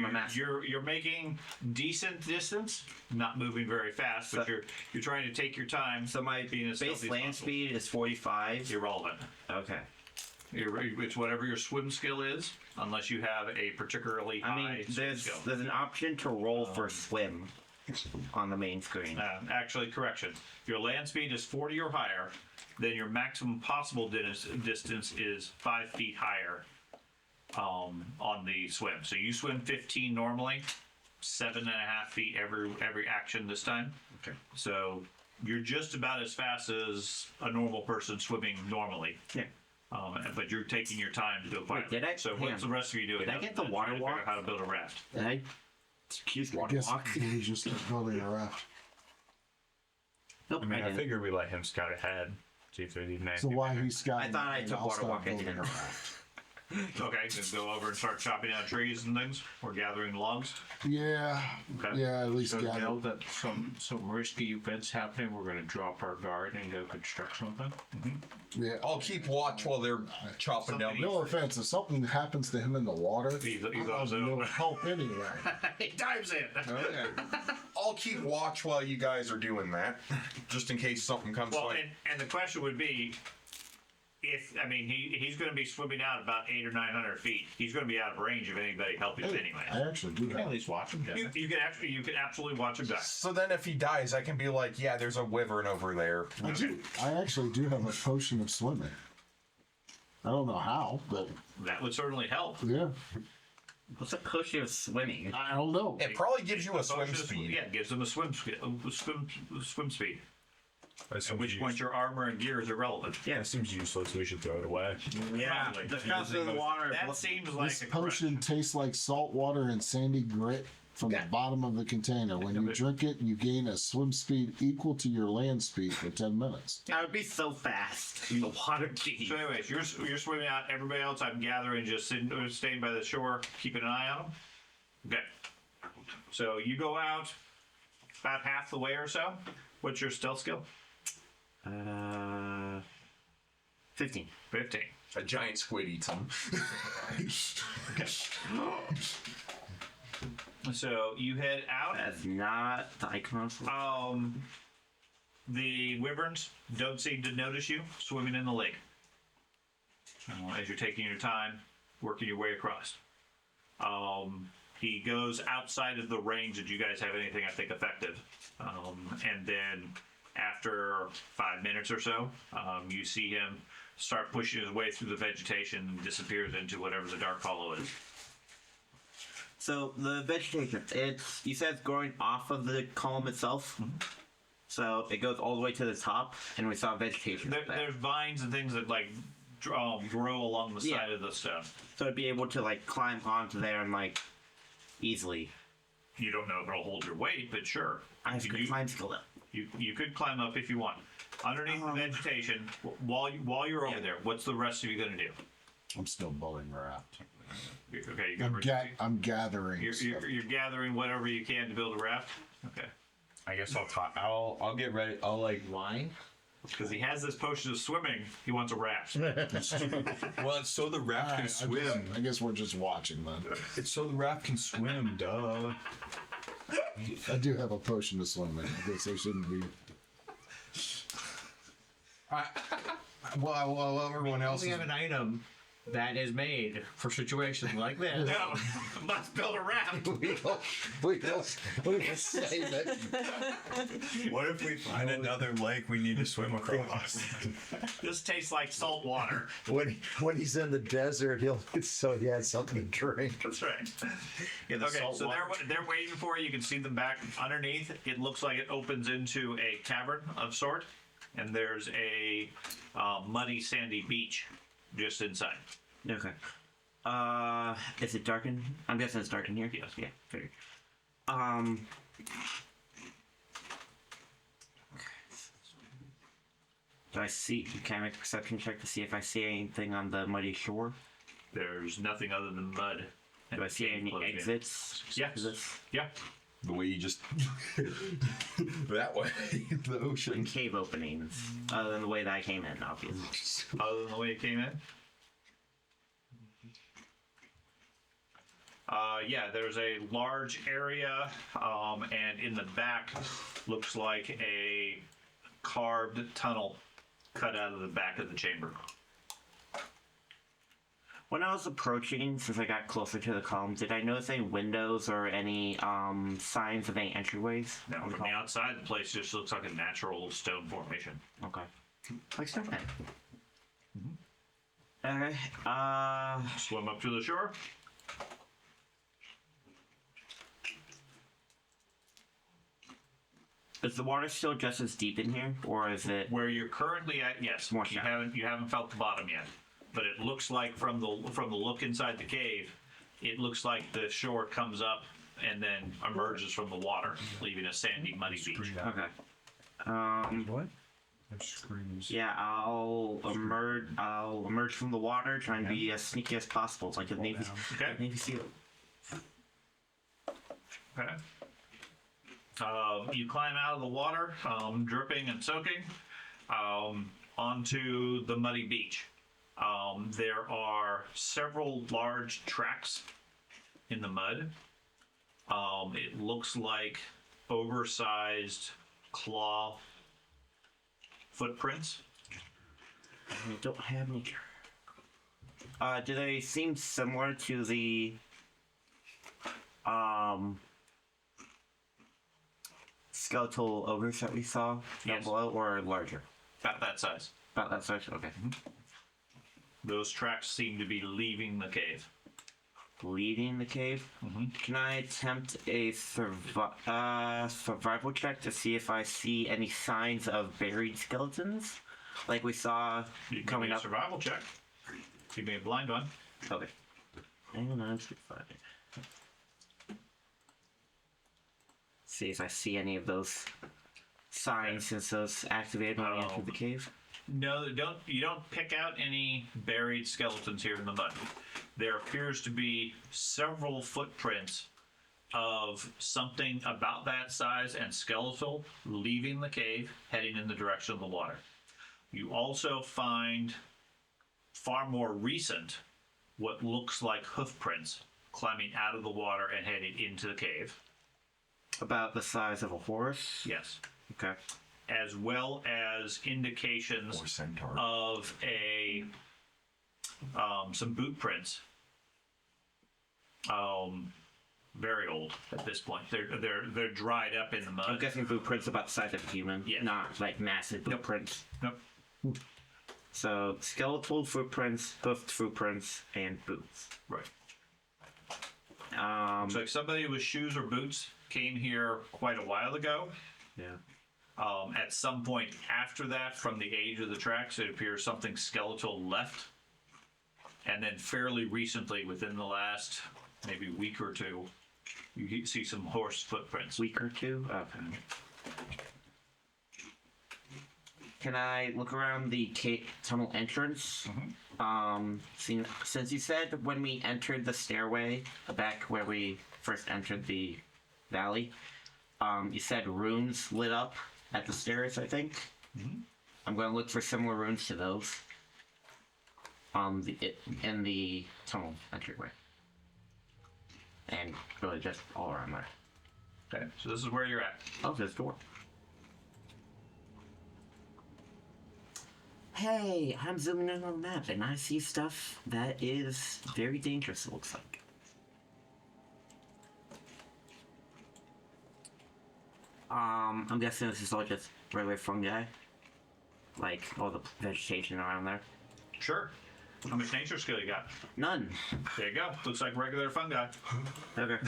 My master. you're making decent distance, not moving very fast, but So- you're trying to take your time. So my being as base stealthy as land possible. speed is 45. Irrelevant. Okay. It's whatever your swim skill is, unless you have a particularly I high mean, swim there's skill. an option to roll for swim on the main screen. Actually, correction. If your land speed is 40 or higher, then your maximum possible distance is 5 feet higher on the swim. So you swim 15 normally, 7.5 feet every action this time. Okay. So you're just about as fast as a normal person swimming normally. Yeah. But you're taking your time to go quietly. did I- So hang what's on. the rest of you doing? Did I get the Trying to water figure out walk? how to build a raft. Did I? Excuse I water guess walk. we just start building a raft. Nope, I mean, I didn't. figured we let him scout ahead, see if there's even So anything. why he's scouting? I thought I and took I'll water start walk building into a it. raft. Okay, so go over and start chopping down trees and things, or gathering logs. Yeah, Okay. yeah, at least So got know it. that some risky events happening, we're going to drop our guard and go construct something. Yeah. I'll keep watch while they're chopping down. No offense, if something happens to him in the water, He I'll goes no over. help anyway. He dives in. Okay. I'll keep watch while you guys are doing that, just in case something comes. Well, like, and the question would be, he's going to be swimming out about 800 or 900 feet. He's going to be out of range of anybody helping him anyway. I actually do You can at have. least watch them. You can absolutely watch him dive. so then, if he dies, I can be like, "Yeah, there's a wyvern over there." I actually do have a potion of swimming. I don't know how, but That would certainly help. yeah, What's a potion of swimming? I don't know. It probably gives you a swim Cautious- speed. Yeah, it gives him a swim speed. That At seems which point your armor and gear is irrelevant. Yeah, it seems useless. We should throw it away. Yeah, Probably. discuss in the water. That seems like This a potion tastes like salt water and sandy grit from the bottom of the container. When you drink it, you gain a swim speed equal to your land speed for 10 minutes. I would be so fast in the water. Geez. So, anyways, you're swimming out. Everybody else, I'm gathering, just staying by the shore, keeping an eye on them. Okay. So you go out about half the way or so. What's your stealth skill? 15. 15. A giant squid eats him. So you head out. That's not the icon for The wyverns don't seem to notice you swimming in the lake as you're taking your time, working your way across. He goes outside of the range that you guys have anything, I think, effective. And then after 5 minutes or so, you see him start pushing his way through the vegetation and disappears into whatever the dark hollow is. So the vegetation, you said it's growing off of the column itself. Mm-hmm. So it goes all the way to the top, and we saw vegetation. There's vines and things that like grow along the side of the stone. So it'd be able to like climb onto there and like easily. You don't know if it'll hold your weight, but sure. I have good climb skill though. You could climb up if you want. Underneath the vegetation, while you're over there, what's the rest of you gonna do? I'm still bullying raft. Okay, I'm gathering. You're gathering whatever you can to build a raft. Okay. I guess I'll get ready. I'll like Why? Because he has this potion of swimming, he wants a raft. Well, it's so the raft can swim. I guess we're just watching then. It's so the raft can swim, duh. I do have a potion of swimming. I guess I shouldn't be. Well, everyone else We is. have an item that is made for situations like this. No, let's build a raft. We don't say that. What if we find another lake we need to swim across? This tastes like salt water. When he's in the desert, so he has something to drink. That's right. Yeah, the Okay, salt so water. they're waiting for you. You can see them back underneath. It looks like it opens into a cavern of sort, and there's a muddy, sandy beach just inside. Okay. Is it dark in? I'm guessing it's dark in here. Yes. Yeah. Figured. Do I see? Can I make a perception check to see if I see anything on the muddy shore? There's nothing other than mud. Do I see any Closed in. exits? Yes. Exits? Yeah. The way you just that way, the And ocean. cave openings, other than the way that I came in, obviously. Other than the way it came in. Yeah, there's a large area, and in the back looks like a carved tunnel cut out of the back of the chamber. When I was approaching, since I got closer to the column, did I notice any windows or any signs of any entryways? Now, from the outside, the place just looks like a natural stone formation. Okay. Like stuff then. Okay. Swim up to the shore. Is the water still just as deep in here, or is it? Where you're currently at, yes. More You shallow. haven't felt the bottom yet, but it looks like from the look inside the cave, it looks like the shore comes up and then emerges from the water, leaving a sandy, muddy beach. Okay. What? There's screams. Yeah, I'll emerge from the water, trying to be as sneaky as possible, like a Navy, Okay. Navy SEAL. Okay. You climb out of the water, dripping and soaking, onto the muddy beach. There are several large tracks in the mud. It looks like oversized claw footprints. I don't have any. Do they seem similar to the skeletal ogres that we saw down Yes. below, or larger? About that size. About that size. Okay. Those tracks seem to be leaving the cave. Leading the cave. Can I attempt a survival check to see if I see any signs of buried skeletons, like we saw You can coming give me a up? survival check. Give me a blind one. Okay. Hang on, 9, 6, 5. See if I see any of those signs since those activated when we entered the cave. No, you don't pick out any buried skeletons here in the mud. There appears to be several footprints of something about that size and skeletal leaving the cave, heading in the direction of the water. You also find far more recent what looks like hoof prints climbing out of the water and heading into the cave. About the size of a horse? Yes. Okay. As well as indications Or centaur. of some boot prints very old at this point. They're dried up in the mud. I'm guessing footprints about the size of a human, Yeah. not like massive footprints. Nope. So skeletal footprints, hoofed footprints, and boots. Right. So So if somebody with shoes or boots came here quite a while ago, yeah. at some point after that, from the age of the tracks, it appears something skeletal left. And then fairly recently, within the last maybe week or two, you see some horse footprints. Week or two. Okay. Can I look around the tunnel entrance? Since you said when we entered the stairway back where we first entered the valley, you said runes lit up at the stairs, I think. I'm going to look for similar runes to those in the tunnel entryway. And really just all around there. Okay, so this is where you're at. Oh, there's a door. Hey, I'm zooming in on the map and I see stuff that is very dangerous, it looks like. I'm guessing this is all just regular fungi. Like all the vegetation around there. Sure. How much nature skill you got? None. There you go. Looks like regular fungi. Okay.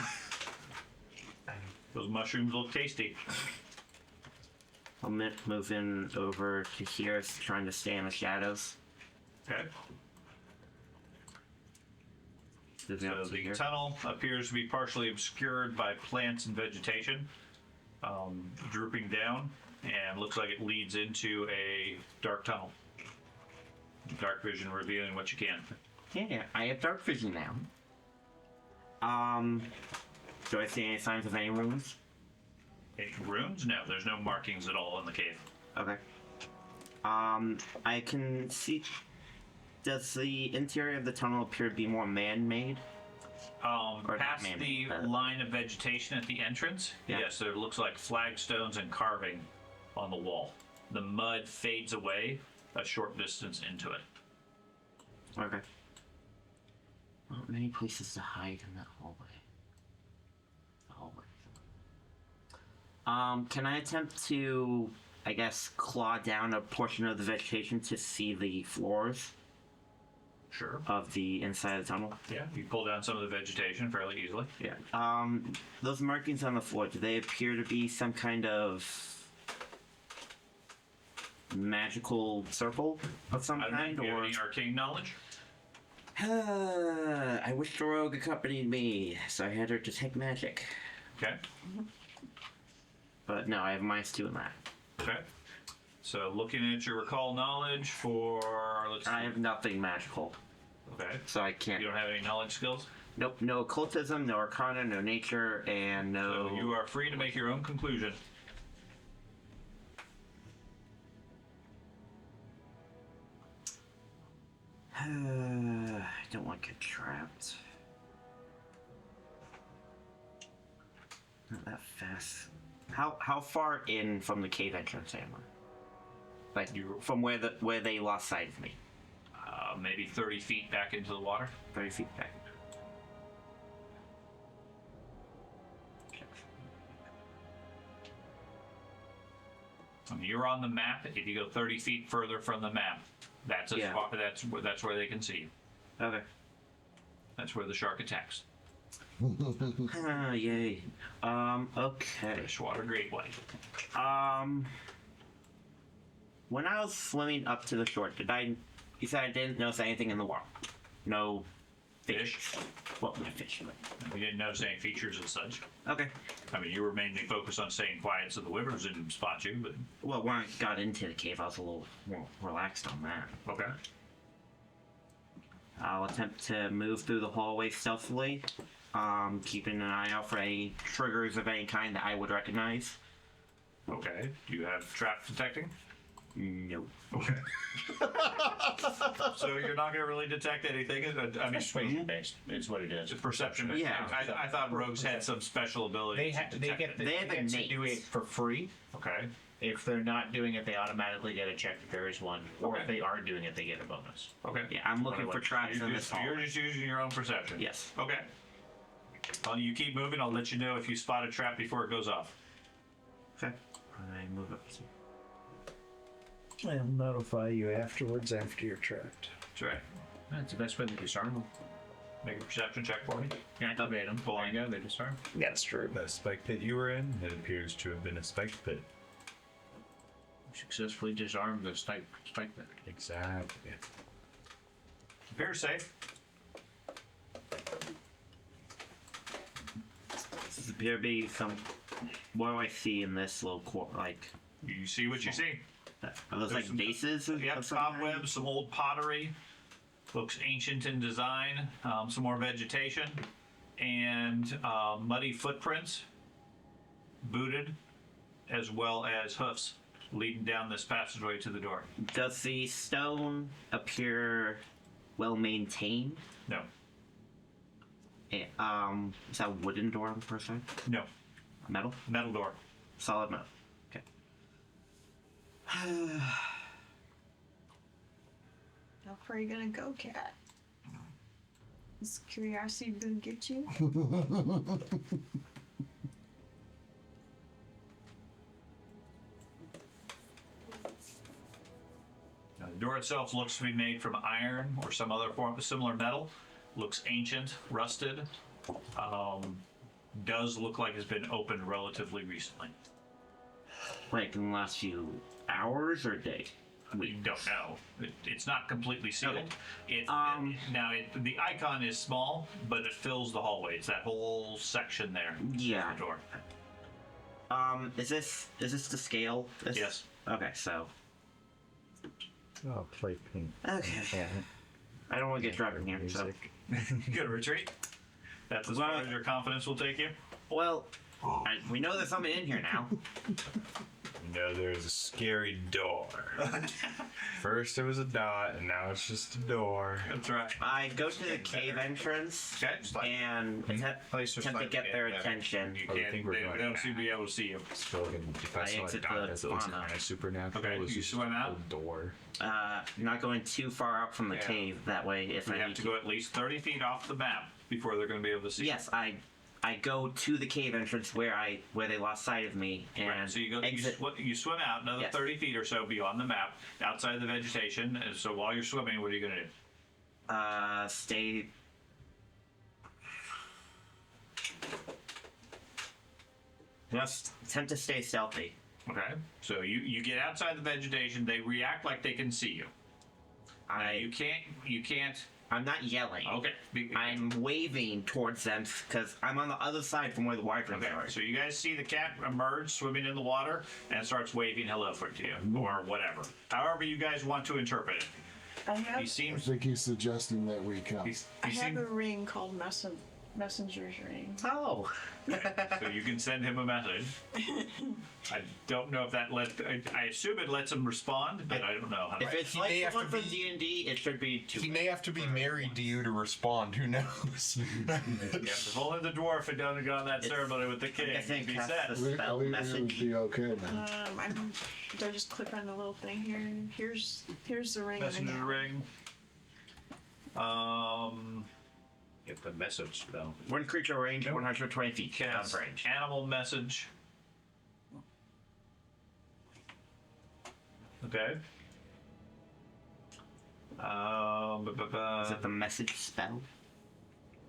Those mushrooms look tasty. I'll move in over to here, trying to stay in the shadows. Okay. So the tunnel appears to be partially obscured by plants and vegetation, drooping down, and looks like it leads into a dark tunnel. Dark vision revealing what you can. Yeah, I have dark vision now. Do I see any signs of any runes? Any runes? No, there's no markings at all in the cave. Okay. I can see. Does the interior of the tunnel appear to be more man-made? Or Past not the man-made, line of vegetation at the entrance, Yeah. yes, there looks like flagstones and carving on the wall. The mud fades away a short distance into it. Okay. Not many places to hide in that hallway. Can I attempt to, I guess, claw down a portion of the vegetation to see the floors Sure. of the inside of the tunnel? Yeah, you pull down some of the vegetation fairly easily. Yeah. Those markings on the floor, do they appear to be some kind of magical circle of some I don't kind, know, do you have or? any arcane knowledge? I wish the rogue accompanied me, so I had her detect magic. Okay. But no, I have -2 in that. Okay. So looking at your recall knowledge for, let's see. I have nothing magical, Okay. so I can't. You don't have any knowledge skills? Nope, no occultism, no arcana, no nature, and no. So you are free to make your own conclusion. I don't want to get trapped. Not that fast. How far in from the cave entrance am I? Like from where they lost sight of me? Maybe 30 feet back into the water. 30 feet back. I mean, you're on the map. If you go 30 feet further from the map, that's as Yeah. far, that's where they can see you. Okay. That's where the shark attacks. Ah, yay. Okay. Freshwater great white. When I was swimming up to the shore, you said I didn't notice anything in the water? No fish? Well, no fish, but... We didn't notice any features as such. Okay. I mean, you were mainly focused on staying quiet so the wyverns didn't spot you, but... Well, when I got into the cave, I was a little more relaxed on that. Okay. I'll attempt to move through the hallway stealthily, keeping an eye out for any triggers of any kind that I would recognize. Okay. Do you have trap detecting? No. Okay. So you're not going to really detect anything? I mean, Persuasion based. It's what it is. perception. Yeah. I thought rogues had some special ability to detect They it. get to innate. do it for free. Okay. If they're not doing it, they automatically get a check if there is one. Or if Okay. they are doing it, they get a bonus. Okay. Yeah, I'm looking for traps in this hall. You're just using your own perception? Yes. Okay. You keep moving. I'll let you know if you spot a trap before it goes off. Okay. I move up. I'll notify you afterwards after you're tracked. That's right. That's the best way to disarm them. Make a perception check for me. Activate them. There you go. They disarm. That's true. That spike pit you were in, it appears to have been a spike pit. Successfully disarmed the spike pit. Exactly. Appears safe. Does appear to be some. What do I see in this little like? You see what you see. Are those like There's some- vases? Yep, cobwebs, some old pottery. Looks ancient in design. Some more vegetation. And muddy footprints. Booted. As well as hoofs leading down this passageway to the door. Does the stone appear well maintained? No. Is that a wooden door per se? No. Metal? Metal door. Solid metal. Okay. How far are you gonna go, cat? Is curiosity gonna get you? Now, the door itself looks to be made from iron or some other form of similar metal. Looks ancient, rusted. Does look like it's been opened relatively recently. Like in the last few hours or days? We don't know. It's not completely sealed. Okay. The icon is small, but it fills the hallway. It's that whole section there. Yeah. The door. Is this the scale? Yes. Okay, so. Oh, play pink. Okay. Yeah. I don't want to get driving here, so. You gonna retreat? That's as far as your confidence will take you? Well, we know there's something in here now. No, there's a scary door. First it was a dot, and now it's just a door. That's right. I go to the cave entrance Okay, just like and attempt to get their attention. you Oh, you can't. think we're They going don't back? seem to be able to see you. So if I I saw a exit dot the that looks sauna. kind of supernatural, Okay, it's you just swim out? a door. Not going too far out from the Yeah. cave. That way, if You I have need to go at least 30 feet off the map before they're going to be able to see. Yes, I go to the cave entrance where they lost sight of me and Right, so you go. exit. You swim out another Yes. 30 feet or so beyond the map, outside of the vegetation. And so while you're swimming, what are you going to do? Stay. Just attempt to stay stealthy. Okay. So you get outside the vegetation. They react like they can see you. You can't. I'm not yelling. Okay. I'm waving towards them because I'm on the other side from where the wyverns Okay, are. so you guys see the cat emerge swimming in the water and starts waving hello to you, or whatever. However you guys want to interpret it. I He have I seems. think he's suggesting that we come. He I have seems a ring called Messenger's ring. Oh. so you can send him a message. I don't know if that I assume it lets him respond, but I don't know. If it's He like may the have one to from be- D&D, it should be two. He may have to be married to you to respond. Who knows? Yeah, if only the dwarf had done gone that ceremony with the king. I think He'd be that's set. the spell We would message. be okay, man. Do I just click on the little thing here? Here's the ring. Messenger's that I have. ring. Get the message though. One creature range 120 feet. Out of range. Animal message. Okay. Is it the message spell?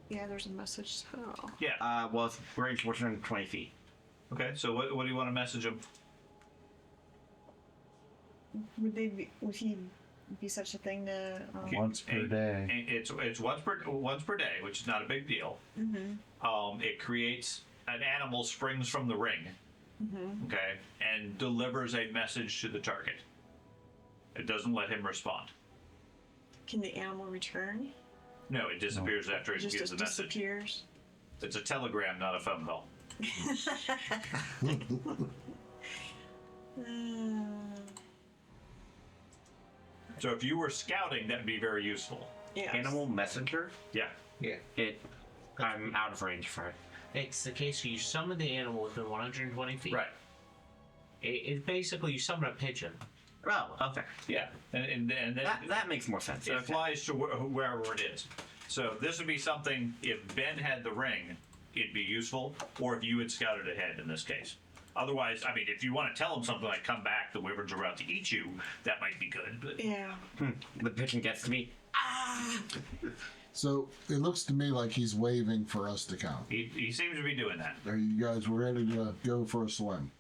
Yeah, there's a message spell. Yeah. Well, it's range 120 feet. Okay. So what do you want to message him? Would he be such a thing to? Once per day. It's once per day, which is not a big deal. It creates an animal springs from the ring. Okay, and delivers a message to the target. It doesn't let him respond. Can the animal return? No, it disappears after It it gives just the message. disappears. It's a telegram, not a phone call. So if you were scouting, that'd be very useful. Yes. Animal messenger? Yeah. I'm out of range for it. It's the case you summon the animal within 120 feet. Right. It basically you summon a pigeon. Oh, okay. Yeah. And then That makes more sense. it Okay. applies to wherever it is. So this would be something if Ben had the ring it'd be useful, or if you had scouted ahead in this case. Otherwise, I mean, if you want to tell them something like "come back, the wyverns are about to eat you," that might be good. But Yeah. The pigeon gets to me. So it looks to me like he's waving for us to come. he seems to be doing that. Are you guys ready to go for a swim?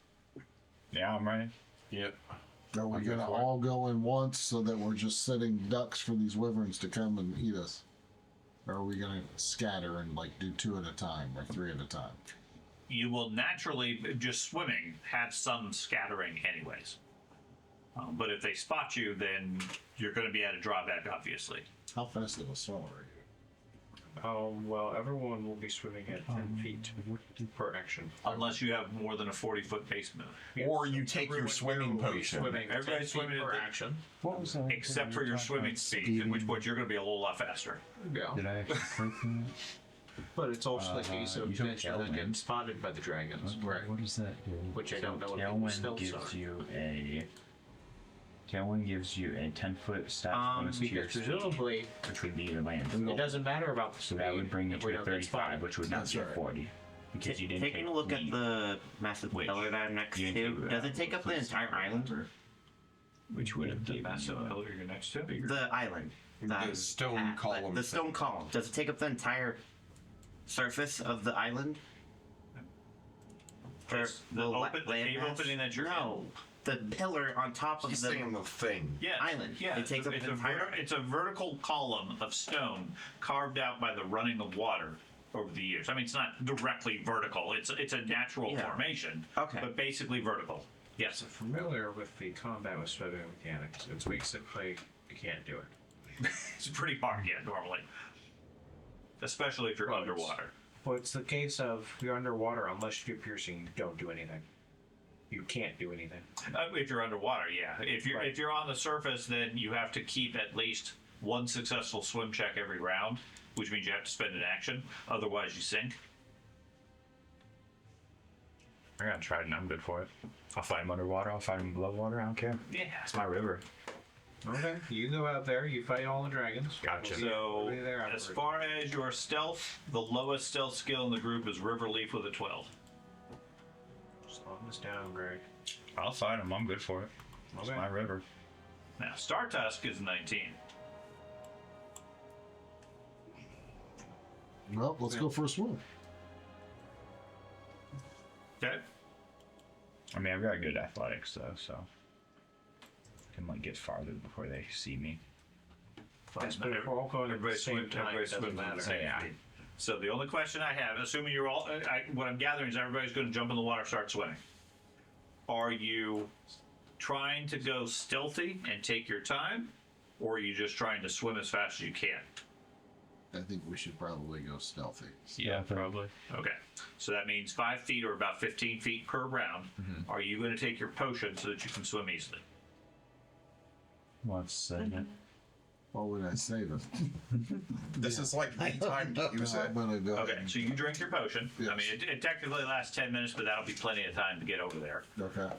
Yeah, I'm ready. Yep. Are we I'm good gonna for it. all go in once so that we're just setting ducks for these wyverns to come and eat us? Or are we gonna scatter and like do 2 at a time or 3 at a time? You will naturally, just swimming, have some scattering anyways. But if they spot you, then you're going to be at a drawback, obviously. How fast of a swimmer are you? Well, everyone will be swimming at 10 feet per action. Unless you have more than a 40-foot base move. Or you take your swimming potion. Swimming at 10 Everybody's feet swimming per at the- action. What was that? Except for your swimming speed, at which point you're going to be a whole lot faster. Yeah. Did I actually click on But it's also the case of you took eventually Tailwind. getting spotted by the dragons. it? Right. What does that do? Which I don't know what Tailwind people's stealths gives are. you a. Tailwind gives you a 10-foot stat bonus to your Because speed, presumably, which would be your land. it doesn't matter about the So speed. that would bring you if we to a don't get 35, spotted. which would not That's be a right. 40. Because you didn't Taking take a look at lead. the massive Which? pillar that I'm next You to, didn't take does that. it take up the entire island? Which would have given Massive you a- pillar you're next to. The island. The stone column The stone thing. column. Does it take up the entire surface of the island? Just the cave opening that you're No. The pillar on top of He's the saying the thing. Yeah, island. Yeah, It takes up it's the entire. it's a vertical column of stone carved out by the running of water over the years. I mean, it's not directly vertical. It's a natural Yeah. formation. Okay. But basically vertical. Yes. Familiar with the combat with swimming mechanics. It's basically you can't do it. It's pretty hard, yeah, normally. Especially if you're Well, it's- underwater. Well, it's the case of you're underwater unless you get piercing. You don't do anything. You can't do anything. If you're underwater, yeah. If you're Right. if you're on the surface, then you have to keep at least one successful swim check every round, which means you have to spend an action. Otherwise, you sink. I got tried and I'm good for it. I'll fight him underwater, I'll fight him below water, I don't care. Yeah. It's my river. Okay. You go out there. You fight all the dragons. Gotcha. So, We'll be there as afterwards. far as your stealth, the lowest stealth skill in the group is River Leaf with a 12. Slow this down, Greg. I'll fight him, I'm good for it. It's Okay. my river. Now, Star Tusk is 19. Well, let's go for a swim. Okay. I mean, I've got good athletics though, so I can like get farther before they see me. Yes, but if we're all going at the same time, it doesn't matter. Yeah. So the only question I have, assuming you're all, what I'm gathering is everybody's going to jump in the water, start swimming. Are you trying to go stealthy and take your time, or are you just trying to swim as fast as you can? I think we should probably go stealthy. Yeah, probably. Okay, so that means 5 feet or about 15 feet per round. Are you going to take your potion so that you can swim easily? Let's save it. What would I save it? This is like the time to use it. I'm gonna go. Okay, so you drink your potion. I Yes. mean, it technically lasts 10 minutes, but that'll be plenty of time to get over there. Okay.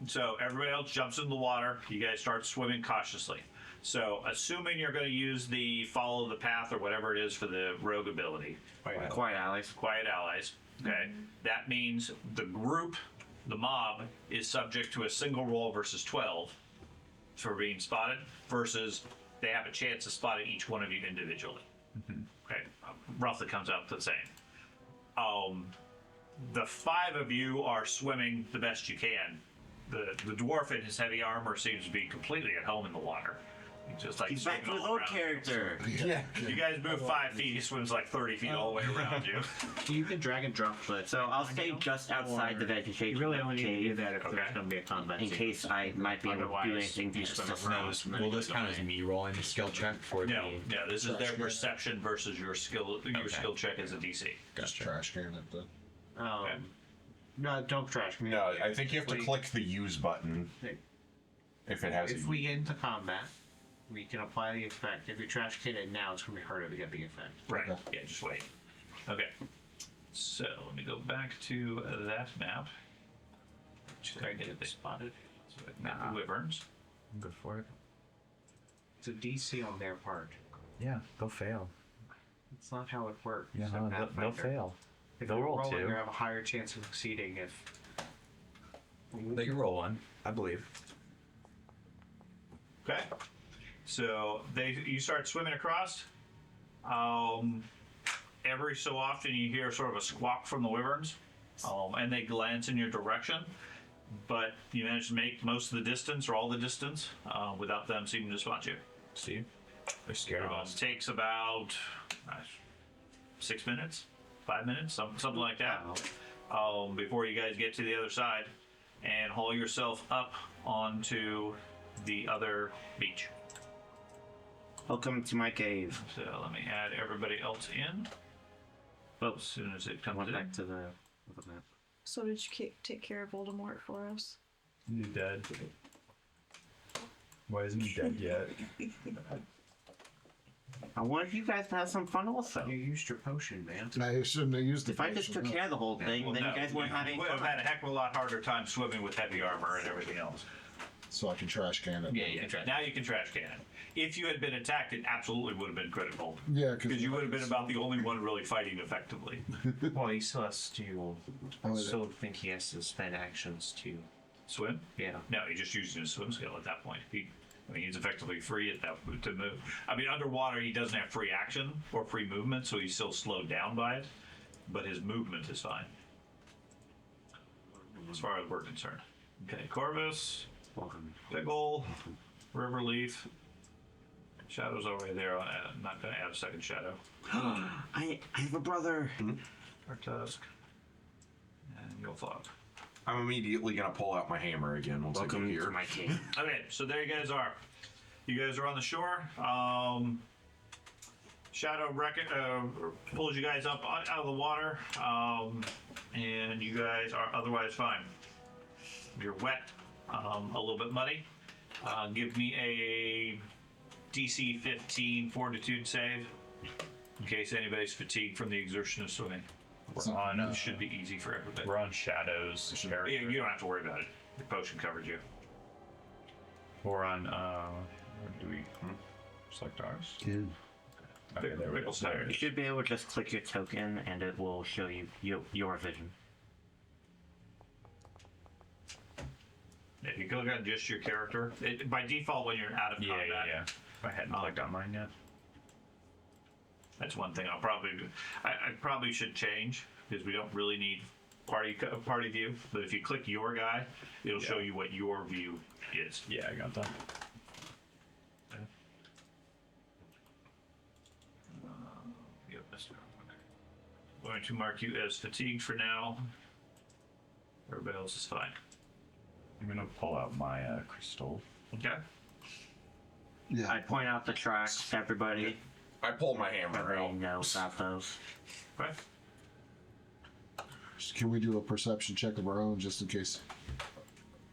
So everybody else jumps in the water. You guys start swimming cautiously. So assuming you're going to use the follow the path or whatever it is for the rogue ability, Quiet allies. quiet allies, okay, that means the group, the mob, is subject to a single roll versus 12 for being spotted, versus they have a chance of spotting each one of you individually. Okay, roughly comes out the same. The 5 of you are swimming the best you can. The dwarf in his heavy armor seems to be completely at home in the water. He's just like He's back to swimming his all old around. character. Yeah. You guys move 5 feet, he swims like 30 feet all the way around you. You can drag and drop, but So I'll stay just outside the vegetation. you really only need to do cave that if Okay. there's going to be a combat in scene. case I might be able to do Otherwise, anything you to swim assist around. those. Will this count as me rolling a skill check for No, the? yeah, this is their Trash perception versus your skill. Your Okay. skill check is a DC. Just trash can it then. Okay. No, don't trash me. No, I think you have to If we- click the use button if it has If we get into combat, we can apply the effect. If you trash can it now, it's going to be harder to get the effect. Right. Okay. Yeah, just wait. Okay. So let me go back to that map. Should I get it spotted? So I can get the wyverns. I'm good for it. It's a DC on their part. Yeah, they'll fail. That's not how it works. Yeah, in no, they'll Pathfinder. fail. If They'll you're roll rolling, two. you have a higher chance of succeeding if. They can roll one, I believe. Okay. So you start swimming across. Every so often you hear sort of a squawk from the wyverns, and they glance in your direction. But you manage to make most of the distance or all the distance without them seeming to spot you. See? They're scared of us. Takes about 6 minutes, 5 minutes, something like that, before you guys get to the other side and haul yourself up onto the other beach. Welcome to my cave. So let me add everybody else in as soon as it comes Went in. back to the map. So did you take care of Voldemort for us? He's dead. Why isn't he dead yet? I wanted you guys to have some fun also. You used your potion, man. No, you shouldn't have used the If I just took care of the whole thing, Well, then no, you guys wouldn't have any would have fun. had a heck of a lot harder time swimming with heavy armor and everything else. So I can trash can it. Now you can trash can it. If you had been attacked, it absolutely would have been critical. Yeah, Because you would have been about the only one really fighting effectively. Well, he still has to. I Oh, still think he has to spend actions to. Swim? Yeah. No, he's just using his swim skill at that point. He's effectively free at that to move. I mean, underwater he doesn't have free action or free movement, so he's still slowed down by it. But his movement is fine, as far as we're concerned. Okay, Corvus, Welcome. Biggle, Riverleaf. Shadow's already there. I'm not going to add a second shadow. I have a brother. Artusk. And Yolfog. I'm immediately gonna pull out my hammer again once I Welcome get here. to my cave. Okay, so there you guys are. You guys are on the shore. Shadow pulls you guys up out of the water, and you guys are otherwise fine. You're wet, a little bit muddy. Give me a DC 15 Fortitude save, in case anybody's fatigued from the exertion of swimming. We're on. It should be easy for everybody. We're on Shadows. Yeah, you don't have to worry about it. The potion covered you. We're on. Where do we select ours? Two. Okay, there we go. Pickle's tired. You should be able to just click your token and it will show you your vision. If you click on just your character, by default when you're out of combat, Yeah. I hadn't clicked on mine yet. that's one thing I'll probably do. I probably should change because we don't really need party view. But if you click your guy, it'll show you what your view is. Yeah, I got that. Yep, that's going to mark you as fatigued for now. Everybody else is fine. I'm gonna pull out my crystal. Okay. Yeah. I point out the tracks to everybody. I pull my hammer Everybody out. knows about those. Okay. Can we do a perception check of our own just in case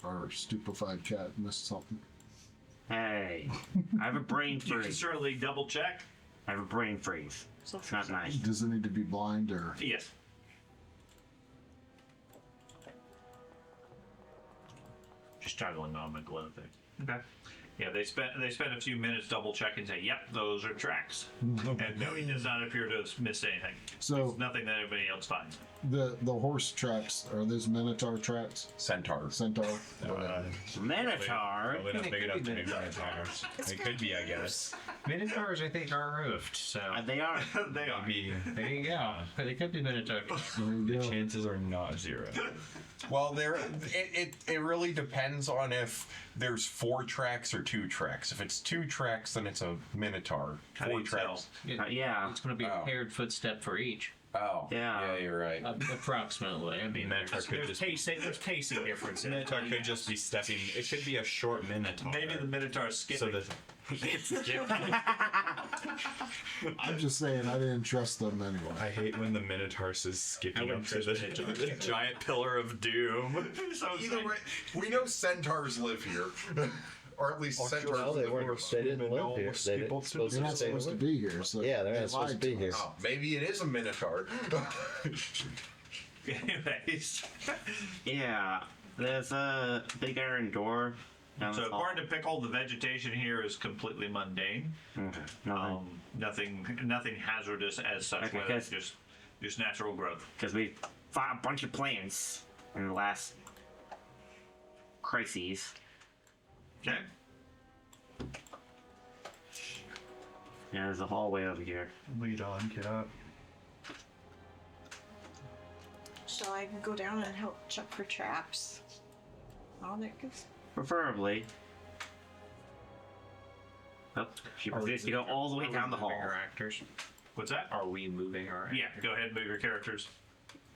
our stupefied cat missed something? Hey, I have a brain You can freeze. certainly double check. I have a brain freeze. So It's not nice. Does it need to be blind or? Yes. Just juggling on my glove thing. Okay. Yeah, they spent a few minutes double checking and say, "Yep, those are tracks." And no, he does not appear to have missed anything. So There's nothing that anybody else finds. the horse tracks, are those Minotaur tracks? Centaur. Centaur? Minotaur. Probably not big enough to be Minotaurs. Minotaurs. It could be, I guess. Minotaurs, I think, are roofed, so. They are. They are. Maybe There you go. But they could be Minotaurs. There you the go. chances are not zero. Well, it really depends on if there's 4 tracks or 2 tracks. If it's 2 tracks, then it's a Minotaur. How do 4 you tracks. Yeah. It's going to be Oh. a paired footstep for each. Oh, Yeah. you're right. Approximately. I mean, Minotaur could just There's pacing differences. Minotaur could just be stepping. It could be a short Minotaur. Maybe the Minotaur is so skipping. I'm just saying, I didn't trust them anyway. I hate when the Minotaur is skipping wouldn't up to the giant pillar of doom. So it's Either like- way, we know centaurs live here. Or at least centaurs Well, they live here. weren't. They didn't live here. They didn't supposed They're to not stay. supposed to be here. So Yeah, they're they not supposed lied to be here. us. Oh, maybe it is a minotaur. Anyways. Yeah. There's a big iron door down So this hall? according to Pickle, the vegetation here is completely mundane. Okay. Nothing hazardous as such. Okay, Whether it's guys. just natural growth. Because we fought a bunch of plants in the last crises. Okay. Yeah, there's a hallway over here. Lead on, get up. Shall I go down and help check for traps? All that good stuff. Preferably. Oh, she prefers to go all the way down the hall. Our actors. What's that? Are we moving our? Yeah, go ahead and move your characters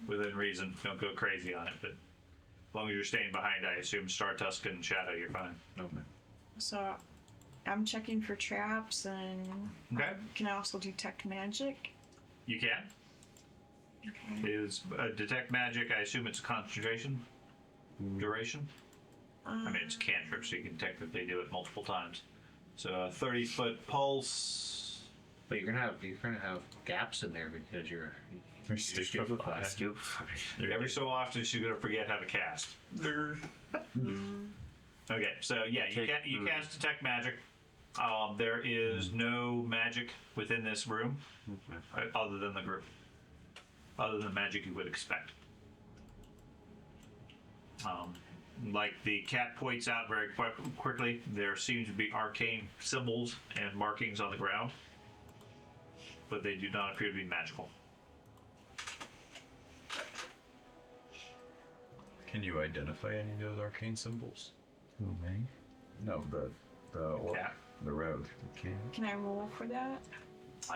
within reason. Don't go crazy on it, but as long as you're staying behind, I assume Startusk and Shadow, you're fine. Okay. So I'm checking for traps and Okay. can I also detect magic? You can. Okay. Is detect magic? I assume it's a concentration duration. I mean, it's a cantrip, so you can technically do it multiple times. So a 30-foot pulse. But you're gonna have gaps in there because you're Stupefied. Every so often, she's gonna forget how to cast. Okay, so yeah, you cast detect magic. There is no magic within this room, other than the group. Other than magic you would expect. Like the cat points out very quickly, there seems to be arcane symbols and markings on the ground, but they do not appear to be magical. Can you identify any of those arcane symbols? Who, me? No, Cat. the road. Okay. Can I roll for that?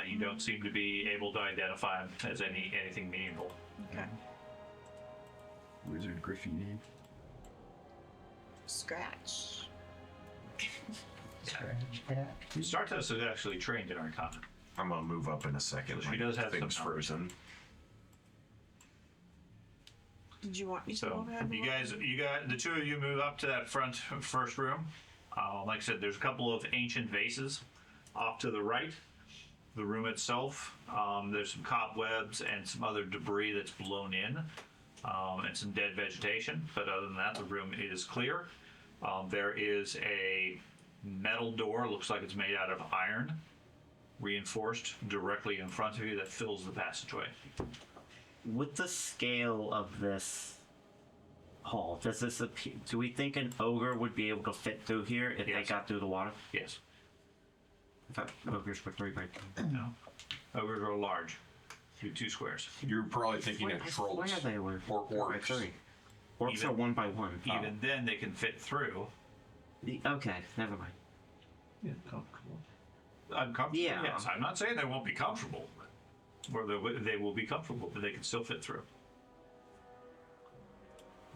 You don't seem to be able to identify them as anything meaningful. Okay. Wizard graffiti. Scratch. Startus is actually trained in Arcana. I'm gonna move up in a second. So she does have things some frozen. Did you want me to go So ahead? and you roll? guys, the two of you move up to that first room. Like I said, there's a couple of ancient vases off to the right. The room itself, there's some cobwebs and some other debris that's blown in, and some dead vegetation. But other than that, the room is clear. There is a metal door, looks like it's made out of iron, reinforced directly in front of you that fills the passageway. With the scale of this hall, does this appear, do we think an ogre would be able to fit through here if they Yes. got through the water? Yes. I thought ogres were 3 by 2. No. Ogres are large. Do 2 squares. You're probably thinking of I trolls swear they were or 3 by orcs. 3. Orcs Even- are 1 by 1. Even then, they can fit through. Okay, never mind. Yeah, comfortable. Uncomfortable. Yeah. Yes, I'm not saying they won't be comfortable, or they will be comfortable, but they can still fit through.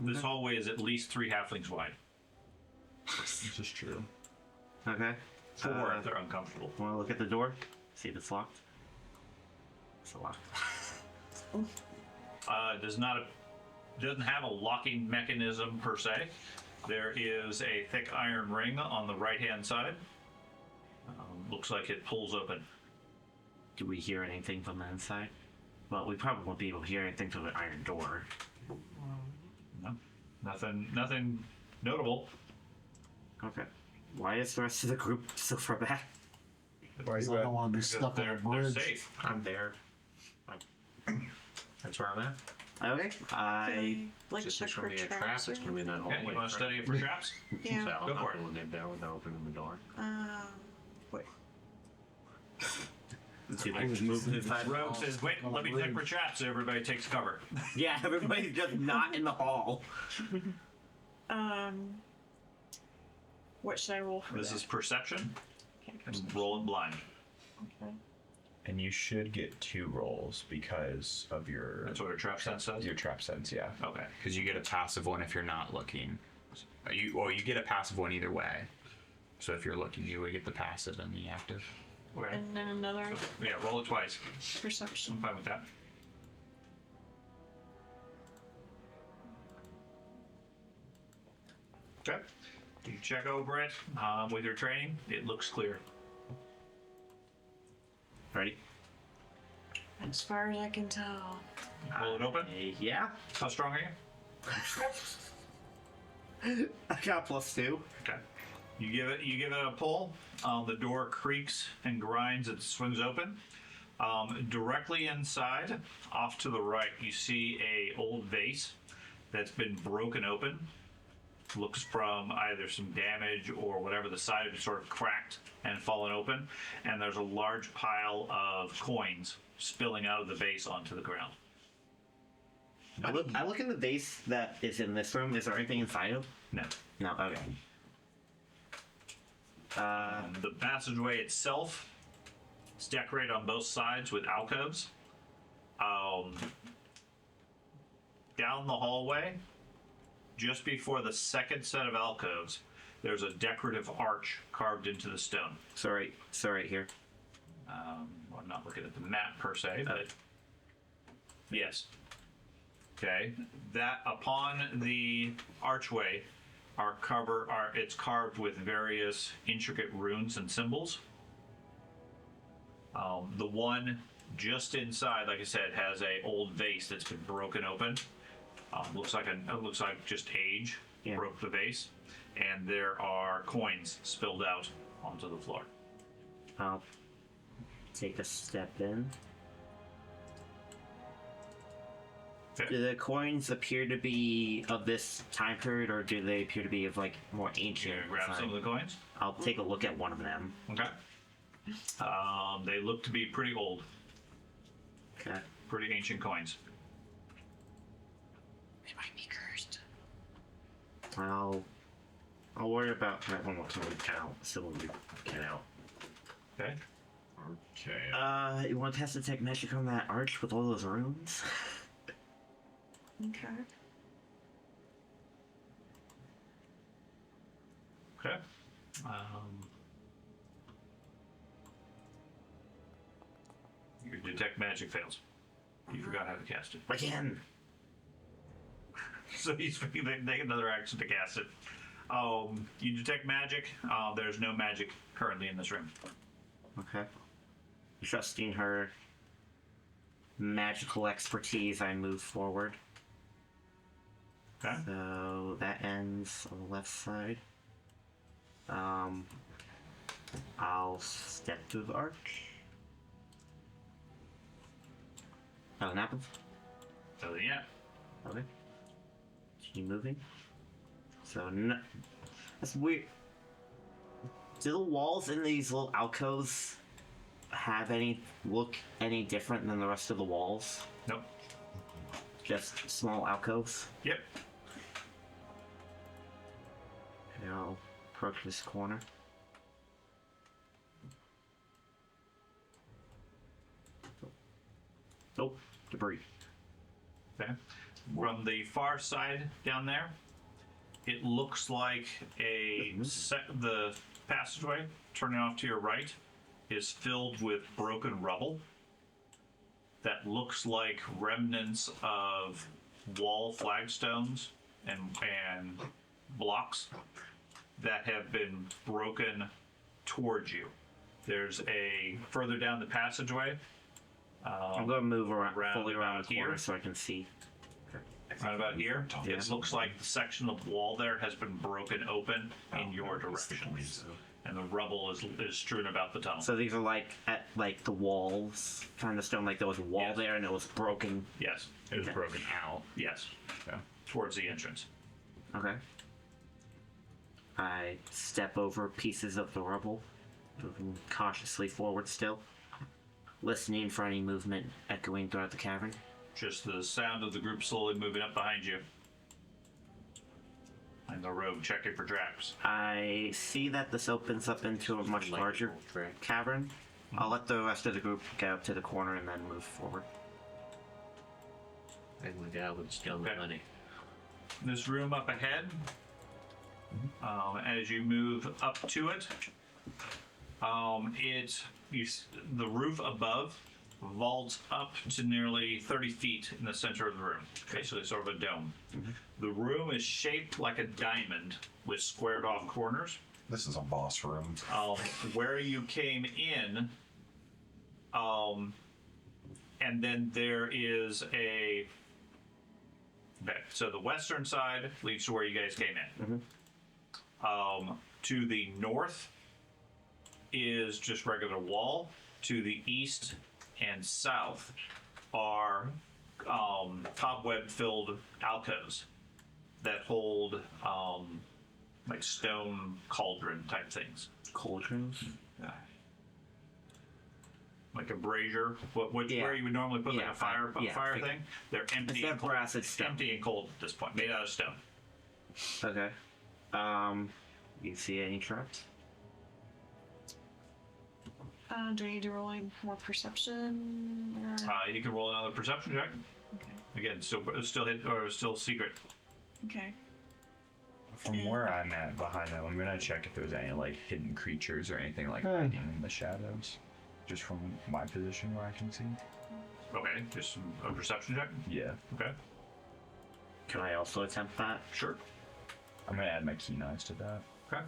This hallway is at least 3 halflings wide. This is true. Okay. 4 if they're uncomfortable. Want to look at the door? See if it's locked? It's locked. Doesn't have a locking mechanism per se. There is a thick iron ring on the right-hand side. Looks like it pulls open. Do we hear anything from the inside? Well, we probably won't be able to hear anything through the iron door. No, nothing notable. Okay. Why is the rest of the group so far back? Because I don't want to be Because stuck on a they're bridge. safe. I'm there. That's where I'm at. Okay. Can I, like Just check there's for gonna be a trap. traps? It's gonna be in that hallway. Okay, you want to study it for traps? Yeah. So Go I'm for not it. going in there without opening the door. Wait. Let's see if I can move inside. Rogue says, "Wait, let me check for traps." So everybody takes cover. Yeah, everybody's just not in the hall. What should I roll for This that? is perception. Okay, And roll it blind. okay. And you should get 2 rolls because of your That's what a trap sense says. your trap sense, yeah. Okay. Because you get a passive one if you're not looking. You get a passive one either way. So if you're looking, you would get the passive and the active. Okay. And then another Yeah, roll it twice. perception. I'm fine with that. Okay. You check over it with your training. It looks clear. Ready? As far as I can tell. Pull it open. Yeah. How strong are you? I got +2. Okay. You give it a pull. The door creaks and grinds. It swings open. Directly inside, off to the right, you see a old vase that's been broken open. Looks from either some damage or whatever, the side of it sort of cracked and fallen open. And there's a large pile of coins spilling out of the vase onto the ground. I look in the vase that is in this room. Is there anything inside of? No. No. Okay. The passageway itself is decorated on both sides with alcoves. Down the hallway, just before the second set of alcoves, there's a decorative arch carved into the stone. So right here. Well, I'm not looking at the map per se, but yes. Okay, that upon the archway it's carved with various intricate runes and symbols. The one just inside, like I said, has a old vase that's been broken open. Looks like just age broke the vase, and there are coins spilled out onto the floor. I'll take a step in. Okay. Do the coins appear to be of this time period, or do they appear to be of like more ancient? Grab some of the coins. I'll take a look at one of them. Okay. They look to be pretty old. Okay. Pretty ancient coins. They might be cursed. I'll worry about that one more time out, so we'll get out. Okay. Okay. You want to test detect magic on that arch with all those runes? Okay. Okay. Your detect magic fails. You forgot how to cast it. Again. So he's they take another action to cast it. You detect magic. There's no magic currently in this room. Okay. Trusting her magical expertise, I move forward. Okay. So that ends on the left side. I'll step through the arch. Nothing happens? So yeah. Okay. Keep moving. So no, that's weird. Do the walls in these little alcoves have look any different than the rest of the walls? Nope. Just small alcoves? Yep. Okay, I'll approach this corner. Nope. Debris. Okay. From the far side down there, it looks like the passageway turning off to your right is filled with broken rubble that looks like remnants of wall flagstones and blocks that have been broken towards you. There's further down the passageway. I'm going to move fully around about the corner here. so I can see. Right about here, Yeah. it looks like the section of wall there has been broken open in your direction, and the rubble is strewn about the tunnel. So these are at the walls, kind of stone, like there was a wall Yes. there and it was broken. Yes, it was broken out. Yes, towards the entrance. Okay. I step over pieces of the rubble, moving cautiously forward still, listening for any movement echoing throughout the cavern. Just the sound of the group slowly moving up behind you. And the rogue checking for traps. I see that this opens up into a much larger cavern. I'll let the rest of the group get up to the corner and then move forward. And the guy would steal the Okay. money. This room up ahead, as you move up to it, the roof above vaults up to nearly 30 feet in the center of the room, basically sort of a dome. The room is shaped like a diamond with squared off corners. This is a boss room. Where you came in, and then there is a Okay, so the western side leads to where you guys came in. To the north is just regular wall. To the east and south are cobweb-filled alcoves that hold like stone cauldron type things. Cauldrons. Like a brazier, where you would normally put like a fire thing. They're empty. Instead of brass, it's stone. Empty and cold at this point, made out of stone. Okay. You see any traps? Do I need to roll any more perception? Or... You can roll another perception check. Okay. Again, still secret. Okay. From where I'm at behind them, I'm gonna check if there's any like hidden creatures or anything like hiding in the shadows. Just from my position where I can see. Okay, just a perception check. Yeah. Okay. Can I also attempt that? Sure. I'm gonna add my keen eyes to that. Okay.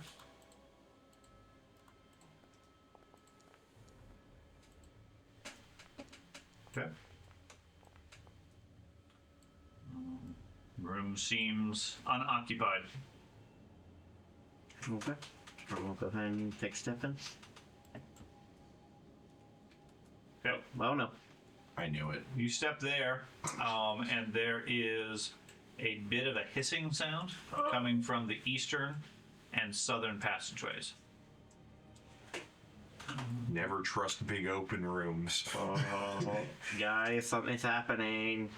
Okay. Room seems unoccupied. Okay. I'll go ahead and take a step in. Okay. Oh no. I knew it. You step there, and there is a bit of a hissing sound coming from the eastern and southern passageways. Never trust big open rooms. Guys, something's happening.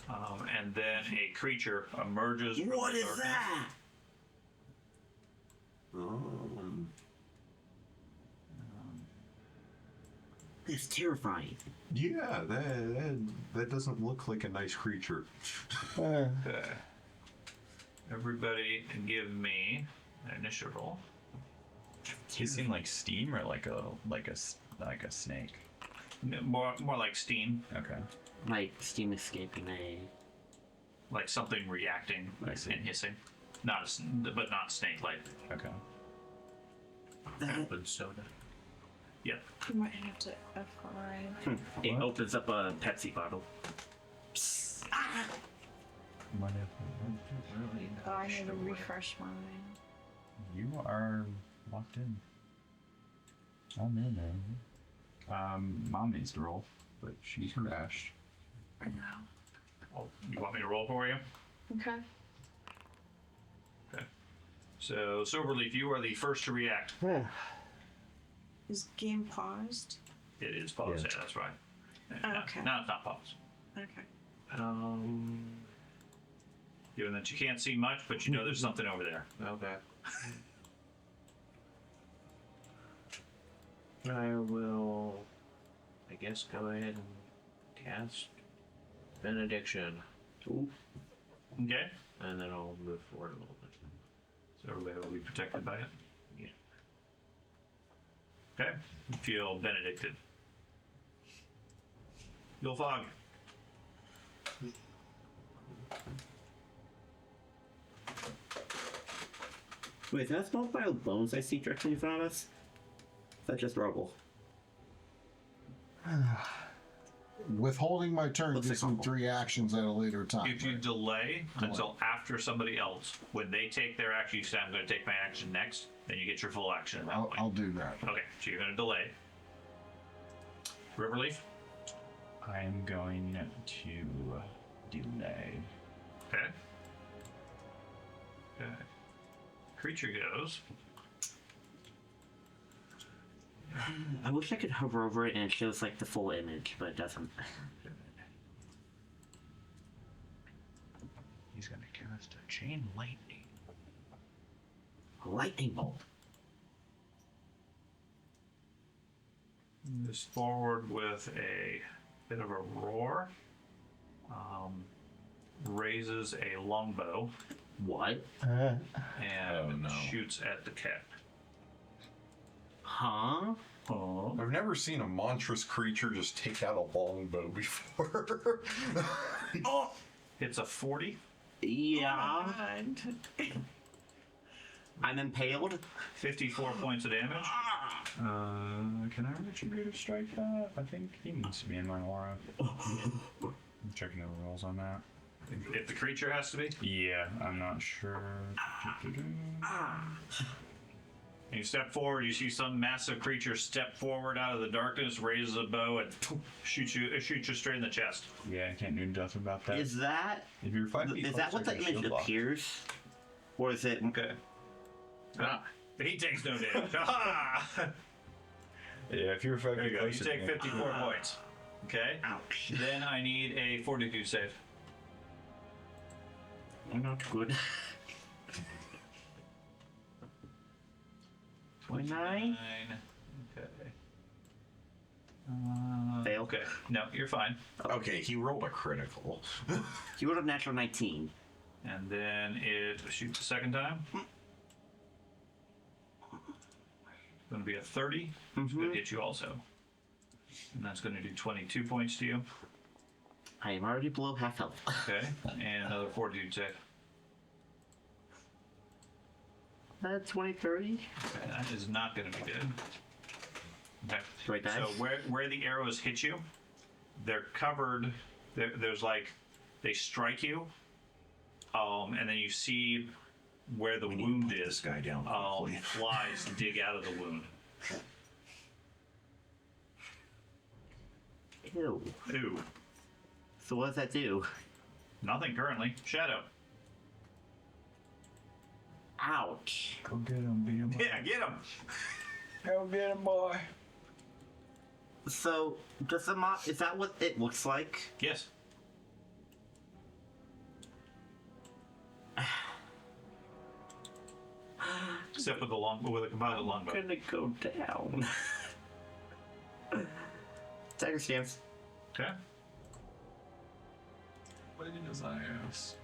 And then a creature emerges from What the is darkness. that? It's terrifying. Yeah, that doesn't look like a nice creature. Okay. Everybody give me an initiative roll. He seemed like steam or like a snake. More like steam, Okay. Like steam escaping a. like something reacting I see. and hissing. But not snake-like. Okay. Open soda. Yeah. You might have to FRI. It opens up a Pepsi bottle. Oh, I need to refresh mine. You are locked in. I'm in there. Mom needs to roll, but she's crashed. I know. Oh, you want me to roll for you? Okay. Okay. So, Silverleaf, you are the first to react. Is game paused? It is paused. Yeah. Yeah, that's right. Oh, okay. No, it's not paused. Okay. Given that you can't see much, but you know there's something over there. Okay. I will, I guess, go ahead and cast Benediction, Okay. and then I'll move forward a little bit. So everybody will be protected by it. Yeah. Okay. You feel benedicted. You'll fog. Wait, is that small pile of bones I see directly in front of us? Is that just rubble? Withholding my turn Looks gives like me awful. 3 actions at a later time. If you delay until after somebody else, when they take their action, you say, I'm going to take my action next, then you get your full action at that point. I'll do that. Okay, so you're going to delay. Riverleaf? I am going to delay. Okay. Okay. Creature goes. I wish I could hover over it and it shows like the full image, but it doesn't. He's gonna cast a chain lightning. A lightning bolt. Moves forward with a bit of a roar. Raises a longbow What? and no. shoots at the cat. Huh? Oh. I've never seen a monstrous creature just take out a longbow before. Oh! It's a 40. Yeah. God. I'm impaled. 54 points of damage. Can I retributive strike that? I think he needs to be in my aura. I'm checking the rules on that. If the creature has to be. Yeah, I'm not sure. And you step forward, you see some massive creature step forward out of the darkness, raises a bow, and shoots you straight in the chest. Yeah, I can't do nothing about that. Is that If you're 5 feet is that what the closer, image shield lock. appears, or is it? Okay. Ah, he takes no damage. Ah! Yeah, if you're 5 There you feet go. You closer, take 54 points. Okay. Ouch. Then I need a fortitude save. Not good. 29. Okay. Fail. Okay. No, you're fine. Okay, he rolled a critical. You rolled a natural 19. And then it shoots a second time. Going to be a 30. It's going to hit you also. And that's going to do 22 points to you. I am already below half health. Okay. And another fortitude save. 20, 30. Okay, that is not going to be good. Okay. Do I die? So where the arrows hit you, they're covered. There's like they strike you, and then you see where the wound is. This guy down. Flies dig out of the wound. Ew. Ooh, So what does that do? nothing currently. Shadow. Ouch. Go get him, beat him up. Yeah, get him. Go get him, boy. So does the is that what it looks like? Yes. Except with the composite longbow. I'm gonna go down. Tiger stance. Okay. What in his ass?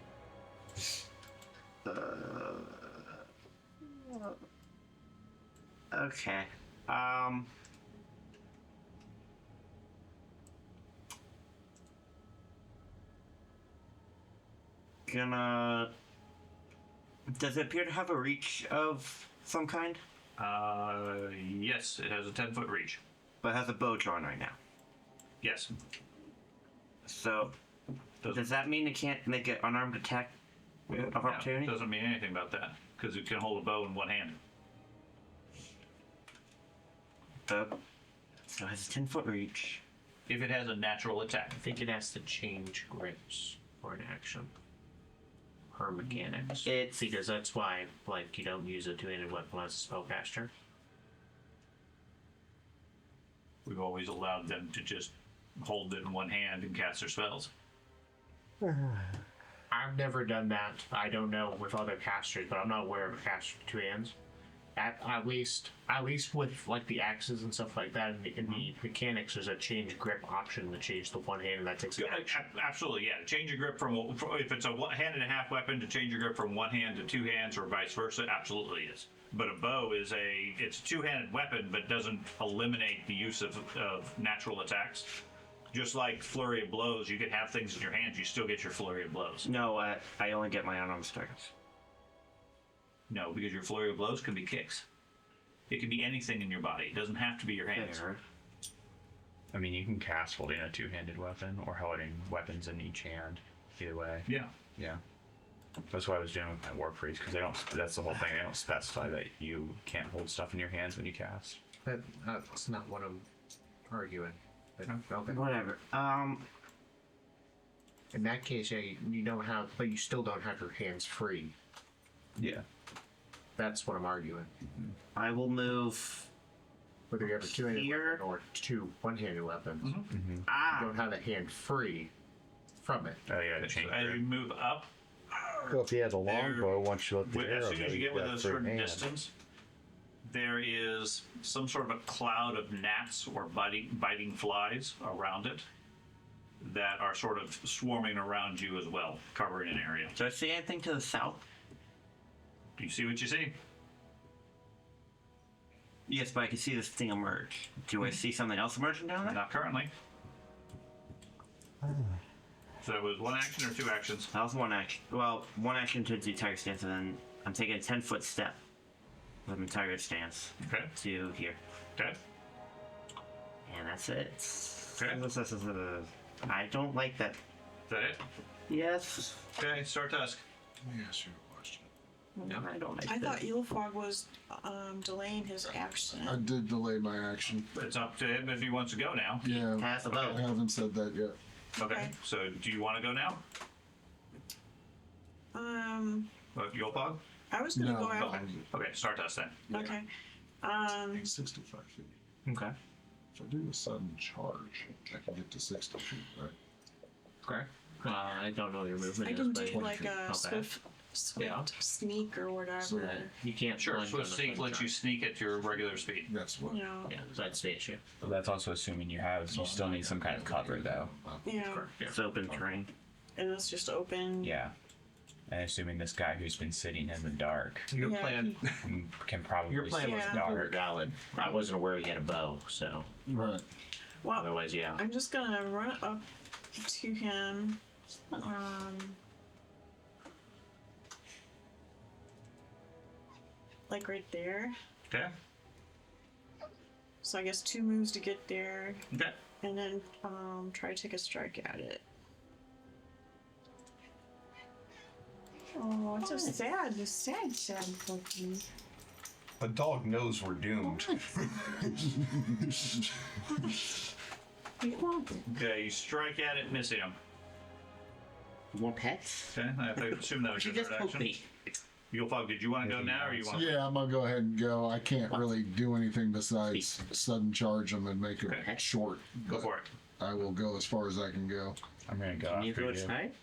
Okay. Gonna. Does it appear to have a reach of some kind? Yes, it has a 10-foot reach. But it has a bow drawn right now. Yes. So, does that mean it can't make an unarmed attack of opportunity? Doesn't mean anything about that because it can hold a bow in one hand. So it has a 10-foot reach. If it has a natural attack. I think it has to change grips for an action. Her mechanics. It's- because that's why, like, you don't use a two-handed weapon as a spellcaster. We've always allowed them to just hold it in one hand and cast their spells. I've never done that. I don't know with other casters, but I'm not aware of a caster with two hands. At least with like the axes and stuff like that, in the mechanics, there's a change grip option to change the one hand, and that takes an action. Absolutely, yeah. Change your grip from if it's a hand and a half weapon to change your grip from one hand to two hands or vice versa. Absolutely is. But a bow is it's a two-handed weapon, but doesn't eliminate the use of natural attacks. Just like flurry of blows, you can have things in your hands, you still get your flurry of blows. No, I only get my unarmed strikes. No, because your flurry of blows can be kicks. It can be anything in your body. It doesn't have to be your hands. Fair. I mean, you can cast holding a two-handed weapon or holding weapons in each hand. Either way. Yeah. Yeah. That's what I was doing with my war priest because they don't. That's the whole thing. They don't specify that you can't hold stuff in your hands when you cast. That's not what I'm arguing. But, okay. Whatever. In that case, yeah, you don't have, but you still don't have your hands free. Yeah. That's what I'm arguing. I will move. Whether you have a two-handed Here. weapon or two one-handed weapons, you Ah! don't have a hand free from it. Oh yeah, to change As you grip. move up, So if he has a longbow, once you let the as arrow soon go, as you you've get within got a free certain hand. distance, there is some sort of a cloud of gnats or biting flies around it that are sort of swarming around you as well, covering an area. Do I see anything to the south? Do you see what you see? Yes, but I can see this thing emerge. Do I see something else emerging down there? Not currently. So it was one action or two actions? That was one action. Well, one action to do tiger stance, and then I'm taking a 10-foot step with my tiger stance Okay. to here. Okay. And that's it. Okay. I don't like that. Is that it? Yes. Okay, start task. Let me ask you a question. I don't like I this. thought Eelfog was delaying his action. I did delay my action. It's up to him if he wants to go now. Yeah, Pass the vote. I haven't said that yet. Okay, so do you want to go now? Yolpog? I was gonna No, go after. Okay, start task then. Okay. 65 feet. Okay. If I do a sudden charge, I can get to 60 feet, right? Okay. I don't know what your movement I is, can but do like a okay. swift Yeah. sneak or whatever. So- You can't. Sure, lunge Swift on a Sneak lets you charge. sneak at your regular speed. That's what. Yeah. Yeah, so that's the issue. But that's also assuming you still need some kind of cover though. Yeah. Yeah. It's open terrain. And it's just open. Yeah. And assuming this guy who's been sitting in the dark Your Yeah, plan. can probably Your plan see was in Yeah. the completely dark. valid. I wasn't aware he had a bow, so Right. Well, otherwise, yeah. I'm just gonna run up to him. Like right there. Okay. So I guess 2 moves to get there, Okay. and then try to take a strike at it. Oh, it's so sad. It's sad fucking. The dog knows we're doomed. Okay, you strike at it, missing him. More pets? Okay, I assume that was She your just third poked action. me. Yolpog, did you want to go now or you want to? Yeah, I'm gonna go ahead and go. I can't really do anything besides sudden charge them and make it Okay. short. Go but for it. I will go as far as I can go. I'm gonna go Can you after go you. tonight?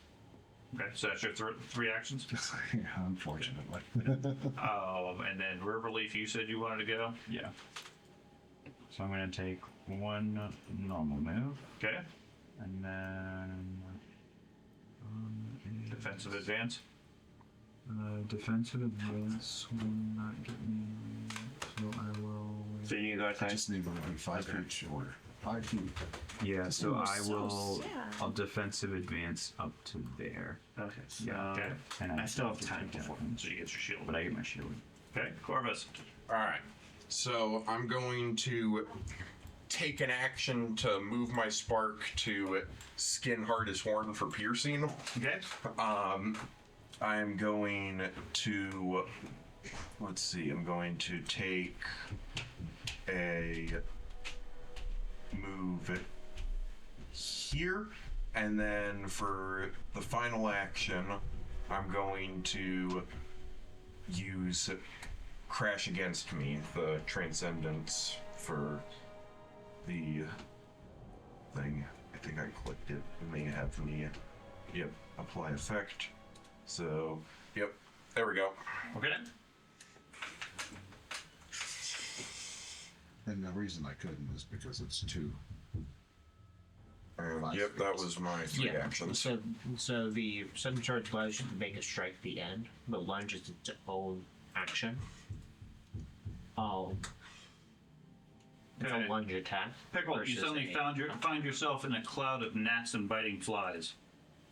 Okay, so that's your 3 actions. Yeah, unfortunately. And then River Leaf, you said you wanted to go. Yeah. So I'm gonna take 1 normal move, Okay. and then Defensive advance. defensive advance will not get me. So I will. So you go I outside. just need to be 5 feet short. 5 feet. Yeah. So I so will. sad. I'll defensive advance up to there. Okay. So Yeah. Okay. And I still have time before. So you get your shield. But I get my shield. Okay, Corvus. All right. So I'm going to take an action to move my spark to skin hard as horn for piercing. Okay. I'm going to, let's see, I'm going to take a move here, and then for the final action, I'm going to use Crash Against Me, the Transcendence for the thing. I think I clicked it. It may have me, yep, apply effect. So, yep, there we go. Okay. And the reason I couldn't is because it's 2. And yep, that was my 3 Yeah. actions. So the sudden charge allows you to make a strike at the end, but lunge is its own action. It's Okay. a lunge attack. Pickle, you versus suddenly a- find yourself in a cloud of gnats and biting flies.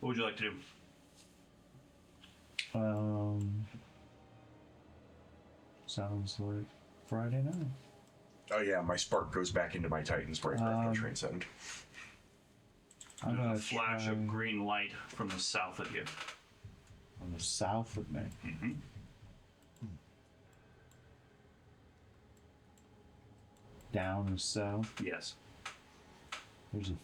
What would you like to do? Sounds like Friday night. Oh yeah, my spark goes back into my Titan's right after Transcend. I'm There's gonna a flash try of green light from the south of you. on the south of me. Mm-hmm. Down and south. Yes. There's a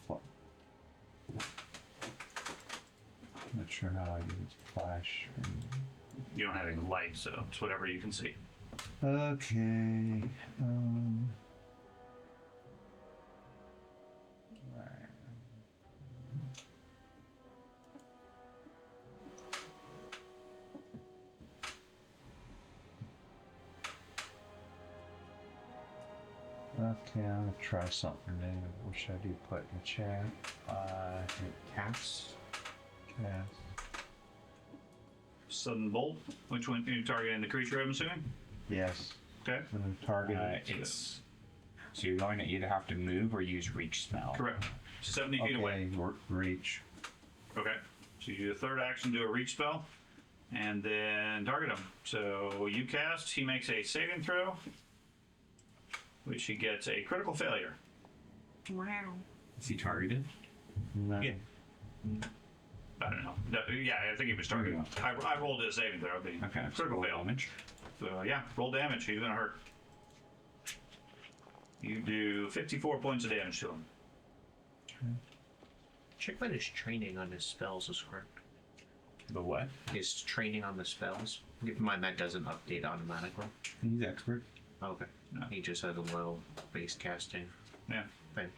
not sure how I use flash. You don't have any light, so it's whatever you can see. Okay. Okay, I'm gonna try something new. What should I do? Put in the chat. Cast. Cast. Sudden bolt. Which one are you targeting? The creature, I'm assuming? Yes. Okay. I'm gonna target it. It's so you're going to either have to move or use reach spell. Correct. 70 feet away. Okay, reach. Okay. So you do a third action, do a reach spell, and then target him. So you cast, he makes a saving throw, which he gets a critical failure. Wow. Is he targeted? No. Yeah. I don't know. No, yeah, I think he was targeting. I rolled his saving throw. Okay. Critical fail. Damage. So yeah, roll damage. He's gonna hurt. You do 54 points of damage to him. Check that his training on his spells is correct. The what? His training on the spells. Keep in mind that doesn't update automatically. He's expert. Okay. No. He just has a low base casting Yeah. thing.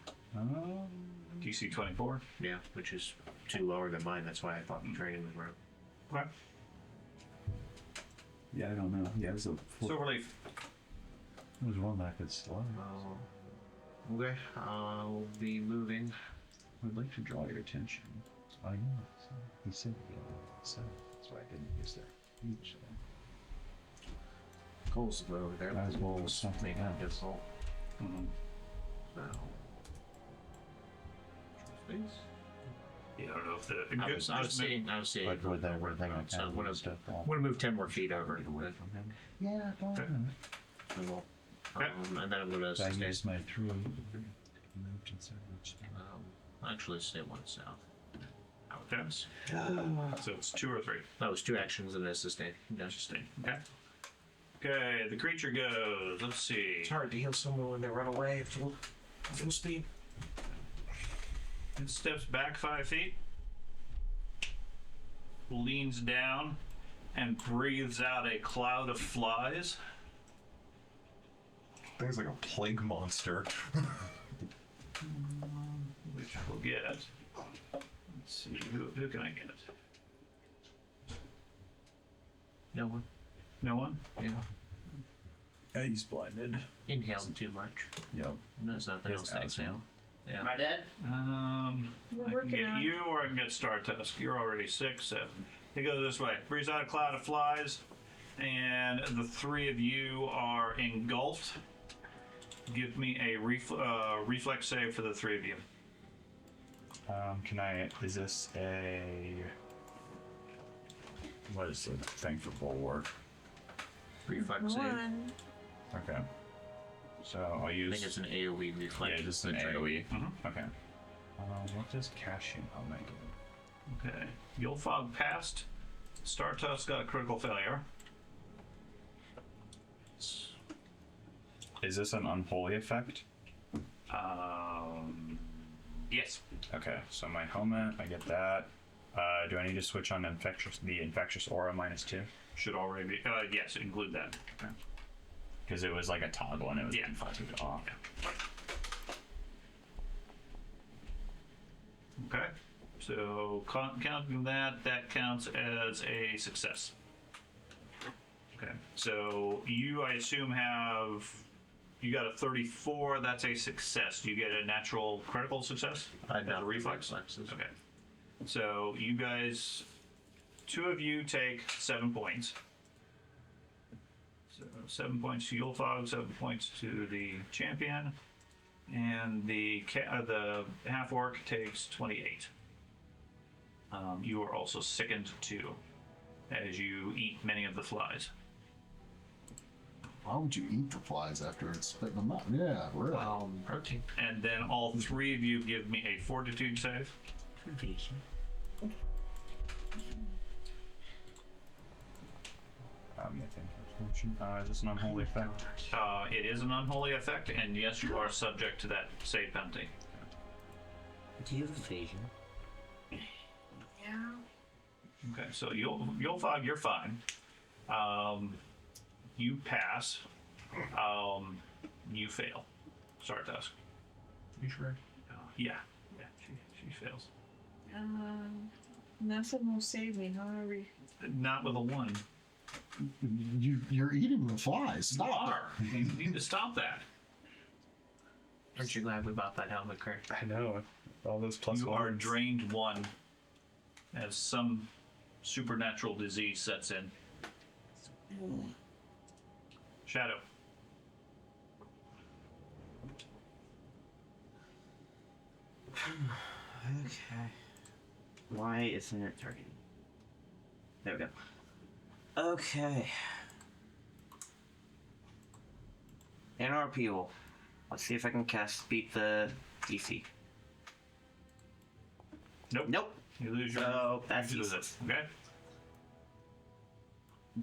DC 24. Yeah, which is too lower than mine. That's why I thought the training was wrong. Okay. Yeah, I don't know. Yeah, it was a Silver leaf. There's one that could slide. Okay. I'll be moving. I'd like to draw your attention. I know. So he said, so that's why I didn't use that. Huge. Cole's over there. Might as well with Cole's something making else. it difficult. Mm-hmm. So. Space. Yeah, I don't know if the. I was seeing. But with everything I So can I'm gonna, stuff I'm off. gonna move 10 more feet over. Away from him. Yeah, go Okay. on. Okay. And then I'm gonna So I stay. used my through. Moved inside which Actually, stay one south. Okay. So it's 2 or 3. That was 2 actions and a sustain. No. Interesting. Okay. Okay, the creature goes. Let's see. It's hard to heal someone when they run away full speed. It steps back 5 feet, leans down, and breathes out a cloud of flies. Thing's like a plague monster. Which we'll get. Let's see, who can I get? No one. No one? Yeah. Yeah, he's blinded. Inhaled too much. Yep. There's nothing else to exhale. Yeah. My dad? I can working get on it. you or I can get Star Tusk. You're already 6, 7. He goes this way. Breathes out a cloud of flies, and the 3 of you are engulfed. Give me a reflex save for the 3 of you. Can I? Is this a? What is the thing for bulwark? Reflex save. I One. Okay. So I'll use. think it's an AoE reflex. Yeah, just an AoE. Okay. What does Cashew helmet do? Okay. Yulfog passed. Star Tusk got a critical failure. Is this an unholy effect? Yes. Okay, so my helmet, I get that. Do I need to switch on the infectious aura -2? Should already be. Yes, include that. Okay. Because it was like a toggle and it was Yeah. defaulted off. Okay. So counting that, that counts as a success. Okay. So you, I assume, you got a 34. That's a success. Do you get a natural critical success? I As a reflex. reflexes. Okay. So you guys, 2 of you take 7 points. So 7 points to Yulfog, 7 points to the champion, and the half orc takes 28. You are also sickened too, as you eat many of the flies. Why would you eat the flies after it's spitting them out? Yeah, really. Protein. And then all 3 of you give me a fortitude save. Is this an unholy effect? It is an unholy effect, and yes, you are subject to that save penalty. Do you have evasion? Yeah. Okay, so Yulfog, you're fine. You pass. You fail. Sartusk. You sure? Yeah, she fails. Nothing will save me, however. Not with a 1. You're eating the flies. You Stop. are. You need to stop that. Aren't you glad we bought that helmet, Kurt? I know. All those plus You are ones. drained 1 as some supernatural disease sets in. Shadow. Okay. Why isn't it targeting? There we go. Okay. NRP. Let's see if I can beat the DC. Nope. Nope. You lose your. So that's you lose it. useless. Okay.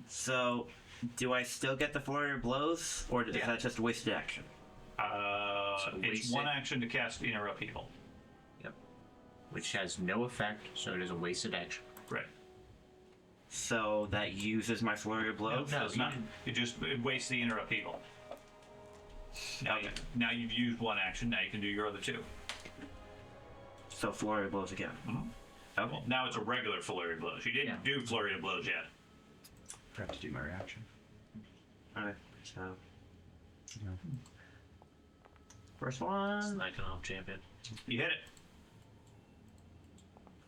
So, do I still get the flurry of blows, or is Yeah. that just a wasted action? It's waste one it. action to cast interrupt people. Yep. Which has no effect, so it is a wasted action. Right. So that uses my flurry of blows. No, it's not. It wastes the interrupt people. Now you've used one action. Now you can do your other two. So flurry of blows again. Okay. Well, now it's a regular flurry of blows. You didn't do flurry of blows yet. Forgot to do my reaction. Alright. So. First one. Like an off champion. You hit it.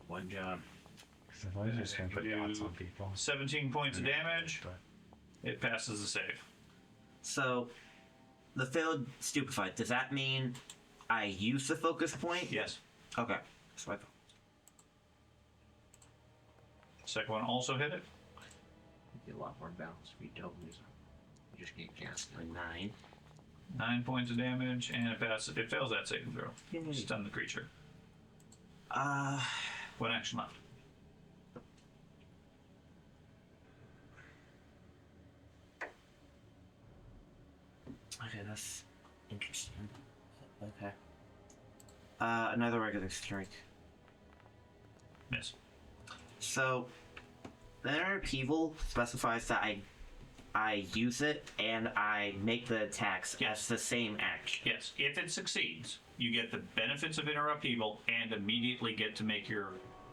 One job. If I was just gonna put dots on people. 17 points of damage. It passes the save. So, the failed stupefied. Does that mean I use the focus point? Yes. Okay. So I thought. Second one also hit it. Get a lot more balance if you don't use them. You just get cast. A 9. 9 points of damage, and it passes. It fails that saving throw. Yay. Stun the creature. Uh. One action left. Okay, that's interesting. Okay. Another regular strike. Miss. So, the inner upheaval specifies that I use it and I make the attacks as the same action. Yes. If it succeeds, you get the benefits of interrupt evil and immediately get to make your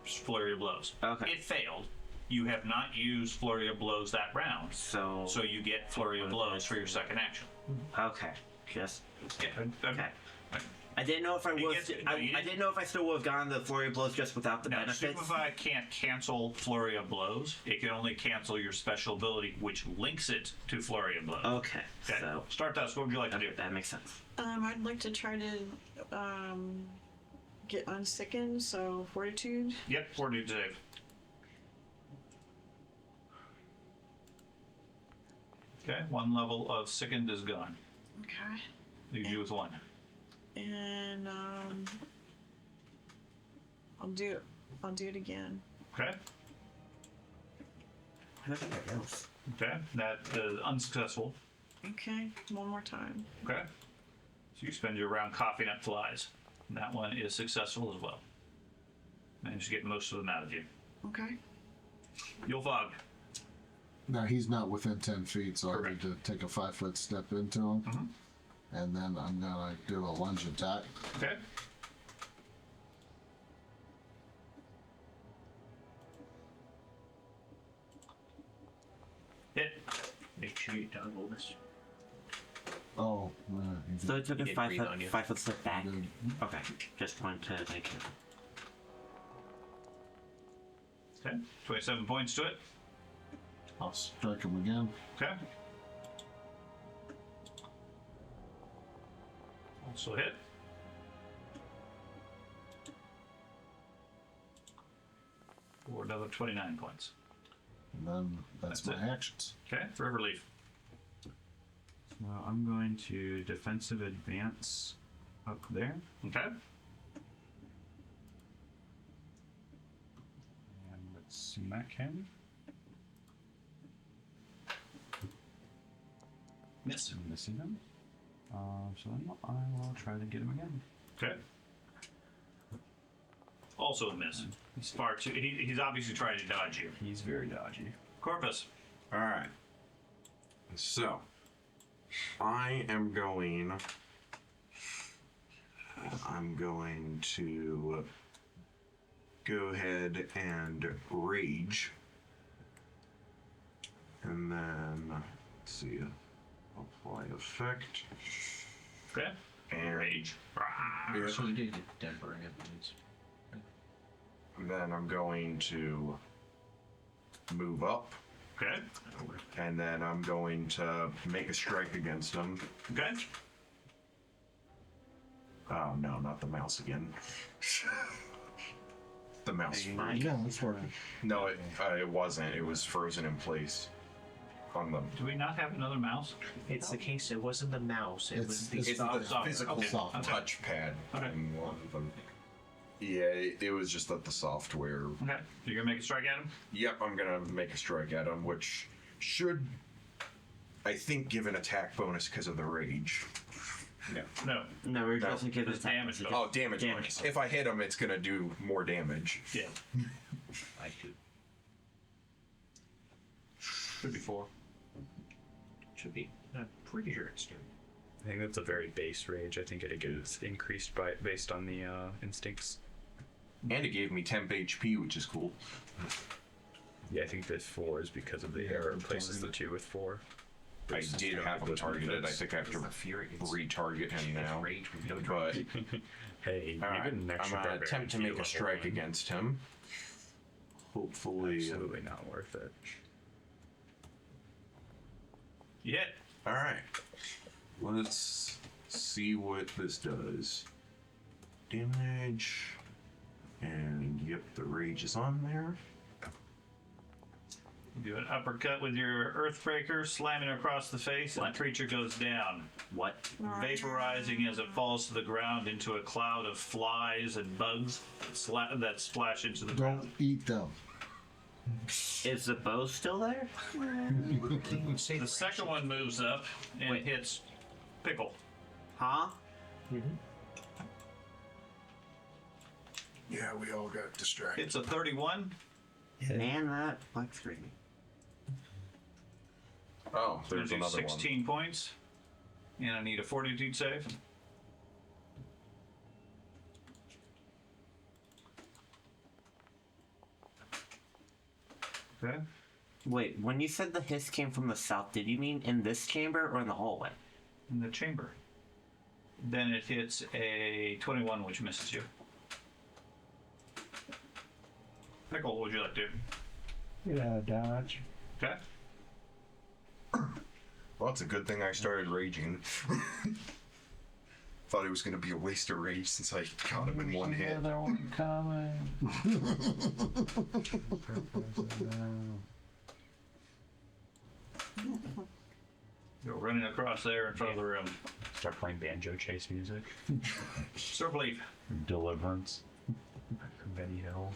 flurry of blows. Okay. It failed. You have not used flurry of blows that round, So you get flurry of blows for your second action. okay, just Yeah. okay. I didn't know if I was. gets- no, you I didn't know if I still would have gotten the flurry of blows just without the No, benefits. Stupefy can't cancel Flurry of Blows. It can only cancel your special ability, which links it to Flurry of Blows. Okay, Okay. so Start us. What would you like to do? that makes sense. I'd like to try to get unsickened, so fortitude. Yep, 40 save. Okay, one level of sickened is gone. Okay. Leaves you with one. And I'll do it again. Okay, okay, that is unsuccessful. Okay, one more time. Okay, so you spend your round coughing up flies. And that one is successful as well. Managed to get most of them out of you. Okay. You'll fog. Now he's not within 10 feet, so Correct. I need to take a 5-foot step into him. And then I'm gonna do a lunge attack. Okay. Hit. Make sure you toggle this. Oh, So it took a did 5 breathe foot on you. 5 foot step back. Good. Okay, just wanted to make sure. Okay. 27 points to it. I'll strike him again. Okay. Also hit. For another 29 points. And then that's That's my it. actions. Okay. For relief. So I'm going to defensive advance up there. Okay. And let's smack him. Miss. I'm missing him. So then I will try to get him again. Okay. Also a miss. He's far too. He's obviously trying to dodge you. He's very dodgy. Corpus. All right. So, I'm going to go ahead and rage. And then, let's see, apply effect. Okay. And Rage. Yeah. So you did tempering it. then I'm going to move up. Okay. And then I'm going to make a strike against him. Okay. Oh, no, not the mouse again. The mouse. Yeah, that's working. No, it wasn't. It was frozen in place on them. Do we not have another mouse? It's the case. It wasn't the mouse. It was the It's It's the software. physical Okay. Software. touchpad Okay. in one of them. Yeah, it was just that the software. Okay. You're gonna make a strike at him? Yep, I'm gonna make a strike at him, which should, I think, give an attack bonus because of the rage. No. No, it doesn't give us damage. Oh, damage bonus. If I hit him, it's gonna do more damage. Yeah. I do. Should be 4. Should be. I'm pretty sure it's 3. I think that's a very base rage. I think it gets increased based on the instincts. And it gave me temp HP, which is cool. Yeah, I think this 4 is because of the error places the 2 with 4. I did have him targeted. I think I have to retarget him now. But Hey, all you right, get an extra I'm gonna barbarian attempt to if you make a level strike 1. against him. Hopefully. Absolutely not worth it. You hit. All right. Let's see what this does. Damage. And yep, the rage is on there. You do an uppercut with your Earthbreaker, slamming across the face, and the creature goes down. What? Vaporizing as it falls to the ground into a cloud of flies and bugs that splash into the ground. Don't eat them. Is the bow still there? The second one moves up and hits Pickle. Huh? Yeah, we all got distracted. It's a 31. Man, that flex me. Oh, It's gonna there's do another 16 points. And I need a fortitude save. Okay. Wait, when you said the hiss came from the south, did you mean in this chamber or in the hallway? In the chamber. Then it hits a 21, which misses you. Pickle, what would you like to do? Get out of dodge. Okay. Well, it's a good thing I started raging. Thought it was going to be a waste of rage since I caught him in one hit. Another one coming. You're running across there in front of the room. Start playing banjo chase music. Serve leave. Deliverance. Benny Hill.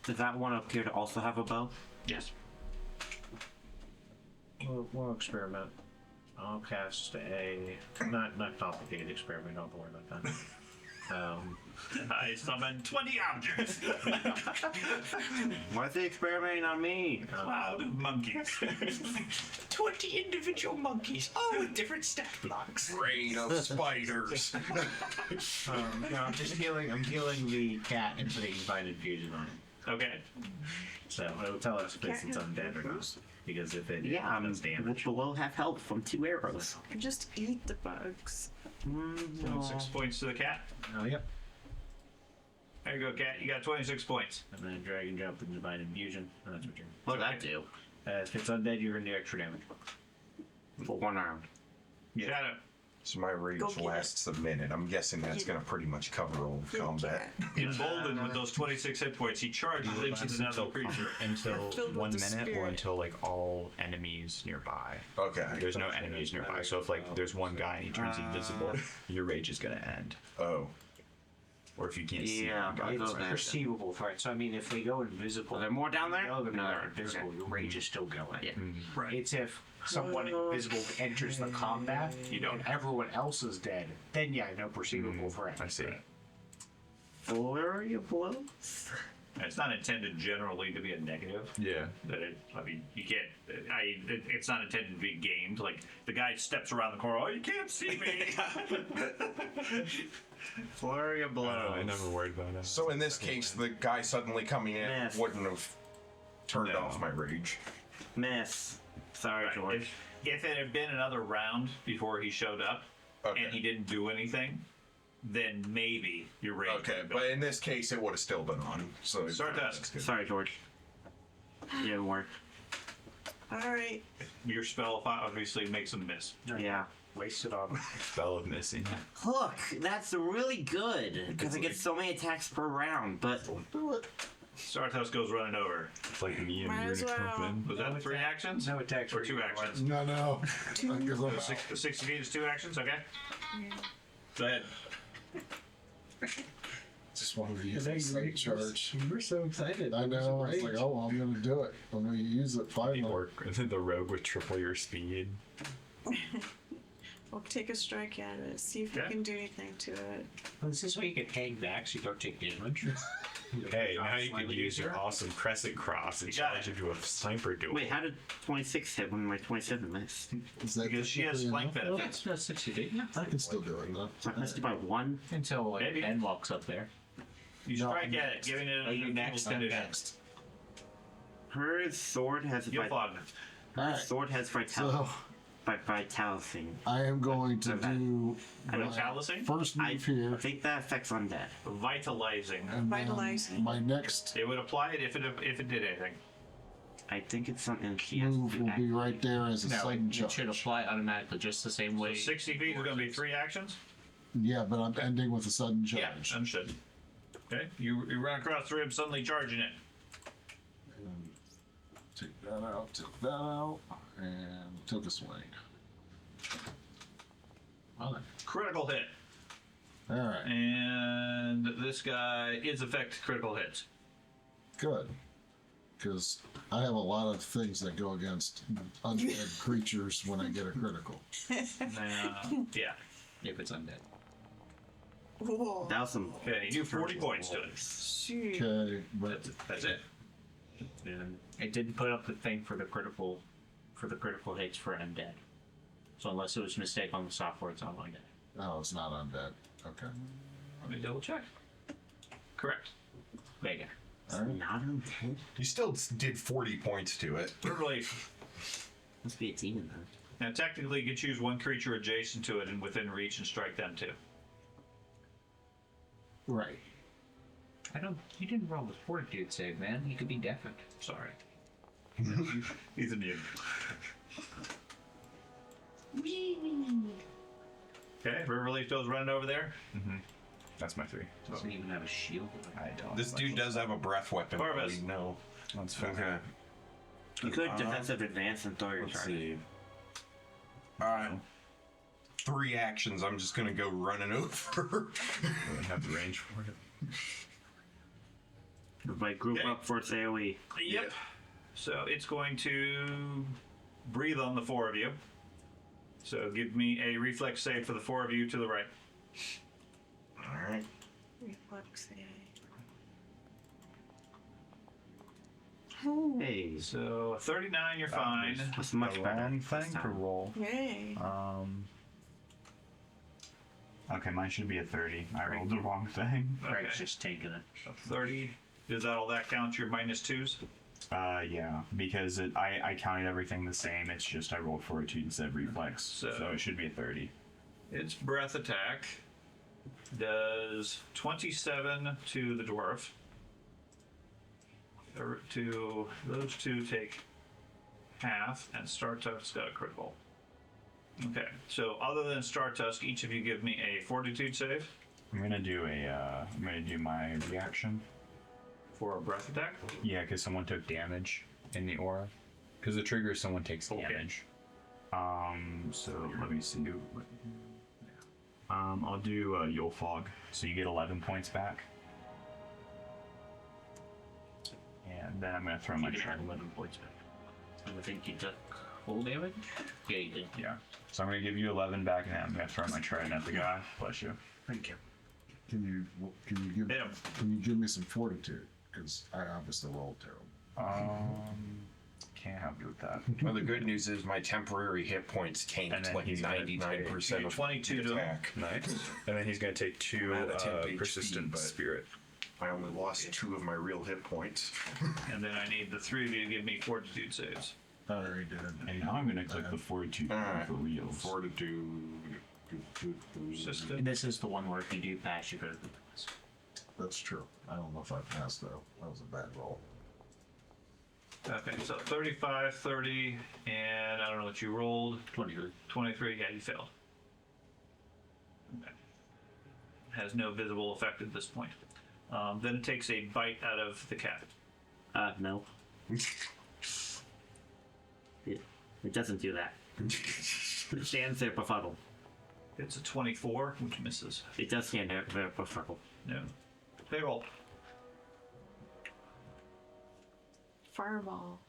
Does that one appear to also have a bow? Yes. We'll experiment. I'll cast a not complicated experiment. Don't worry about that. I summon 20 objects. Why's he experimenting on me? Cloud of monkeys. 20 individual monkeys, all with different stat blocks. Rain of spiders. No, I'm just healing. I'm healing the cat and putting divine infusion on it. Okay. So it'll tell us if it's undead or not. Because if it Yeah, I'm does damage. below half health from 2 arrows. Just eat the bugs. 26 points to the cat. Oh, yep. There you go, cat. You got 26 points. And then drag and jump and divine infusion. And that's what you're. What'd that do? If it's undead, you're gonna do extra damage. For 1 round. Shadow. So my rage Go get lasts a minute. I'm guessing that's going to pretty much cover all of combat. Emboldened with those 26 hit points, he charges into another creature. Until Filled with 1 the minute, or spirit. until like all enemies nearby. Okay. There's no enemies nearby, so if like there's one guy and he turns invisible, your rage is gonna end. Oh. Or if you can't see Yeah, him, I go there. Perceivable, right? So I mean, if they go invisible, Are there more down there? No, they're No, not there- invisible. okay. Your rage is still going. Yeah. Right. It's if someone invisible enters the combat, You don't. and everyone else is dead. Then yeah, no perceivable threat. I see. Flurry of blows? It's not intended generally to be a negative. Yeah. That it, I mean, you can't. It's not intended to be gamed. Like the guy steps around the corner. Oh, you can't see me. Flurry of blows. I never worried about it. So in this case, the guy suddenly coming in Miss. wouldn't have turned No. off my rage. Miss. Sorry, Right. George. If it had been another round before he showed up, Okay. and he didn't do anything, then maybe your rage. would Okay, have but gone. in this case, it would have still been on. So Stardust. Sorry, George. You didn't work. Alright. Your spell obviously makes him miss. Yeah. Wasted on. Spell of missing. Look, that's really good because I get so many attacks per round. But Sartos goes running over. It's like me and Might you're as gonna well. clump in. Was that 3 actions? No attacks Or for 2 you. actions? No. So 60 feet is 2 actions, okay? Go ahead. Just wanted to use this thing charge. We're so excited. I know. I was like, oh, well, I'm gonna do it. I'm gonna use it finally. Or the rogue with triple your speed. We'll take a strike at it, see if we Okay. can do anything to it. Well, this is where you get hang back so you don't take damage. Hey, now you can Slightly use your easier. awesome crescent cross and You got challenge it. into a sniper duel. Wait, how did 26 hit when my 27 missed? Is that Because she has technically flank enough? benefits. No, 60 did yeah. I can still do it though. So I missed by 1? Until like Maybe. Ben walks up there. You No, strike I'm at it, giving it Are you an next? evil I'm condition. next. Her sword has You'll fog. her Alright, sword has so vitalising. I am going to do I don't- my Vitalising? first I move here, think that affects undead. Vitalizing. and then Vitalizing. my next It would apply it if it did anything. I think it's something she has move to do will be right there as a No, sudden it should charge. apply automatically just the same So way. 60 feet is going to be 3 actions? Yeah, but I'm ending with a sudden Yeah, charge. understood. Okay, you run across the room, suddenly charging it. And take that out, and took a swing. Well, then. Critical hit. All right, And this guy is affect critical hits. good. Because I have a lot of things that go against undead creatures when I get a critical. Yeah. If it's undead. Whoa. That was some. Okay, you do 40 points to it. Shoot. Okay, but That's it. And it didn't put up the thing for the critical hits for undead. So unless it was a mistake on the software, it's not undead. no, it's not undead. Okay. Let me double check. Correct. Vega. All right. Not undead? You still did 40 points to it. Third relief. Must be a demon then. Now, technically, you can choose one creature adjacent to it and within reach and strike them too. Right. You didn't roll the fortitude save, man. You could be deafened. Sorry. He's a mutant. Okay, River Relief goes running over there. That's my 3. Doesn't even have a shield. I don't. This dude does have a breath weapon. Corvus. We know. That's fine. Okay. You could defensive advance and throw your Let's charge. see. Alright. 3 actions. I'm just gonna go running over. I don't have the range for it. Everybody group Okay. up for its AoE. Yep. So it's going to breathe on the 4 of you. So give me a reflex save for the 4 of you to the right. Alright. Reflex save. Hey, So 39, you're fine. that's much better. Long this thing to time. roll. Yay. Okay, mine should be a 30. I rolled the wrong thing. Craig's just taking it. So 30. Does that all that count your -2s? Yeah, because I counted everything the same. It's just I rolled fortitude instead of reflex, so it should be a 30. Its breath attack does 27 to the dwarf. To those two take half, and Startusk's got a critical. Okay, so other than Startusk, each of you give me a fortitude save I'm gonna do my reaction. for a breath attack. Yeah, because someone took damage in the aura. Because the trigger is someone takes damage. So let me see. I'll do Yule Fog. So you get 11 points back. And then I'm gonna throw my You trident. had 11 points back. I think you took full damage? Yeah, you did. Yeah. So I'm gonna give you 11 back, and then I'm gonna throw my trident at the guy. Bless you. Thank you. Can you Hit him. give me some fortitude? Because I obviously rolled terrible. Can't help you with that. Well, the good news is my temporary hit points And tanked then like he's gonna 99% of 22 to him. attack. Nice. And then he's gonna take 2 I'm at a 10 HP, persistent but- spirit. I only lost 2 of my real hit points. And then I need the 3 of you to give me fortitude saves. I already did. And now I'm gonna click the fortitude Alright. for reals. Fortitude. Persistent. And this is the one where if you do pass, you go to the pass. That's true. I don't know if I passed though. That was a bad roll. Okay, so 35, 30, and I don't know what you rolled. 23. 23, yeah, you failed. Okay. Has no visible effect at this point. Then it takes a bite out of the cat. No. It doesn't do that. It stands there befuddled. It's a 24, which misses. It does stand out for purple. No. Payroll. Fireball.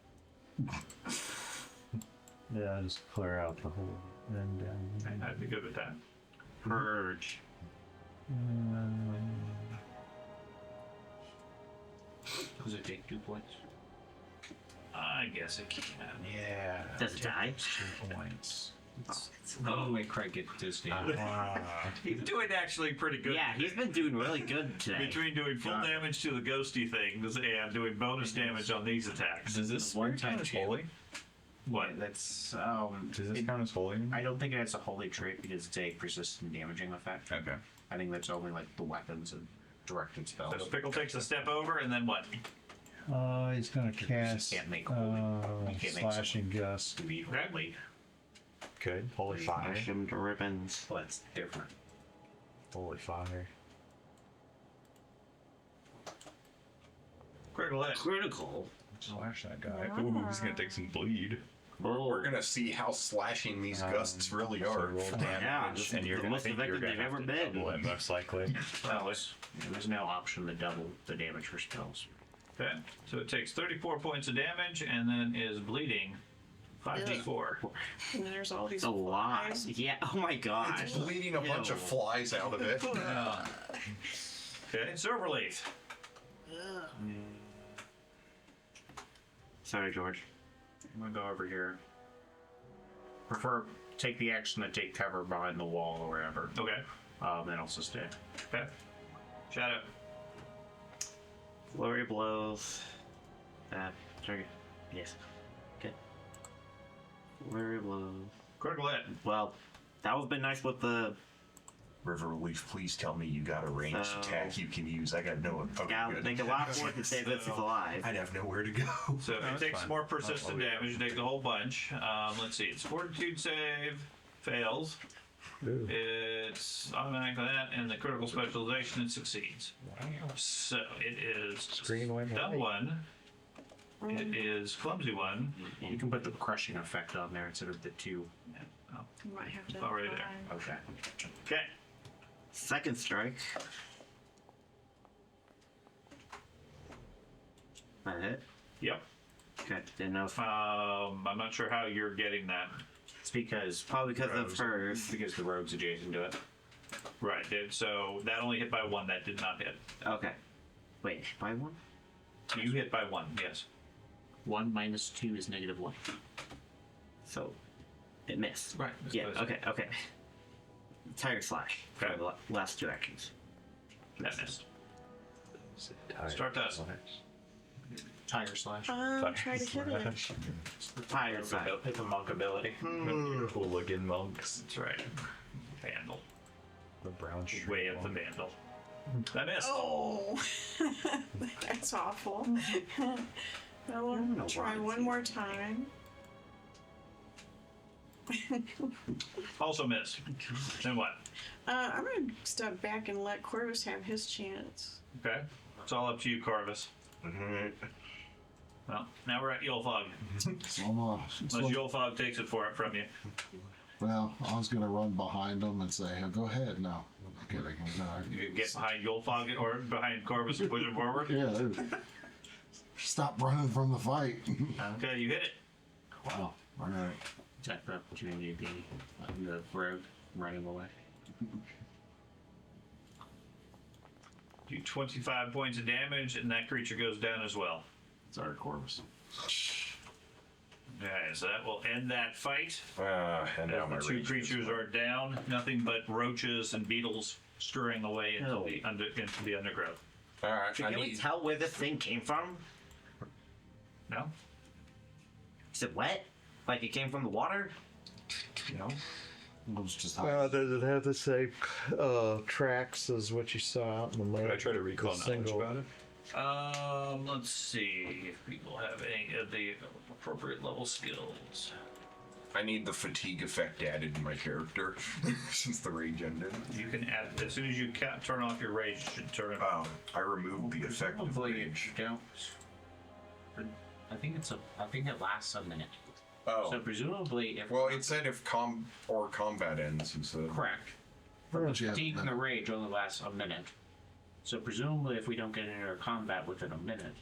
Yeah, just clear out the whole end down. I'd be good with that. Purge. Does it take 2 points? I guess it can. Yeah. Does it die? 2 points. Oh, wait, Craig gets his damage. He's doing actually pretty good. Yeah, he's been doing really good today. Between doing full damage to the ghosty things and doing bonus damage on these attacks. Does this One count time as too. holy? What? That's Does this count as holy? I don't think it has a holy trait because it's a persistent damaging effect. Okay. I think that's only like the weapons and directed spells. So Pickle takes a step over, and then what? He's gonna You cast can't make holy. You can't make slashing gust. to be holy. Good. Holy fire. Slash him to ribbons. Well, that's different. Holy fire. Critical hit. Critical. Slash that guy. Ooh, he's gonna take some bleed. We're gonna see how slashing these gusts really So are. roll Yeah, damage, this and is you're the gonna most think you're effective gonna they've have ever to been. double it, most likely. Well, There's no option to double the damage for spells. okay. So it takes 34 points of damage, and then is bleeding 5d4. And there's all these It's a lot. flies. Yeah, oh my gosh. It's bleeding a bunch of Ew. flies out of it. Okay, serve relief. Sorry, George. I'm gonna go over here. Prefer take the action to take cover behind the wall or wherever. Okay. Then also stay. Okay. Shadow. Flurry blows. Sorry. Yes. Okay. Flurry blows. Critical hit. Well, that would been nice with the. River Relief, please tell me you got a ranged So- attack you can use. I got no. Okay, Yeah, good. make a lot more to say this is alive. I'd have nowhere to go. So it takes fine. more persistent damage. You take the whole bunch. Let's see. It's Fortitude save. Fails. Ooh. It's automatic on that, and the critical specialization it succeeds. So it is Screen went dumb white. one. It is clumsy one. You can put the crushing effect on there instead of the 2. You might have to. Already there. Okay. Okay. Second strike. That hit? Yep. Okay, didn't know if. I'm not sure how you're getting that. It's because Probably because of rogues- hers. because the rogue's adjacent to it. Right. So that only hit by one. That did not hit. Okay. Wait, by one? You hit by one. Yes. 1 minus 2 is -1. So, it missed. Right. Yeah, okay. Tire slash for Okay. the last 2 actions. That missed. Start us. Tire slash. Try to hit it. Tire slash. It's a monk ability. Hooligan monks. That's right. Vandal. The brown shirt. Way of the Vandal. That missed. Oh, that's awful. I want to try one more time. Also missed. Then what? I'm gonna step back and let Corvus have his chance. Okay. It's all up to you, Corvus. Well, now we're at Yulfog. Unless Yulfog takes it from you. Well, I was gonna run behind him and say, "Hey, go ahead now." I'm kidding. No, You can get behind Yulfog or behind Corvus and push it forward. yeah, dude. Stop running from the fight. Okay, you hit it. Wow. All right. Attack for opportunity to be on the road running away. Do 25 points of damage, and that creature goes down as well. Sorry, Corvus. Okay, so that will end that fight. And now my The 2 rage creatures are down. Nothing but roaches and beetles scurrying away into Oh. into the undergrowth. All right, Can we tell where this thing came from? No? Is it wet? Like it came from the water? No. It was just Does it have the same tracks as what you saw out in the lake? Can I try to recall The knowledge about it? Let's see if people have any of the appropriate level skills. I need the fatigue effect added to my character since the rage ended. You can add as soon as you turn off your rage. You should turn it off. I removed the effect of Hopefully rage. don't. I think it lasts a minute. Oh. So presumably, if Well, it said if combat ends, he said. correct, fatigue and the rage only lasts a minute. So presumably, if we don't get into combat within a minute,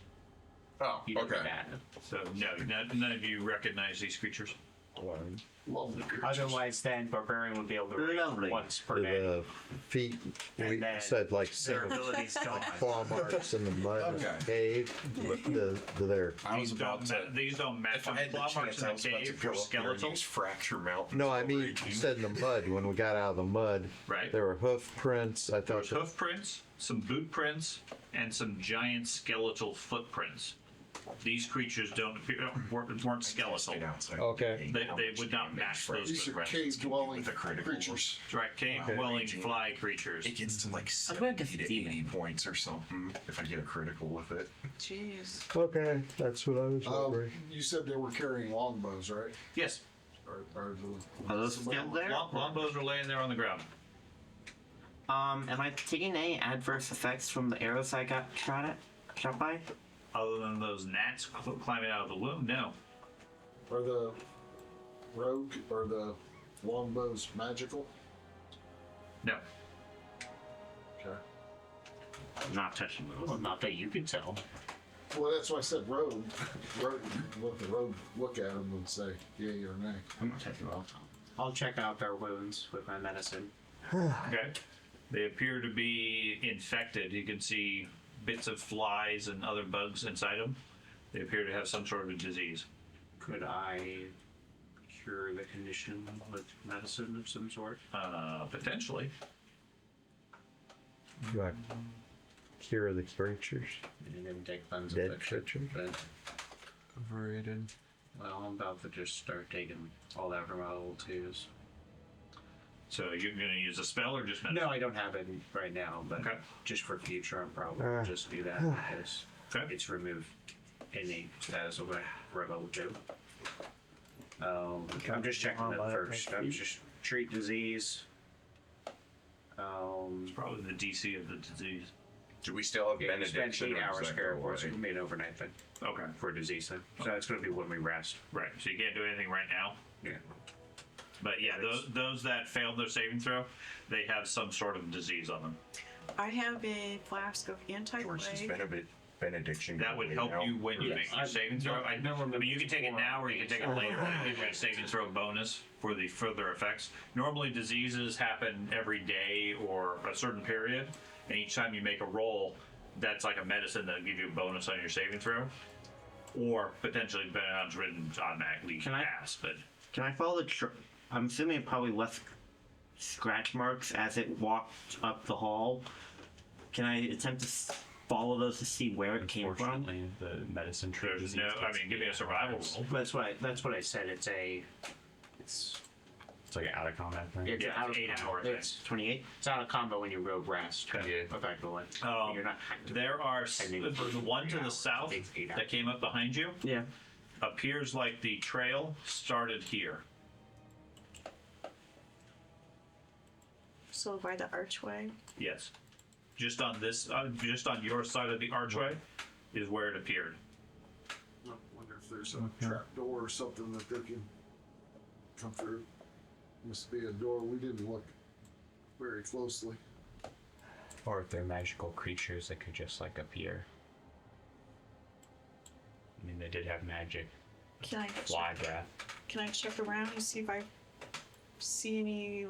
Oh, you don't okay. get added. So no, none of you recognize these creatures. Lovely creatures. Otherwise, then barbarian would be able to rage Lovely. once per day. The feet, we And then said like Their seven abilities gone. claw marks in the mud in the cave. They're I was These about to. these don't match If I on had the claw marks chance, in I the was about to cave go for up there and skeletal. use Fracture Mountain. no, I mean you said in the mud. When we got out of the mud, Right. there were hoof prints. I thought There's hoof prints, some boot prints, and some giant skeletal footprints. These creatures weren't skeletal. Stayed outside. Okay. They would not match those These are footprints. cave-dwelling With a critical creatures. Right, cave-dwelling fly creatures. It gets to like I'm gonna get 70 to demon. 80 points or something if I get a critical with it. Jeez. Okay, that's what I was wondering. You said they were carrying longbows, right? Yes, Are those still there? longbows are laying there on the ground. Am I taking any adverse effects from the arrows I got shot by? Other than those gnats climbing out of the wound, no. Are the rogue or the longbows magical? No. Okay. Not touching those. Well, not that you can tell. Well, that's why I said rogue. Rogue. Let the rogue look at them and say yay or nay. I'm not touching those. I'll check out their wounds with my medicine. Okay. They appear to be infected. You can see bits of flies and other bugs inside them. They appear to have some sort of a disease. Could I cure the condition with medicine of some sort? Potentially. You want cure the creatures? And then take cleanse Dead affliction. creatures? But, Overrated. well, I'm about to just start taking all that from my level 2s. So you're going to use a spell or just medicine? No, I don't have it right now, but Okay. just for future, I'm probably will just do that because Okay. it's removed any status of my level 2. I'm just checking that first. I'm just treat disease. It's probably the DC of the disease. Do we still have Yeah, you spend benediction? 8 or does hours that care go for it. away? It's made overnight thing Okay. for a disease thing. So it's going to be when we rest. Right. So you can't do anything right now. Yeah. But yeah, those that failed their saving throw, they have some sort of disease on them. I have a flask of George's anti-plague. benediction. That would help you when you Yes. make your saving throw. I mean, you can take it now or you can take it later. It gives you a saving throw bonus for the further effects. Normally, diseases happen every day or a certain period, and each time you make a roll, that's like a medicine that'll give you a bonus on your saving throw. Or potentially, depending on how it's written, automatically Can I- pass. But Can I follow the I'm assuming it probably left scratch marks as it walked up the hall. Can I attempt to follow those to see where it came from? Unfortunately, the medicine tree there's disease no. I gets mean, give me a survival roll. That's what I said. It's It's like an out of combat thing. it's Yeah, out it's of 8 hour thing. It's 28? it's out of combo when you rogue rest. Yeah. Effectively. You're not. There are Pending the one to the south Takes 8 that hours. came up behind you. Yeah. Appears like the trail started here. So by the archway. Yes. Just on this, just on your side of the archway is where it appeared. I wonder if there's a trap door or something that they can come through. Must be a door. We didn't look very closely. Or if they're magical creatures that could just like appear. I mean, they did have magic. Can I Fly breath. can I check around and see if I see any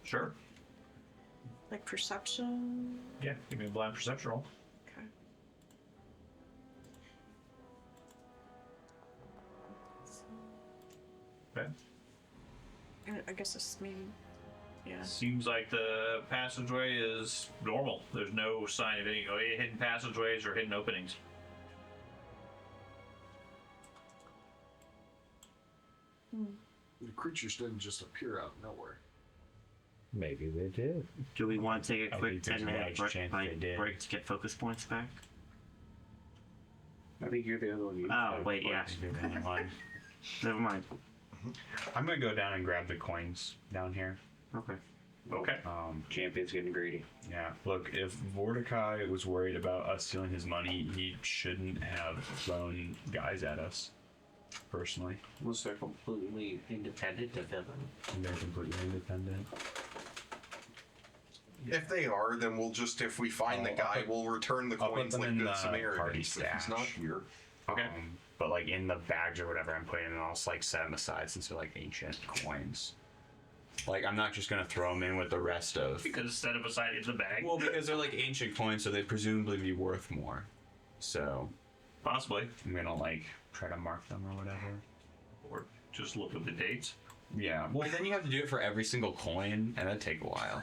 Sure. like perception? Yeah. Give me a blind perception roll. Okay. Okay. And I guess this maybe. Yeah. Seems like the passageway is normal. There's no sign of any hidden passageways or hidden openings. The creatures didn't just appear out of nowhere. Maybe they did. Do we want to take a I quick think there's a 10-minute large break, chance they did. break to get focus points back? I think you're the other one. Oh, wait, yeah. Never mind. I'm gonna go down and grab the coins down here. Okay. Okay. Champion's getting greedy. Yeah. Look, if Mordecai was worried about us stealing his money, he shouldn't have thrown guys at us. personally. Unless they're completely independent of him. And they're completely independent. If they are, then we'll just, if we find the guy, we'll return the I'll put coins them like in good the Samaritans. party If he's stash. not here. Okay. But like in the bags or whatever I'm putting in, I'll just like set them aside since they're like ancient coins. Like I'm not just gonna throw them in with the rest of. Because set them aside in the bag. Well, because they're like ancient coins, so they'd presumably be worth more. So Possibly. I'm gonna like try to mark them or whatever. Or just look at the dates. Yeah. Well, then you have to do it for every single coin, and that'd take a while.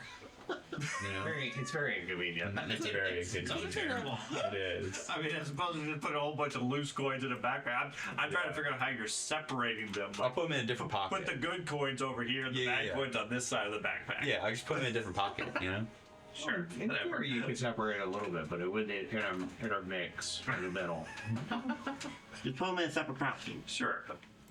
You know? It's very inconvenient. It's very inconvenient. It is. I mean, as opposed to just put a whole bunch of loose coins in a backpack, I'm trying to figure out how you're separating them. I'll put them in a different pocket. Put the good coins over here and the bad coins on this side of the backpack. Yeah, I just put them in a different pocket, you know? Sure. In Whatever. theory, you could separate a little bit, but it would intermix in the middle. Just put them in a separate pouch. Sure.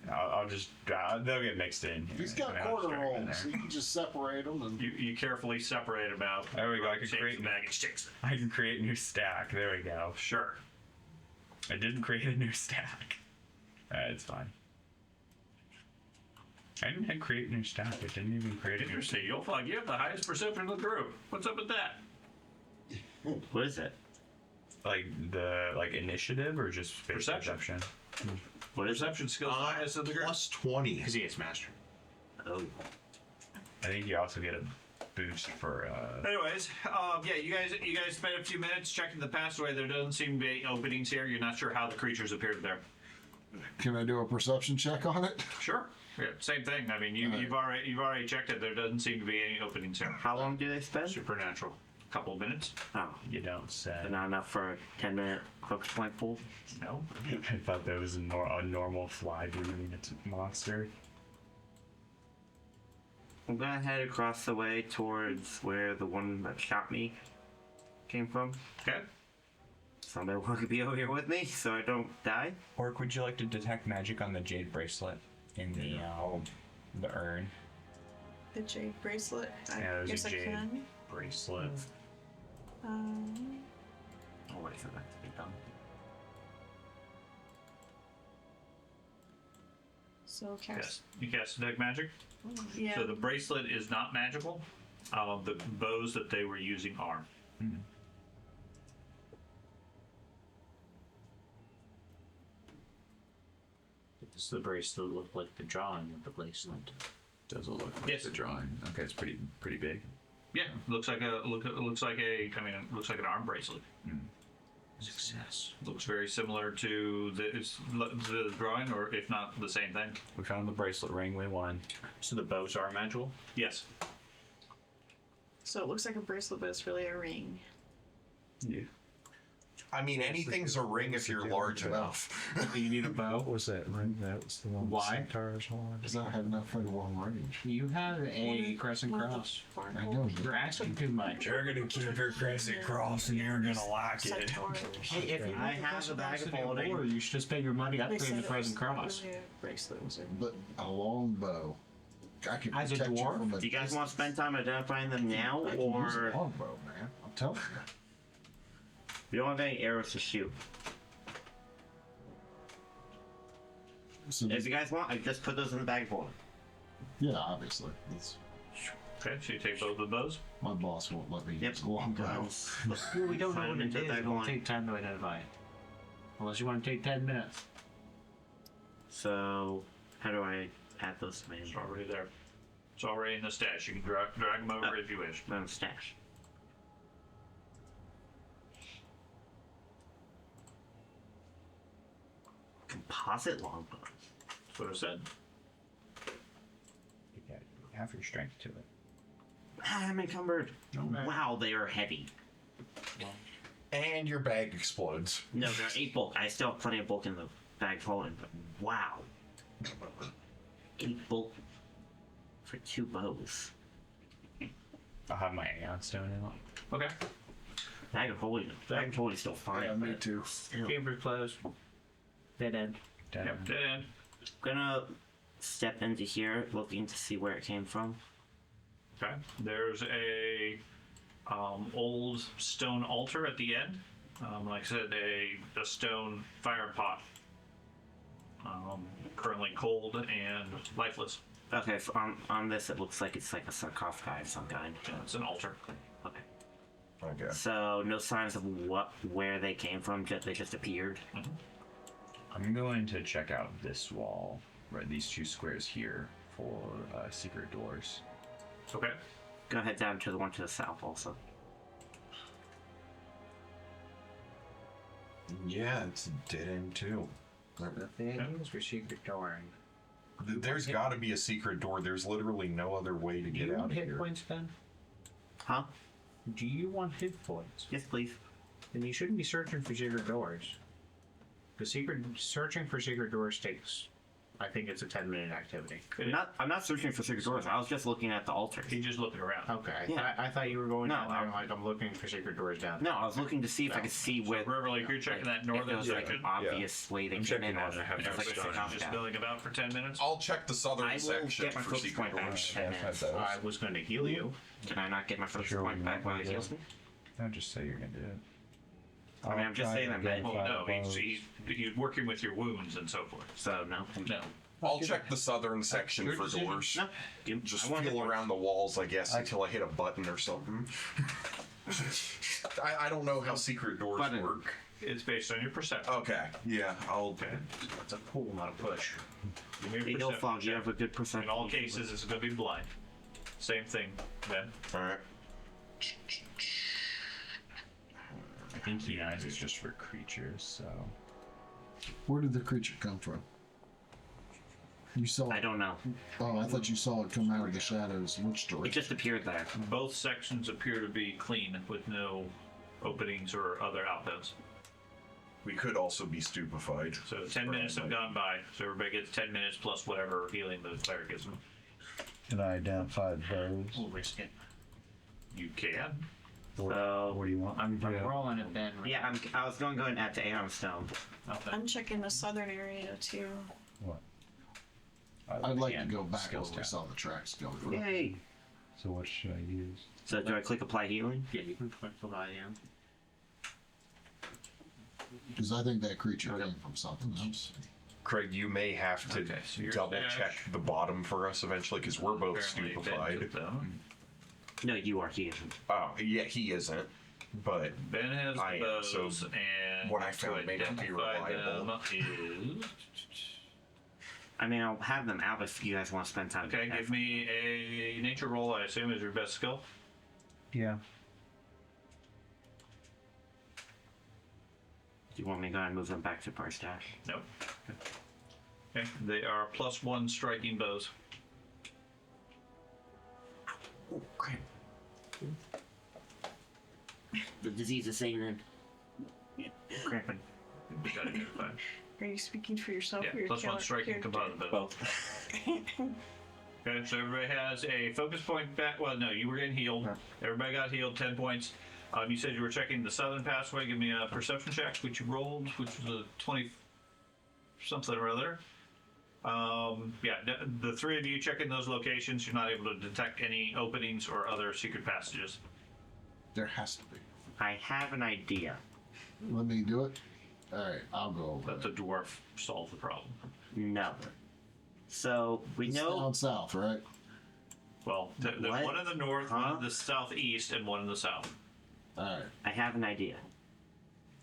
I'll just, they'll get mixed in. He's got quarter rolls. You can just separate them and. You carefully separate them out. There we go. I can Shakes create the bag and shakes it. I can create a new stack. There we go. Sure. I didn't create a new stack. It's fine. I didn't create a new stack. I didn't even create a new Interesting. You'll find you have the highest perception of the group. What's up with that? What is it? like the initiative or just Perception. What is that? Perception skills highest of the group. Plus 20. Because he is master. Oh. I think you also get a boost for Anyways, yeah, you guys spent a few minutes checking the passageway. There doesn't seem to be any openings here. You're not sure how the creatures appeared there. Can I do a perception check on it? Sure. Yeah, same thing. I mean, you've already checked it. There doesn't seem to be any openings here. How long do they spend? Supernatural. Couple of minutes. Oh, you don't say. not enough for a 10-minute focus point pool. No. I thought that was a normal fly doing its monster. I'm gonna head across the way towards where the one that shot me came from. Okay. Somebody want to be over here with me so I don't die. Orc, would you like to detect magic on the jade bracelet in the urn? The jade bracelet. I Yeah, there's a guess I jade. can. Bracelet. I'll wait for that to be done. So Yes. cast. You cast detect magic. Yeah. So the bracelet is not magical. The bows that they were using are. Does the bracelet look like the drawing of the bracelet? Does it look like Yes. a drawing? Okay, it's pretty big. Yeah, looks like an arm bracelet. Success. Looks very similar to the drawing, or if not the same thing. We found the bracelet ring. We won. So the bows are magical? Yes. So it looks like a bracelet, but it's really a ring. Yeah. I mean, anything's a ring if you're large enough. You need a bow? What was that ring? That was the one. Why? Centaur's horn. Does not have enough for long range. You have a crescent cross. I know. You're asking too much. You're gonna keep your crescent cross, and you're gonna like it. Hey, if you I want have a bag of holding. or you should just pay your money They upgrading said the it crescent was cross. really a bracelet. Was it? But a long bow. I can As a protect you dwarf? from a Do you guys want to spend time identifying them now, I can use a or longbow, man. I'm telling you. we don't have any arrows to shoot? So, If you guys want, I just put those in the bag of holding. yeah, obviously. It's, Okay, so you take both of the bows. my boss won't let me Yep. use a longbow. We don't know Find what them it into the is. bag It of won't holding. take time to identify it. Unless you want to take 10 minutes. So, how do I add those to my It's inventory? already there. It's already in the stash. You can drag them over if you wish. My own stash. Composite longbow. That's what I said. You got half your strength to it. I'm encumbered. Wow, they are heavy. And your bag explodes. No, they're 8 bulk. I still have plenty of bulk in the bag of holding, but wow. 8 bulk for 2 bows. I'll have my Aeon Stone out. Okay. Bag of holding is still fine. Yeah, me but too. still. Chamber closed. Dead end. Yep, dead end. Gonna step into here looking to see where it came from. Okay. There's a old stone altar at the end. Like I said, a stone fire pot. currently cold and lifeless. Okay, so on this it looks like it's like a sarcophagi of some kind. Yeah, it's an altar. Okay. Okay. So no signs of where they came from. They just appeared. I'm going to check out this wall, right? These 2 squares here for secret doors. Okay. Go ahead down to the one to the south also. Yeah, it's a dead end too. The things for secret dooring. There's got to be a secret door. There's literally no other way to Do get you out want of hit here. points, Ben? Huh? Do you want hit points? Yes, please. Then you shouldn't be searching for secret doors. Searching for secret doors takes, I think it's a 10-minute activity. I'm not searching for secret doors. I was just looking at the altars. He's just looking around. Okay, Yeah. I thought you were going No, down there like I'm looking for secret doors down No, I was looking to see if I could see where. Beverly, if you're checking that if northern there was, like, section, an obvious way they I'm came in. checking Or that. I have it's no like a stone. sarcophagus. just milling about for 10 minutes. I'll check the southern I will section get my for focus secret point back in doors. 10 minutes. I was going to heal you. Can I not get my focus Sure, point we back might while he do heals that. me? I'll just say you're gonna do it. I mean, I'm just saying that, man. Well, no, he's working with your wounds and so forth. So, no. No. I'll check the southern section for doors. No. Just I want feel hit around the walls, I guess, until I hit a button or something. I don't know how secret doors Button. work. It's based on your perception. Okay, yeah, I'll. Okay. It's a pull, not a push. Give me a Hey, no perception fog. You check. have a good perception. In all cases, it's going to be blind. Same thing, Ben. Alright. I think Keen Eyes is just for creatures, so. Where did the creature come from? You saw I it. don't know. Oh, I thought you saw it come out of the shadows. Which It direction? just appeared there. Both sections appear to be clean with no openings or other outposts. We could also be stupefied. So 10 minutes have gone by. So everybody gets 10 minutes plus whatever healing the cleric gives them. Can I identify those? We'll risk it. You can. So, What do you want? I'm rolling it, Ben. yeah, I was going to go and add to Aeon Stone. I'm checking the southern area too. What? I'd like to Again, go back skills where we tab. saw the tracks go. Yay! So what should I use? So, do I click apply healing? Yeah, you can click the volume. Because I think that creature came from something else. Craig, you may have to Okay, so you're double stash. check the bottom for us eventually, because we're both Apparently Ben stupefied. took them. No, you are. He isn't. Oh, yeah, he isn't. But Ben has I am, those, so and what I found may not be identify reliable. them is... I mean, I'll have them out if you guys want to spend time. Okay, give me a nature roll, I assume, is your best skill. Yeah. Do you want me to go and move them back to Bar Stash? Nope. Okay, they are +1 striking bows. Oh, crap. The disease is saying that. Cramping. We got it, fine. Are you speaking for yourself Yeah, or your +1 striking character? component bow. Both. Okay, so everybody has a focus point back. Well, no, you were getting healed. Everybody got healed, 10 points. You said you were checking the southern passageway. Give me a perception check, which you rolled, which was a 20 something or other. Yeah, the three of you checking those locations, you're not able to detect any openings or other secret passages. There has to be. I have an idea. Let me do it. All right, I'll go over. Let the dwarf solve the problem. No. So, we It's know. down south, right? Well, there's What? one in the north, one Huh? in the southeast, and one in the south. All right. I have an idea.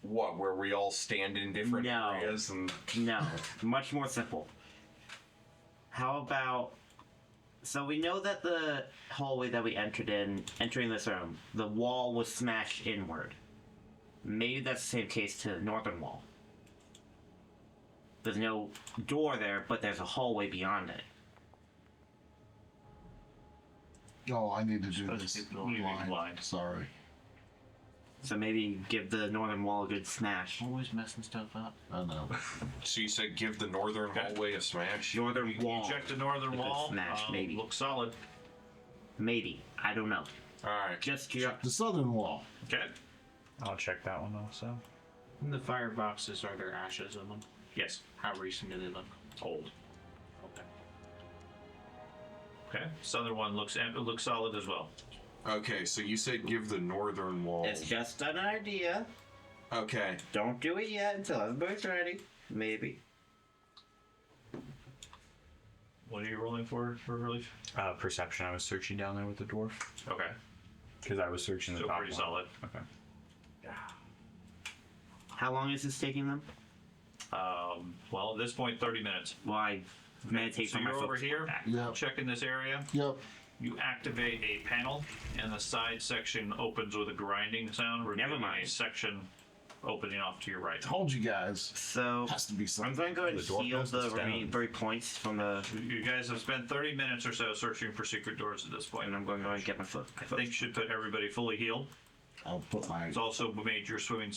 what, where we all stand in different No. areas and No. Much more simple. How about. So, we know that the hallway that we entering this room, the wall was smashed inward. Maybe that's the same case to the northern wall. There's no door there, but there's a hallway beyond it. Oh, I need to do Supposed this to be blind. blind. Sorry. So maybe give the northern wall a good smash. Always messing stuff up. I know. so you said give the northern hallway a smash. Northern You wall. check the northern With a wall. smash, maybe. Looks solid. Maybe. I don't know. All right. Just The southern wall. Okay. I'll check that one also. In the fireboxes, are there ashes in them? Yes. How recent do they look? Old. Okay. Okay. Southern one looks solid as well. Okay, so you said give the northern wall. It's just an idea. Okay. Don't do it yet until everybody's ready. Maybe. What are you rolling for relief? Perception. I was searching down there with the dwarf Okay. because I was searching the So top pretty one. solid. Okay. How long is this taking them? Well, at this point, 30 minutes. Well, I meditate So for my you're over focus here, back. Yep. checking this area. Yep. You activate a panel, and the side section opens with a grinding sound, revealing mind. a section opening off to your right. Told you guys. So Has to be I'm something. going to go ahead and The dwarf heal knows the the remaining stones. 3 points from the, You guys have spent 30 minutes or so searching for secret doors at this point. and I'm going to go ahead and get my foot. I think should put everybody fully healed. I'll put my. It's also made your swimming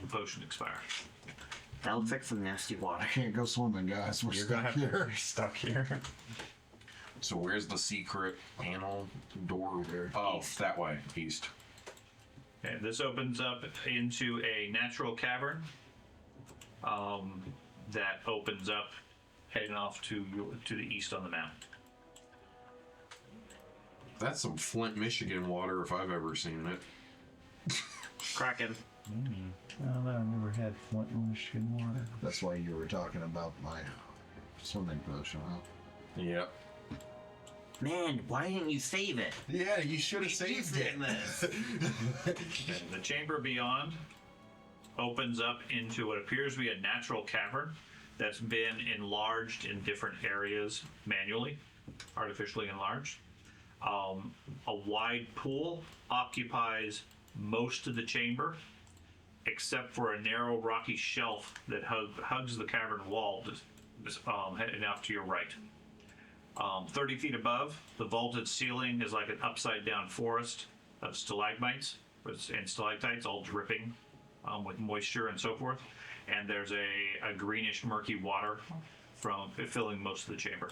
potion expire. That looks like some nasty water. I can't go swimming, guys. We're You're gonna stuck have to here. be stuck here. So where's the secret panel door? There. Oh, that way, east. Okay, this opens up into a natural cavern that opens up heading off to the east on the map. That's some Flint, Michigan water if I've ever seen it. Kraken. Well, I never had Flint, Michigan water. That's why you were talking about my swimming potion, huh? Yep. Man, why didn't you save it? Yeah, you should have saved it. in this. And the chamber beyond opens up into what appears to be a natural cavern that's been enlarged in different areas manually, artificially enlarged. A wide pool occupies most of the chamber, except for a narrow rocky shelf that hugs the cavern wall, heading out to your right. 30 feet above, the vaulted ceiling is like an upside down forest of stalagmites and stalactites all dripping with moisture and so forth. And there's a greenish murky water from filling most of the chamber.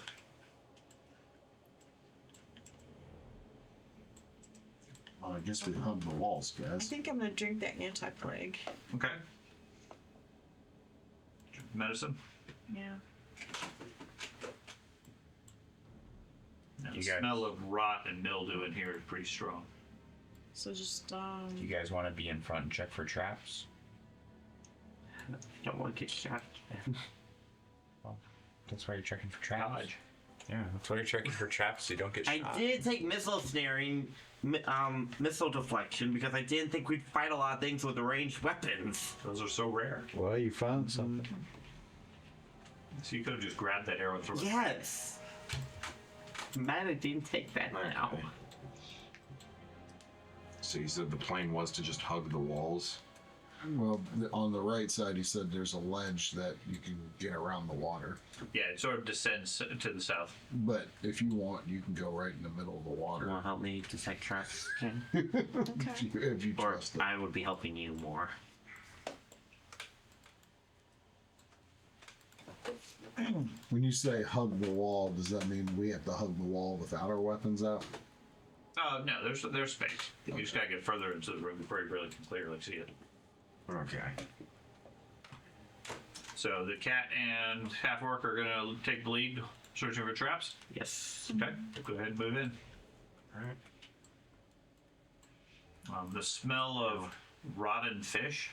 Well, I guess we hug the walls, I guys. think I'm gonna drink that anti-plague. Okay. Medicine? Yeah. Yeah, You the guys- smell of rot and mildew in here is pretty strong. So just You guys want to be in front and check for traps? Don't want to get shot. That's why you're checking for traps. Dodge. Yeah, that's why you're checking for traps so you don't get shot. I did take missile snaring, missile deflection, because I didn't think we'd fight a lot of things with the ranged weapons. Those are so rare. Well, you found something. So you could have just grabbed that arrow and thrown it. Yes. Mad I didn't take that now. So you said the plan was to just hug the walls? Well, on the right side, he said there's a ledge that you can get around the water. Yeah, it sort of descends to the south. But if you want, you can go right in the middle of the You water. want to help me detect traps? If you Or trust it. I would be helping you more. When you say hug the wall, does that mean we have to hug the wall without our weapons out? No, there's space. You just gotta get further into the room before you really can clearly see it. Okay. So the cat and half orc are gonna take the lead, searching for traps. Yes. Okay, go ahead and move in. Alright. The smell of rotten fish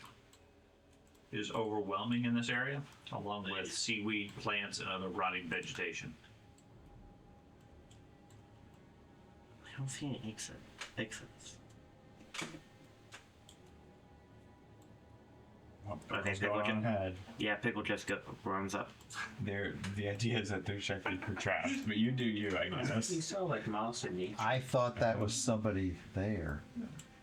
is overwhelming in this area, along with seaweed, plants, and other rotting vegetation. I don't see any exits. Okay, Pickle go on ahead. Yeah, Pickle just runs up. The idea is that they're checking for traps, but you do you, I You guess. saw like mouse and nature. I thought that was somebody there.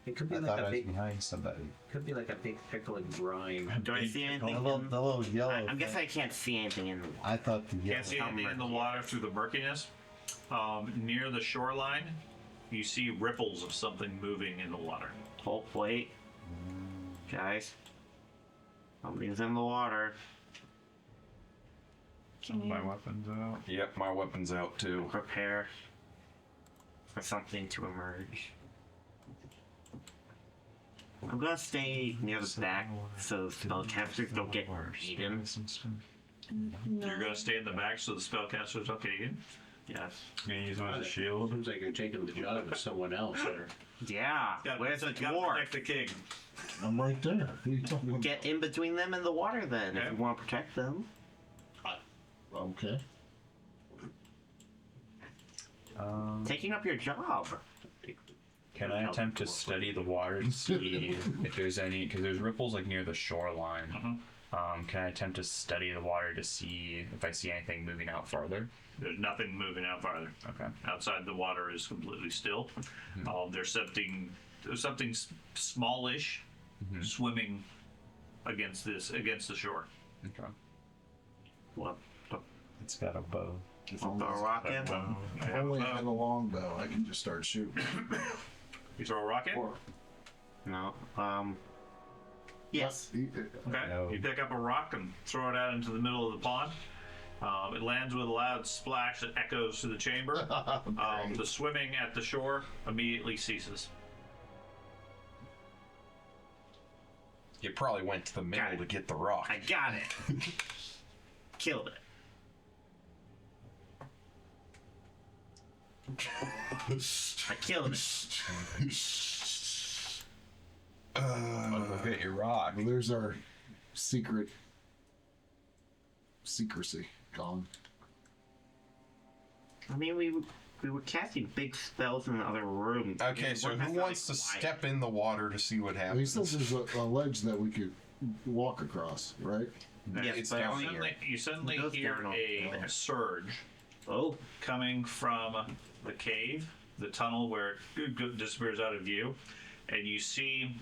It could be I like thought I a was big, behind somebody. could be like a big pickle and brine. Do I see anything? The little yellow. I'm guessing I can't see anything in the water. I thought the yellow. Can't see anything in the water through the murkiness. Near the shoreline, you see ripples of something moving in the water. Oh, wait. Guys. Something's in the water. can you? My weapons out. Yep, my weapon's out too. Prepare for something to emerge. I'm gonna stay near the back so spellcasters don't get eaten. No. You're gonna stay in the back so the spellcasters don't get eaten. Yes. Gonna use one as a shield. Seems like you're taking the job of someone else. Or Yeah. Where's the dwarf? Protect the king. I'm right there. What are you talking about? Get in between them and the water then, if Okay. you want to protect them. Okay. Taking up your job. Can I attempt to study the water to see if there's any? Because there's ripples like near the shoreline. Can I attempt to study the water to see if I see anything moving out farther? There's nothing moving out farther. Okay. Outside, the water is completely still. There's something smallish swimming against the shore. Okay. What? It's got a bow. The rocket? If only I had a longbow, I can just start shooting. You throw a rocket? No. Yes. Okay. No. You pick up a rock and throw it out into the middle of the pond. It lands with a loud splash that echoes through the chamber. The swimming at the shore immediately ceases. You probably went to the middle to get the rock. I got it. Killed it. I killed it. Go get your rock. Well, there's our secrecy gone. I mean, we were casting big spells in the other room. Okay, so who wants to step in the water to see what I mean, happens? still there's a ledge that we could walk across, right? Yes, It's but down only- You suddenly It goes hear down a surge Oh, coming from the cave, the tunnel where it disappears out of view, and you see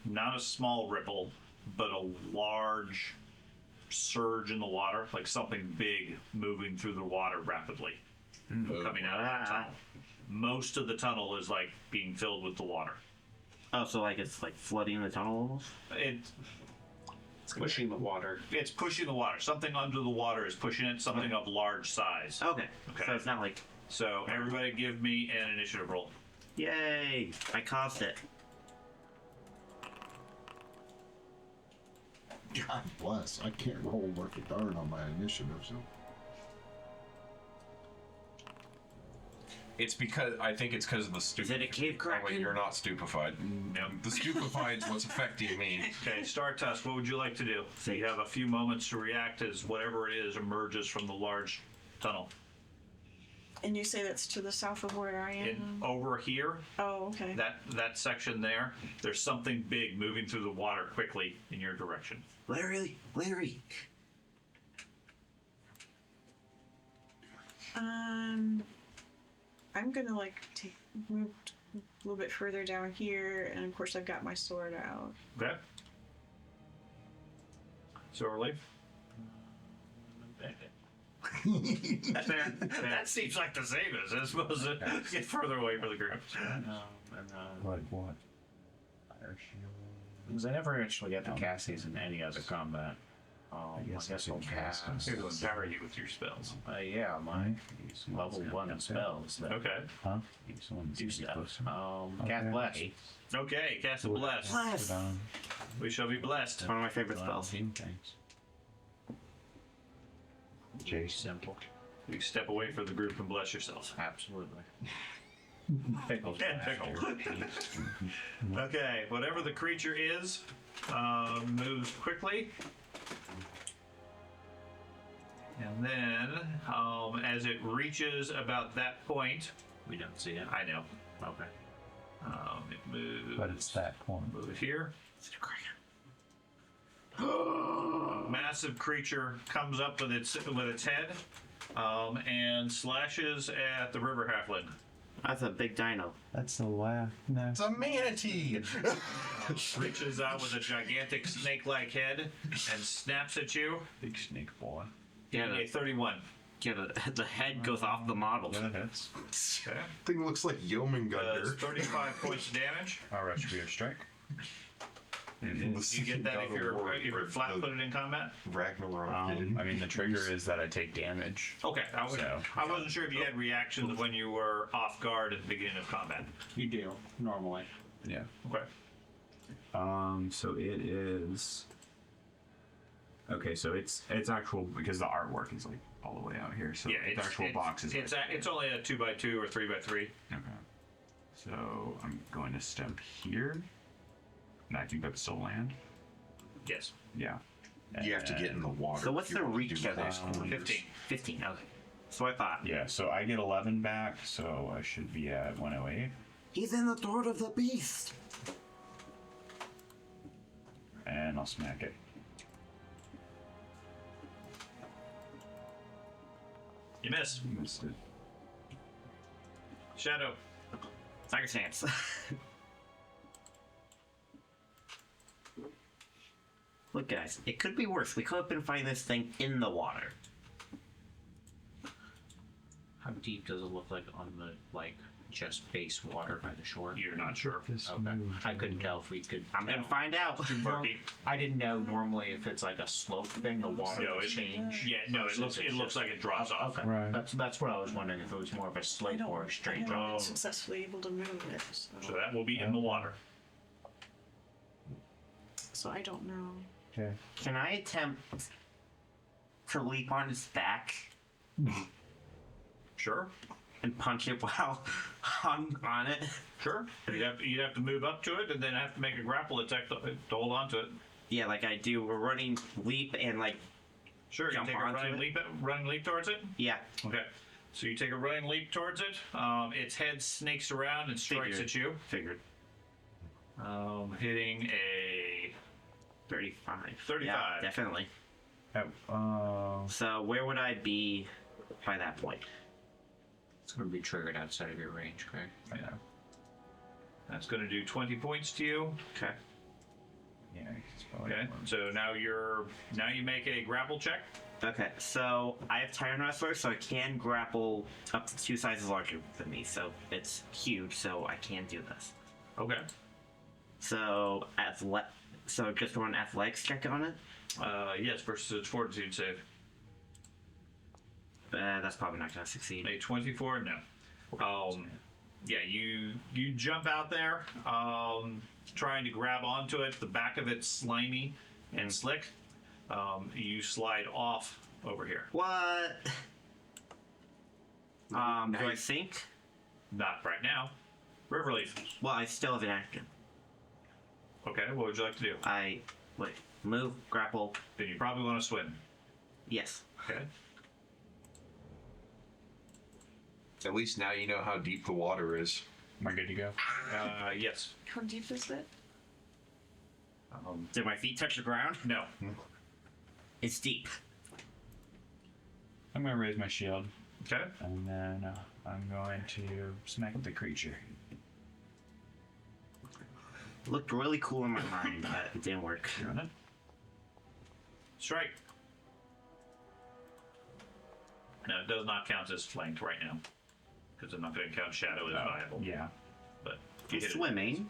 not a small ripple, but a large surge in the water, like something big moving through the water rapidly, coming out of that tunnel. Most of the tunnel is like being filled with the water. oh, so like it's like flooding the tunnel almost. It's pushing the water. It's pushing the water. Something under the water is pushing it. Something of large size. Okay. Okay. So it's not like, So everybody, give me an initiative roll. yay! I caused it. God bless. I can't roll worth a darn on my initiative, so. It's because I think it's because of the Is stupid. it a cave Oh, wait, kraken? you're not stupefied. No. The stupefied's what's affecting me. Okay, Star Tusk, what would you like to do? So you have a few moments to react as whatever it is emerges from the large tunnel. And you say that's to the south of where I am? Over here, Oh, okay. that section there's something big moving through the water quickly in your direction. Larry! I'm gonna like move a little bit further down here, and of course I've got my sword out. Okay. So relief. That seems like the same as it's supposed to get further away from the group. Like what? Fire shield. Because I never actually got to cast these in any other combat. I guess I'll cast. Here to empower you with your spells. Yeah, my level 1 spells. That Okay. Huh? do stuff. Okay. Cast Bless. Okay, cast a bless. Bless! We shall be blessed. One of my favorite spells. Thanks. Very simple. You step away from the group and bless yourself. Absolutely. Pickles. And pickle. Okay, whatever the creature is, moves quickly. And then, as it reaches about that point, We don't see it. I know. Okay. It moves. But it's that point. Move here. Is it a kraken? A massive creature comes up with its head, and slashes at the river halfling. That's a big dino. That's the laugh. No. It's a manatee. Reaches out with a gigantic snake-like head and snaps at you. Big snake boy. Yeah, A 31. the head goes off the model. Yeah, that's. Okay. Thing looks like Does Yeomangander. 35 points of damage. Alright, should we have strike? You get that if you're flat-footed in combat. Ragnarok. I mean, the trigger is that I take damage. Okay, So- I wasn't sure if you had reactions when you were off guard at the beginning of combat. You do, normally. Yeah. Okay. So it is. Okay, so it's actual because the artwork is like all the way out here. So Yeah, the actual box is. It's only a 2x2 or 3x3. Okay. So I'm going to step here. And I think that's still land. Yes. Yeah. You have to get in the water. So what's if you the want to reach do of close that? quarters. 15. 15, okay. So I thought. Yeah, so I get 11 back, so I should be at 108. He's in the throat of the beast. And I'll smack it. You miss. Missed it. Shadow. Tiger stance. Look, guys, it could be worse. We could have been fighting this thing in the water. How deep does it look like on the just base water by the shore? You're not sure. This Okay. move. I couldn't tell if we could. I'm gonna find out. Murky. I didn't know normally if it's like a slope thing, the water No, would it change. Yeah, no, it looks like it drops off. Okay, Right. that's what I was wondering if it was more of a I slope or a I straight haven't drop. been successfully able to move it, So that will be in the water. so I don't know. Okay. Can I attempt to leap on his back Sure. and punch it while hung on it? Sure. You'd have to move up to it and then have to make a grapple attack to hold on to it. Yeah, like I do a running leap and like, Sure. You Jump take a onto running leap towards it. yeah. Okay. So you take a running leap towards it. Its head snakes around and strikes Figured. at you. Figured. Hitting a 35. 35. Yeah, definitely. So where would I be by that point? It's going to be triggered outside of your range, correct? Yeah. That's going to do 20 points to you. Okay. Yeah, it's probably Okay. So now you make a grapple check. Okay, so I have Tyrant Wrestler, so I can grapple up to 2 sizes larger than me, so it's huge, so I can do this. Okay. So so just run athletics check on it. Yes, versus its fortitude save. That's probably not gonna succeed. A 24? No. Yeah, you jump out there, trying to grab onto it. The back of it's slimy and slick. You slide off over here. What? Do I sink? Not right now. River Leaf. Well, I still have an action. Okay, what would you like to do? Move, grapple. Then you probably want to swim. Yes. Okay. At least now you know how deep the water is. Am I good to go? Yes. How deep is it? Did my feet touch the ground? No. It's deep. I'm gonna raise my shield, Okay. and then I'm going to smack the creature. Looked really cool in my mind, but it didn't work. Strike. No, it does not count as flanked right now. Because I'm not going to count shadow as viable. Yeah. But you hit it. Swimming.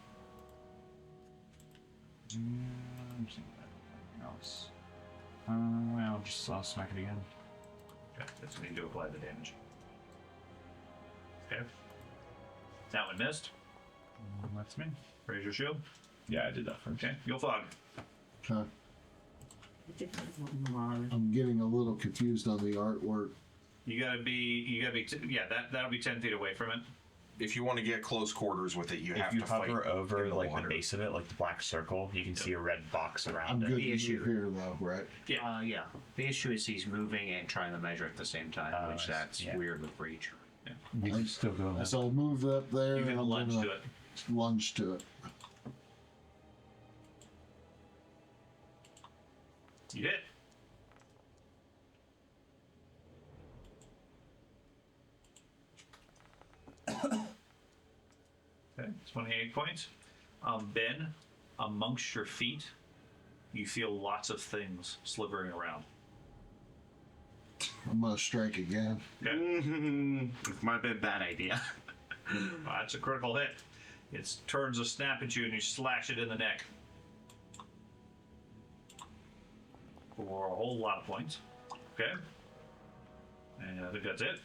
Anything else? I'll smack it again. Okay, that's going to apply the damage. Okay. That one missed. That's me. Raise your shield. Yeah, I did that first. Okay, you'll fog. Okay. I'm getting a little confused on the artwork. That'll be 10 feet away from it. If you want to get close quarters with it, you If have you to fight hover over in the like water. the base of it, like the black circle, you can see a red box I'm around good it. to The issue. move here though, right? Yeah. Yeah. The issue is he's moving and trying to measure at the same time, Oh, which I that's see, yeah. weird with reach. You can still go now. So I'll move up there You and can I'm lunge gonna to it. lunge to it. You hit. Okay, 28 points. Ben, amongst your feet, you feel lots of things slithering around. I'm gonna strike again. Okay, This might have been a bad idea. that's a critical hit. It turns a snap at you and you slash it in the neck. For a whole lot of points. Okay. And I think that's it.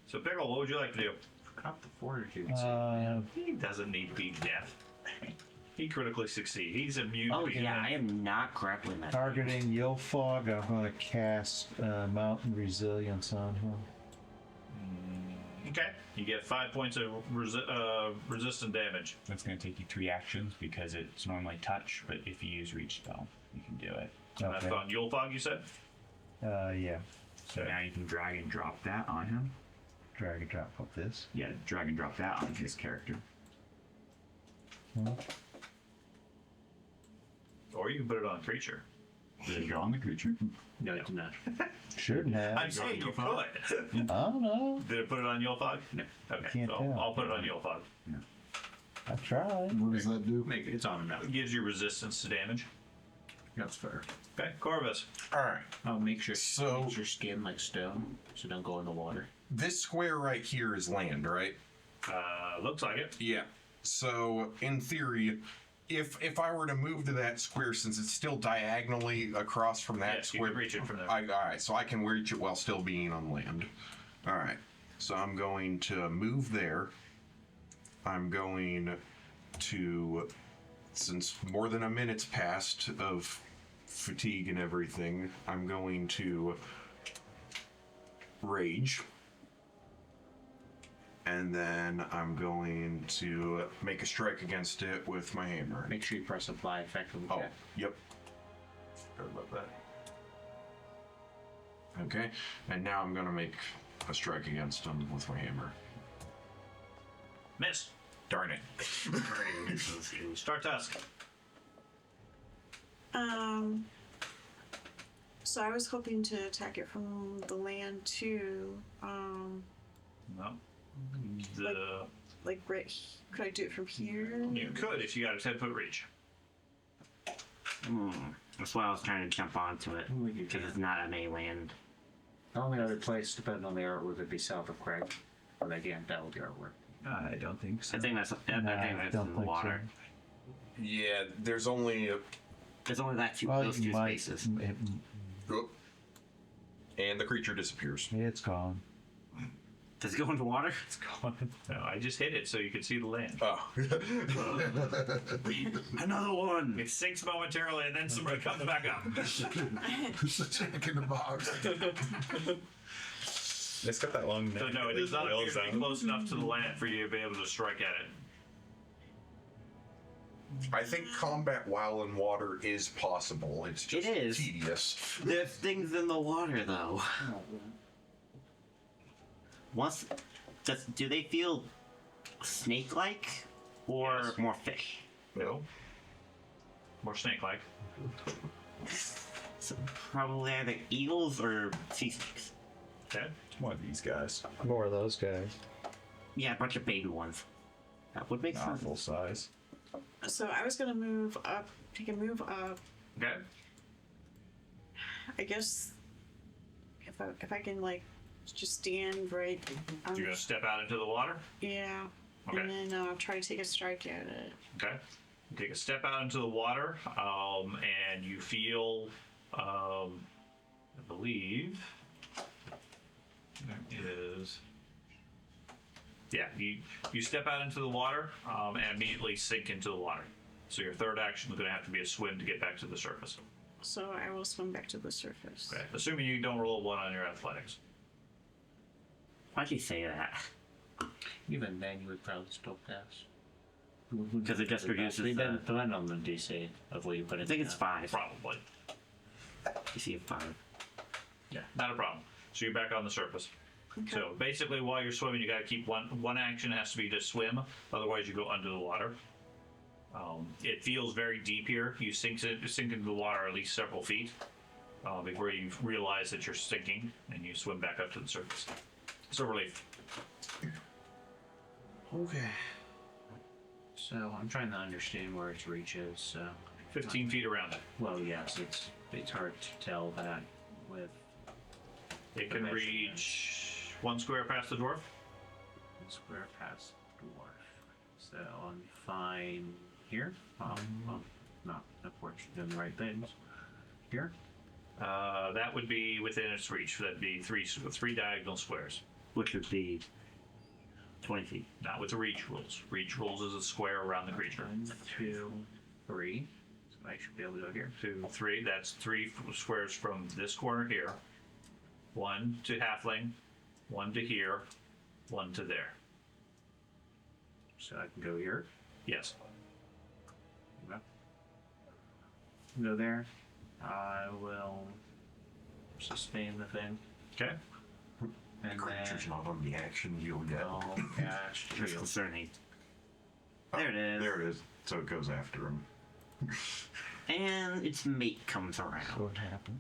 So, Pickle, what would you like to do? Got the fortitude. He doesn't need to be deaf. He critically succeeds. He's immune Oh to being yeah, deaf. I am not grappling that. Targeting Yilfog, I'm going to cast Mountain Resilience on him. Okay. You get 5 points of resistant damage. That's going to take you 3 actions because it's normally touch, but if you use reach spell, you can do it. And that's Okay. on Yulefog, you said? Yeah. So now you can drag and drop that on him. Drag and drop up this. Yeah, drag and drop that on his character. Or you can put it on a creature. Did it go on the creature? No, it's not. Shouldn't have. I'm saying you could. I don't know. Did it put it on Yulfog? No. Okay, Can't so tell. I'll put it on Yulfog. I tried. What does that do? Make it. It's on him now. It gives you resistance to damage. That's fair. Okay, Corvus. All right. Oh, make sure So- makes your skin like stone, so don't go in the water. This square right here is land, right? Looks like it. Yeah. So in theory, if I were to move to that square, since it's still diagonally across from that Yes, you square, can reach it from there. all right. So I can reach it while still being on land. All right. So I'm going to move there. I'm going to, since more than a minute's passed of fatigue and everything, I'm going to rage. And then I'm going to make a strike against it with my hammer. Make sure you press apply effectively. Oh, yep. Forgot about that. Okay. And now I'm going to make a strike against him with my hammer. Miss. Darn it. Start task. So I was hoping to attack it from the land too. No. Like right. Could I do it from here? You could if you got a 10-foot reach. That's why I was trying to jump onto it, because it's not a melee land. The only other place, depending on the artwork, would be south of Craig. But again, that would be artwork. I don't think so. I think that's I in don't the think water. Yeah, there's only There's only that Well, those you two might. spaces. and the creature disappears. It's gone. Does it go into water? It's gone. No, I just hit it so you could see the land. Oh. Another one! It sinks momentarily and then somebody comes back up. It's a Jack in the Box. It's got that long neck. So no, it does not appear to be close enough to the land for you to be able to strike at it. I think combat while in water is possible. It's just It is. tedious. There's things in the water, though. Do they feel snake-like or Yes. more fish? No. More snake-like. So probably either eagles or sea snakes. Okay. One of these guys. More of those guys. Yeah, a bunch of baby ones. That would make Not sense. full size. So I was gonna move up. Take a move up. Okay. I guess if I can like just stand right. You're gonna step out into the water. Yeah. Okay. And then try to take a strike at it. Okay. You take a step out into the water, and you feel, I believe, there is. Yeah, you step out into the water and immediately sink into the water. So your third action is going to have to be a swim to get back to the surface. So I will swim back to the surface. Okay. Assuming you don't roll a 1 on your athletics. Why'd you say that? Even then, you would probably still pass. Because it just reduces They the... didn't depend on the DC of what you put in. I think it's 5. Probably. You see a 5. Yeah, not a problem. So you're back on the surface. Okay. So basically, while you're swimming, you got to keep one action has to be to swim. Otherwise, you go under the water. It feels very deep here. You sink into the water at least several feet before you realize that you're sinking, and you swim back up to the surface. It's a relief. Okay. So I'm trying to understand where its reach is. So 15 feet around it. well, yes, it's hard to tell that with It can reach 1 square past the dwarf. square past dwarf. So I'm fine here. Well, not of course doing the right things. Here. That would be within its reach. That'd be three diagonal squares. Which would be 20 feet. Not with the reach rules. Reach rules is a square around the creature. 1, 2, 3. So I should be able to go here. 2, 3. That's 3 squares from this corner here. 1 to halfling, 1 to here, 1 to there. So I can go here. Yes. Go there. I will sustain the thing. Okay. And Creature's then not on the action wheel yet. cast That's shield. concerning. There it is. There it is. So it goes after him. And its mate comes around, What happened?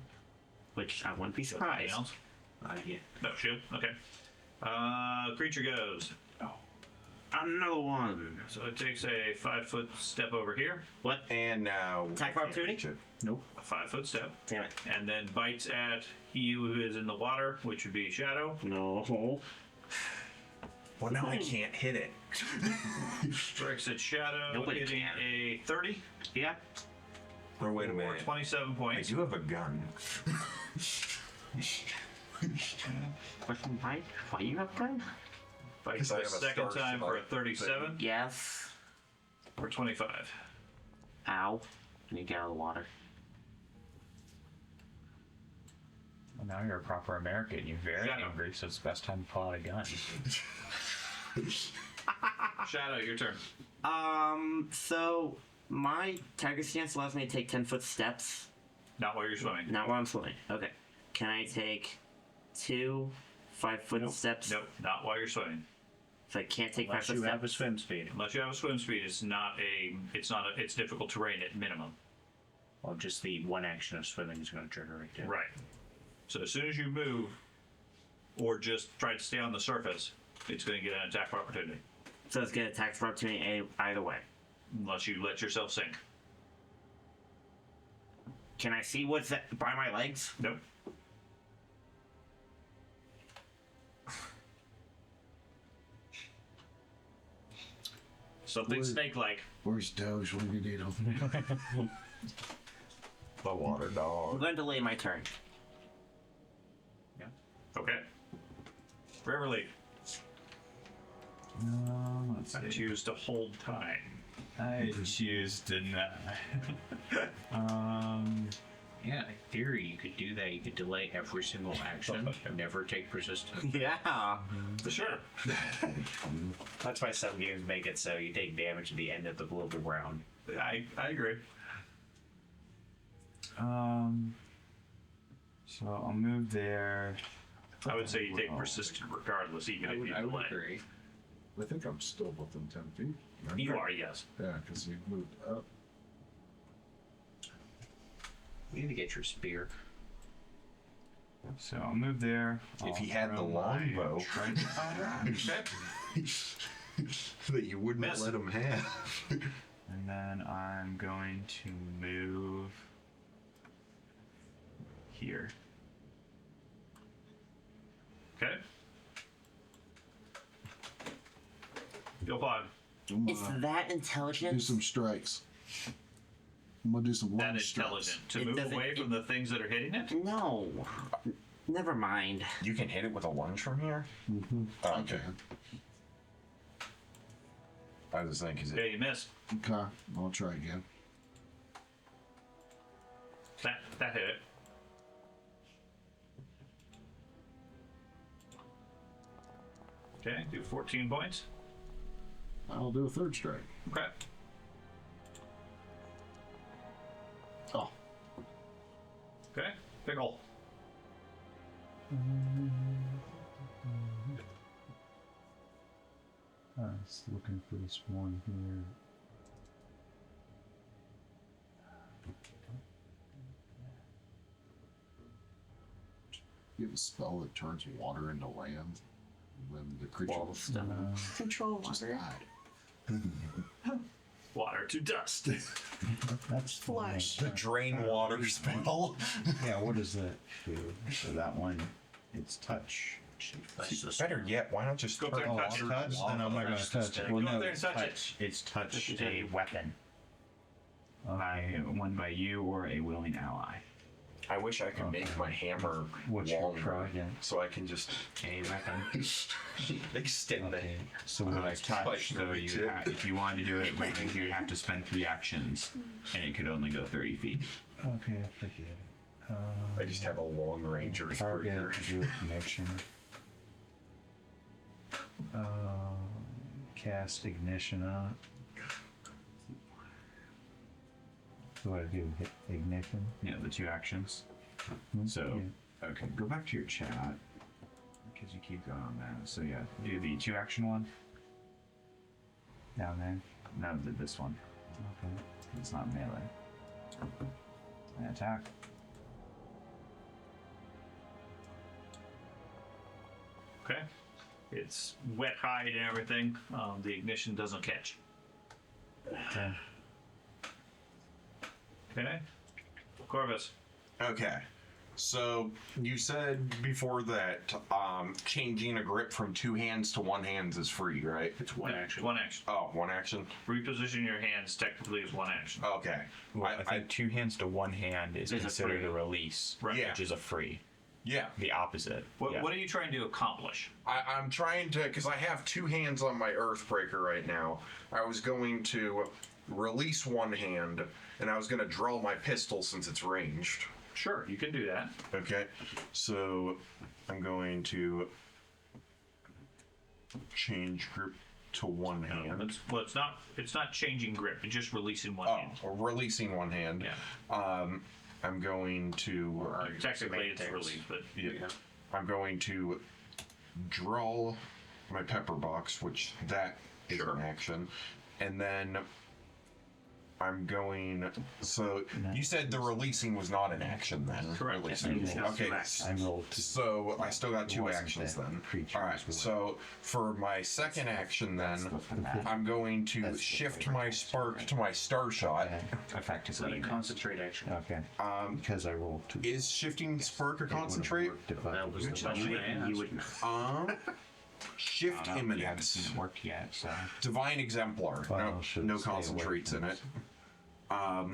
which I wouldn't be Anything surprised. else? Yeah. No, shield. Okay. Creature goes. Another one. So it takes a 5-foot step over here, What? And now. Attack I of can't opportunity? reach it. Nope. a 5-foot step, Damn it. and then bites at he who is in the water, which would be Shadow. No. Well, now I can't hit it. Strikes at Shadow, Nobody hitting can. a 30 Yeah. Or wait a or minute. 27 I points. do have a gun. Question why? Why you have gun? Bites I the have a second star time for a spark, 37 Yes. or 25. Ow. I need to get out of the water. Well, now you're a proper American. You're very Shadow. angry, so it's the best time to pull out a gun. Shadow, your turn. So my tiger stance allows me to take 10-foot steps. Not while you're swimming. Not while I'm swimming. Okay. Can I take 2 5-foot steps? Nope, not while you're swimming. So I can't take Unless 5-foot you steps. have a swim speed. Unless you have a swim speed, it's difficult terrain at minimum. Well, just the one action of swimming is going to trigger it. Right. So as soon as you move, or just try to stay on the surface, it's going to get an attack of opportunity. So it's gonna attack for opportunity either way. Unless you let yourself sink. Can I see what's that by my legs? Nope. Something snake-like. Where's Doge when you need him? The water I'm dog. going to delay my turn. Okay. Forever leave. Let's I see. choose to hold time. I choose to not. Yeah, in theory, you could do that. You could delay every single action and never take persistence. Yeah. For sure. That's why some games make it so you take damage at the end of the global round. I agree. So I'll move there. I would say you take persistent regardless, even if you delay. agree. I think I'm still within 10 feet. right? You are, yes. Yeah, because he moved up. You need to get your spear. So I'll move there. If he I'll had the throw my longbow. trident. Okay. That you wouldn't Miss. let him have. And then I'm going to move here. Okay. Go pod. I'm It's gonna that do intelligent. some strikes. I'm gonna do some That range strikes. intelligent. To It move doesn't- away from the things that are hitting it? No. Never mind. You can hit it with a lunge from here? Mm-hmm. Oh, Okay. okay. I was thinking, is it Okay, you missed. Okay. I'll try again. That hit it. Okay, do 14 points. I'll do a third strike. Okay. Oh. Okay, pickle. I was looking for this one here. You have a spell that turns water into land. When the creature Wall stone. Control just water. died. Water to dust. That's Flush. the drain water spell? Yeah, what does that do? So that one, it's touch. Better yet, why not just Go up there turn and touch water it. to Then I'm not gonna lava? touch it. Well, Go up no, there and it's touch it. touch. It's touch Touch a it. weapon by one by you or a willing ally. I wish I could make my hammer What's your longer trident? so I can just A weapon. extend Okay. So So when like touch, so me you too. if you wanted to do it, you'd have to spend 3 actions, and it could only go 30 feet. okay, I forget it. I just have a long range Target recruiter. to do a connection. Cast ignition on it. What do I do? Hit ignition? Yeah, the 2 actions. Hmm? So Yeah. okay, go back to your chat. because you keep going on that. So yeah, do the 2-action one. Down there. No, this one. Okay. It's not melee. And attack. Okay. It's wet hide and everything. The ignition doesn't catch. Okay. Okay. Corvus. Okay. So you said before that changing a grip from 2 hands to 1 hand is free, right? It's one action. One action. Oh, 1 action. Reposition your hands technically is 1 action. Okay. Well, I think 2 hands to 1 hand is Is a considered free. a release, Yeah. which is a free. Yeah. The opposite. What, yeah. what are you trying to accomplish? I'm trying to, because I have 2 hands on my Earthbreaker right now. I was going to release 1 hand, and I was going to draw my pistol since it's ranged. Sure, you can do that. Okay, so I'm going to change grip to 1 hand. It's not changing grip. It's just releasing one hand. Oh, releasing 1 hand. Yeah. I'm going to. Technically, it's released, but Yeah. I'm going to draw my pepper box, which that is an action, and then I'm going. So you said the releasing was not an action then. Correct. Releasing. Okay. I rolled. So I still got 2 wasn't actions that then. creature All right. was So for my second action then, I'm going to That's shift my spark to my star shot. Effect is So a concentrate action. Okay. Because I rolled 2. Is shifting spark a concentrate? That was the You would Shift imminence. It worked yet, so Divine exemplar. Well, should No stay away concentrates from in it.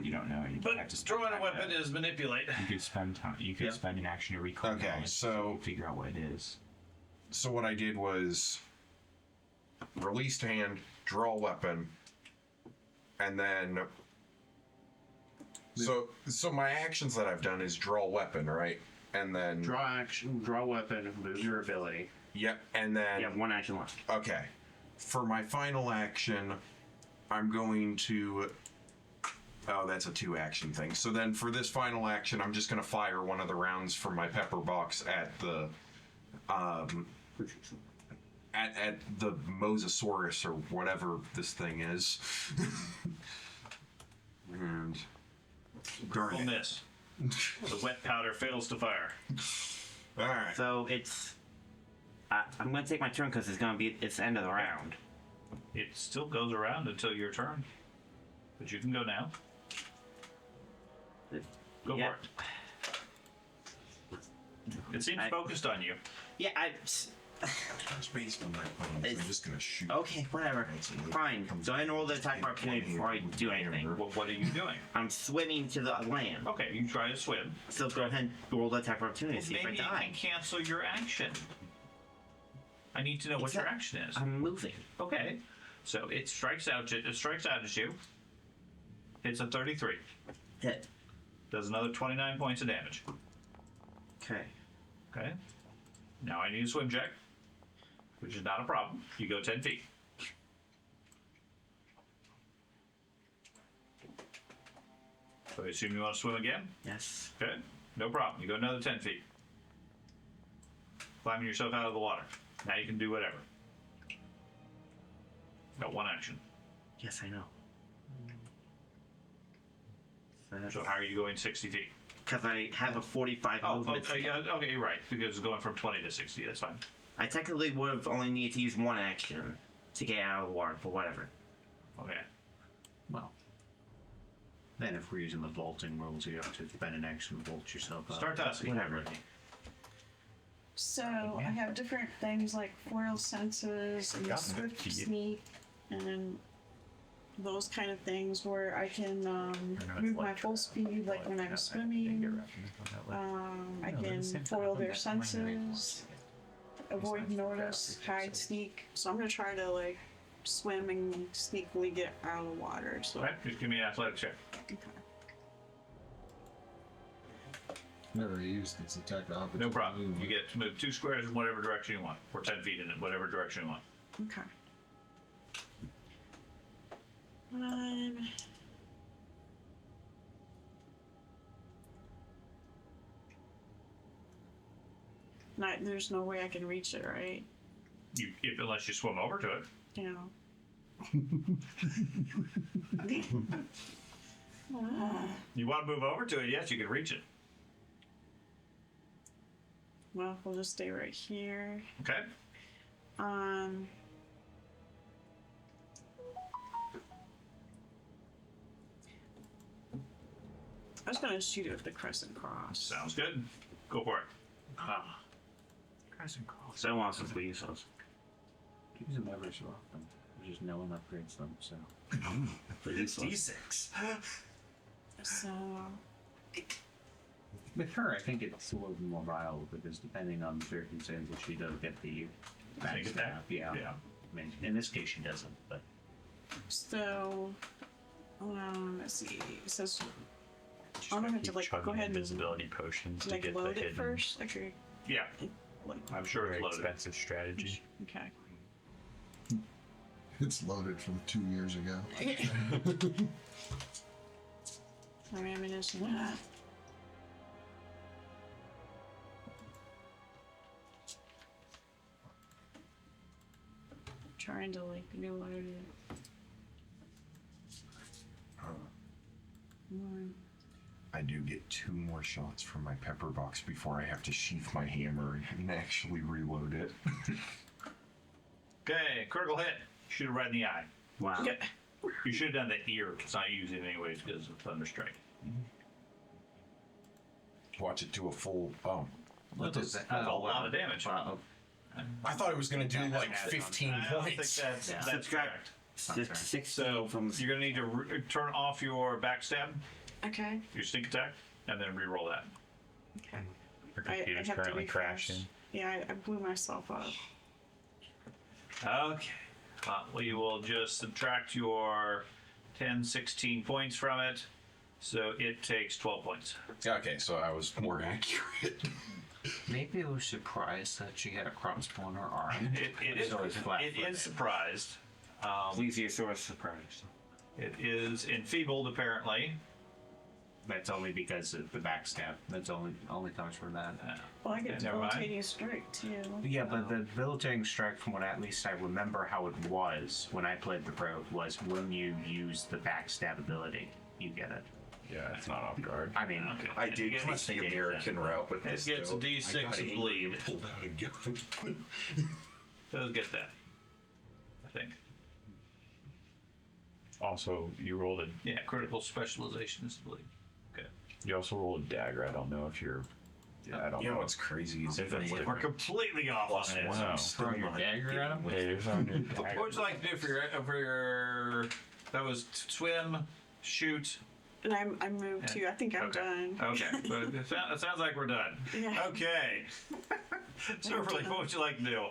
you don't know. You but have to spend drawing a time weapon to- is manipulate. You could spend time. You could Yeah. spend an action to recall. Okay, knowledge so- to figure out what it is. So what I did was released hand, draw weapon, and then so my actions that I've done is draw weapon, right? And then Draw action, draw weapon, move your ability. yep, and then You have 1 action left. okay. For my final action, I'm going to. Oh, that's a 2 action thing. So then for this final action, I'm just going to fire one of the rounds from my pepper box at the at the Mosasaurus or whatever this thing is. And darn Will it. miss. The wet powder fails to fire. All right. So it's. I'm gonna take my turn because it's gonna be it's the end of the round. It still goes around until your turn. But you can go now. Go Yeah. for it. It seems focused on you. Yeah, Space on my opponent. It's- I'm just gonna shoot. okay, whatever. Fine. So I roll the attack of opportunity before I do anything. What are you doing? I'm swimming to the land. Okay, you try to swim. So go ahead and roll the attack of opportunity to see if I Maybe you die. can cancel your action. I need to know what It's your not- action is. I'm moving. Okay, so it strikes out. It strikes out at you. Hits a 33. Hit. Does another 29 points of damage. Okay. Okay. Now I need a swim check, which is not a problem. You go 10 feet. So I assume you want to swim again? Yes. Okay. No problem. You go another 10 feet. Climbing yourself out of the water. Now you can do whatever. Got 1 action. Yes, I know. So how are you going 60 feet? Because I have a 45 Oh, movement. okay, yeah, okay, you're right. Because it's going from 20 to 60. That's fine. I technically would have only needed to use 1 action to get out of the water, but whatever. Okay. Well, then if we're using the vaulting rules, you have to spend an action to vault yourself up. Start tasking. Whatever. So I have different things like foil senses and swift sneak and those kind of things where I can move my full speed like when I'm swimming. I can foil their senses, avoid notice, hide, sneak. So I'm gonna try to like swim and sneakily get out of the water. So Okay, just give me an athletic check. okay. Never used this attack of opportunity. No problem. You get to move 2 squares in whatever direction you want, or 10 feet in it, whatever direction you want. Okay. There's no way I can reach it, right? Unless you swim over to it. Yeah. You want to move over to it? Yes, you can reach it. Well, we'll just stay right here. Okay. I was gonna shoot it with the crescent cross. Sounds good. Go for it. Crescent cross. So I want some use those. Use them every so often. Just no one upgrades them, so. It's D6. So With her, I think it's a little more viable because depending on the circumstances, she does get the Take it back. Yeah. Yeah. I mean, in this case, she doesn't, but. let's see. It says I'm gonna have to like go ahead and invisibility potions to like get load the it hidden. first. Okay. Yeah. Like, I'm sure it's Very loaded. expensive strategy. okay. It's loaded from 2 years ago. My ammunition. Trying to like reload it. I do get 2 more shots from my pepper box before I have to sheath my hammer and actually reload it. Okay, critical hit. Shoot it right in the eye. Wow. Yeah. You should have done the ear. It's not using it anyways because of Thunderstrike. Watch it do a full. Oh, That's a lot of damage. Wow. I thought it was gonna do like 15 I don't think points. that's correct. 16 So from you're gonna need to turn off your backstab, Okay. your sneak attack, and then re-roll that. Okay. Her I computer's have to currently refresh. crashing. Yeah, I blew myself up. Okay. We will just subtract your 10, 16 points from it. So it takes 12 points. Okay, so I was more accurate. Maybe I was surprised that she had a crossbow on her arm. It is surprised. Plesiosaurus surprised. It is enfeebled, apparently. That's only because of the backstab. That's only comes from that. Well, I get Never mind. debilitating strike too. Yeah, but the debilitating strike, from what at least I remember how it was when I played the rogue, was when you use the backstab ability, you get it. Yeah, it's not off guard. I mean, Okay. I did It take gets- the American route with It this. gets a though. D6 I got of angry bleed. and pulled out a gun. Does get that. I think. Also, you rolled a. Yeah, critical specialization is bleed. Okay. You also rolled a dagger. I don't know if you're. I don't You know know. what's crazy is If it's if We're completely off on this. Wow. throwing your dagger at him. Hey, throwing your dagger. What would you like to do for your that was swim, shoot? And I moved too. I think I'm Okay. done. Okay, but it sounds like we're done. Yeah. Okay. So, really, what would you like to do?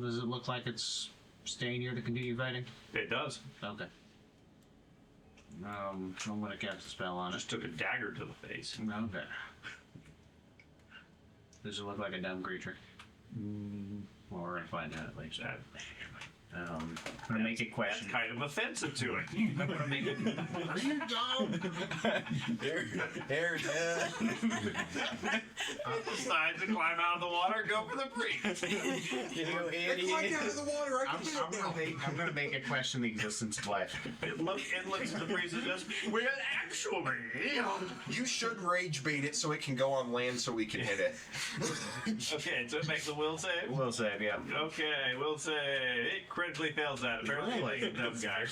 Does it look like it's staying here to continue fighting? It does. Okay. I'm gonna cast a spell on it. Just took a dagger to the face. Okay. Does it look like a dumb creature? Well, we're gonna find out at least. I'm gonna make it That's question. kind of offensive to it. I'm gonna make it. Are you dumb? There, Decides to climb out of the water and go for the breach. Climb out of the water. I can do it now. I'm gonna make it question the existence of life. It looks at the priest and says, "Well, actually, you should rage bait it so it can go on land so we can hit it. okay." So it makes a will save. Will save, yeah. Okay, will save. It critically fails that. Apparently, like a dumb guy.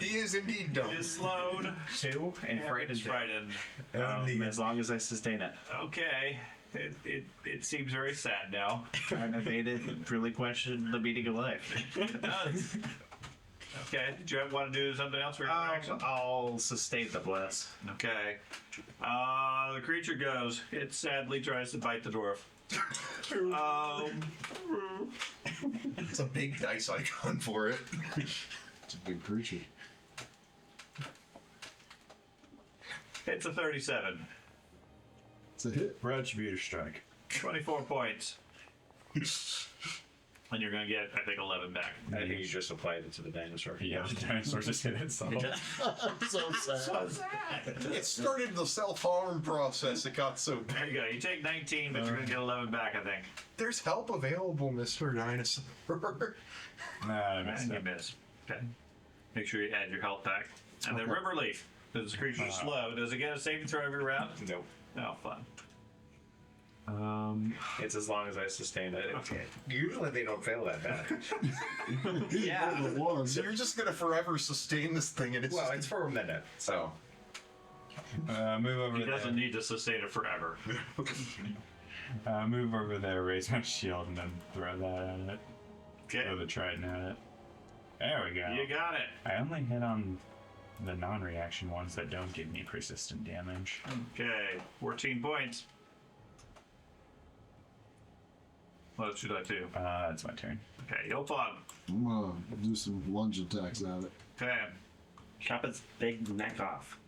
He is indeed dumb. Is slowed. 2 and frightened. Frightened. As long as I sustain it. Okay. It seems very sad now. And if they did really question the meaning of life. It does. Okay. Did you want to do something else for your action? I'll sustain the bless. Okay. The creature goes. It sadly tries to bite the dwarf. It's a big dice icon for it. It's a big creature. It's a 37. It's a hit. Retributor strike. 24 points. And you're going to get, I think, 11 back. I think you just applied it to the dinosaur. Yeah, the dinosaur just hit it. So. So sad. It started the self-harm process. It got so There you go. You take 19, but you're going to get 11 back, I think. There's help available, Mr. Dinosaur. Nah, I missed And you it. miss. Okay. Make sure you add your health back. And then River Leaf. Because this creature's slow. Does it get a saving throw every round? Nope. Oh, fun. It's as long as I sustain it. Okay. Usually they don't fail that bad. Yeah. So you're just gonna forever sustain this thing, and it's Well, just it's for a minute, so. Move over He there. doesn't need to sustain it forever. Move over there, raise my shield, and then throw that at it. Okay. Throw the trident at it. There we go. You got it. I only hit on the non-reaction ones that don't give me persistent damage. Okay. 14 points. What should I do? That's my turn. Okay. Yopog. I'm gonna do some lunge attacks at it. Okay. Chop its big neck off.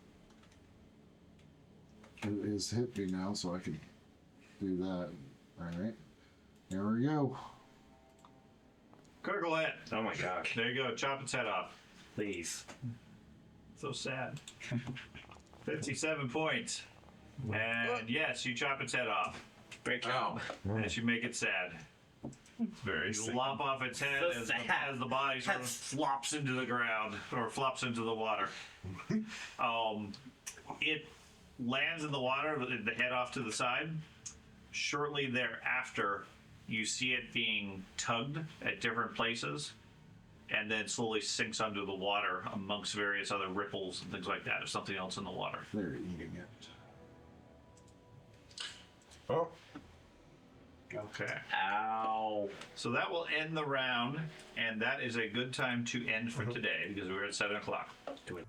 It has hit me now, so I can do that. Alright. Here we go. Critical hit. Oh my gosh. There you go. Chop its head off. Please. So sad. 57 points. And yes, you chop its head off. Great job. As you make it sad. Very You sick. lop off its head So as sad. as the body sort of flops into the ground or flops into the water. It lands in the water, the head off to the side. Shortly thereafter, you see it being tugged at different places and then slowly sinks under the water amongst various other ripples and things like that. There's something else in the water. They're eating it. oh, Okay. Ow. So that will end the round, and that is a good time to end for today because we're at 7 o'clock. Do it.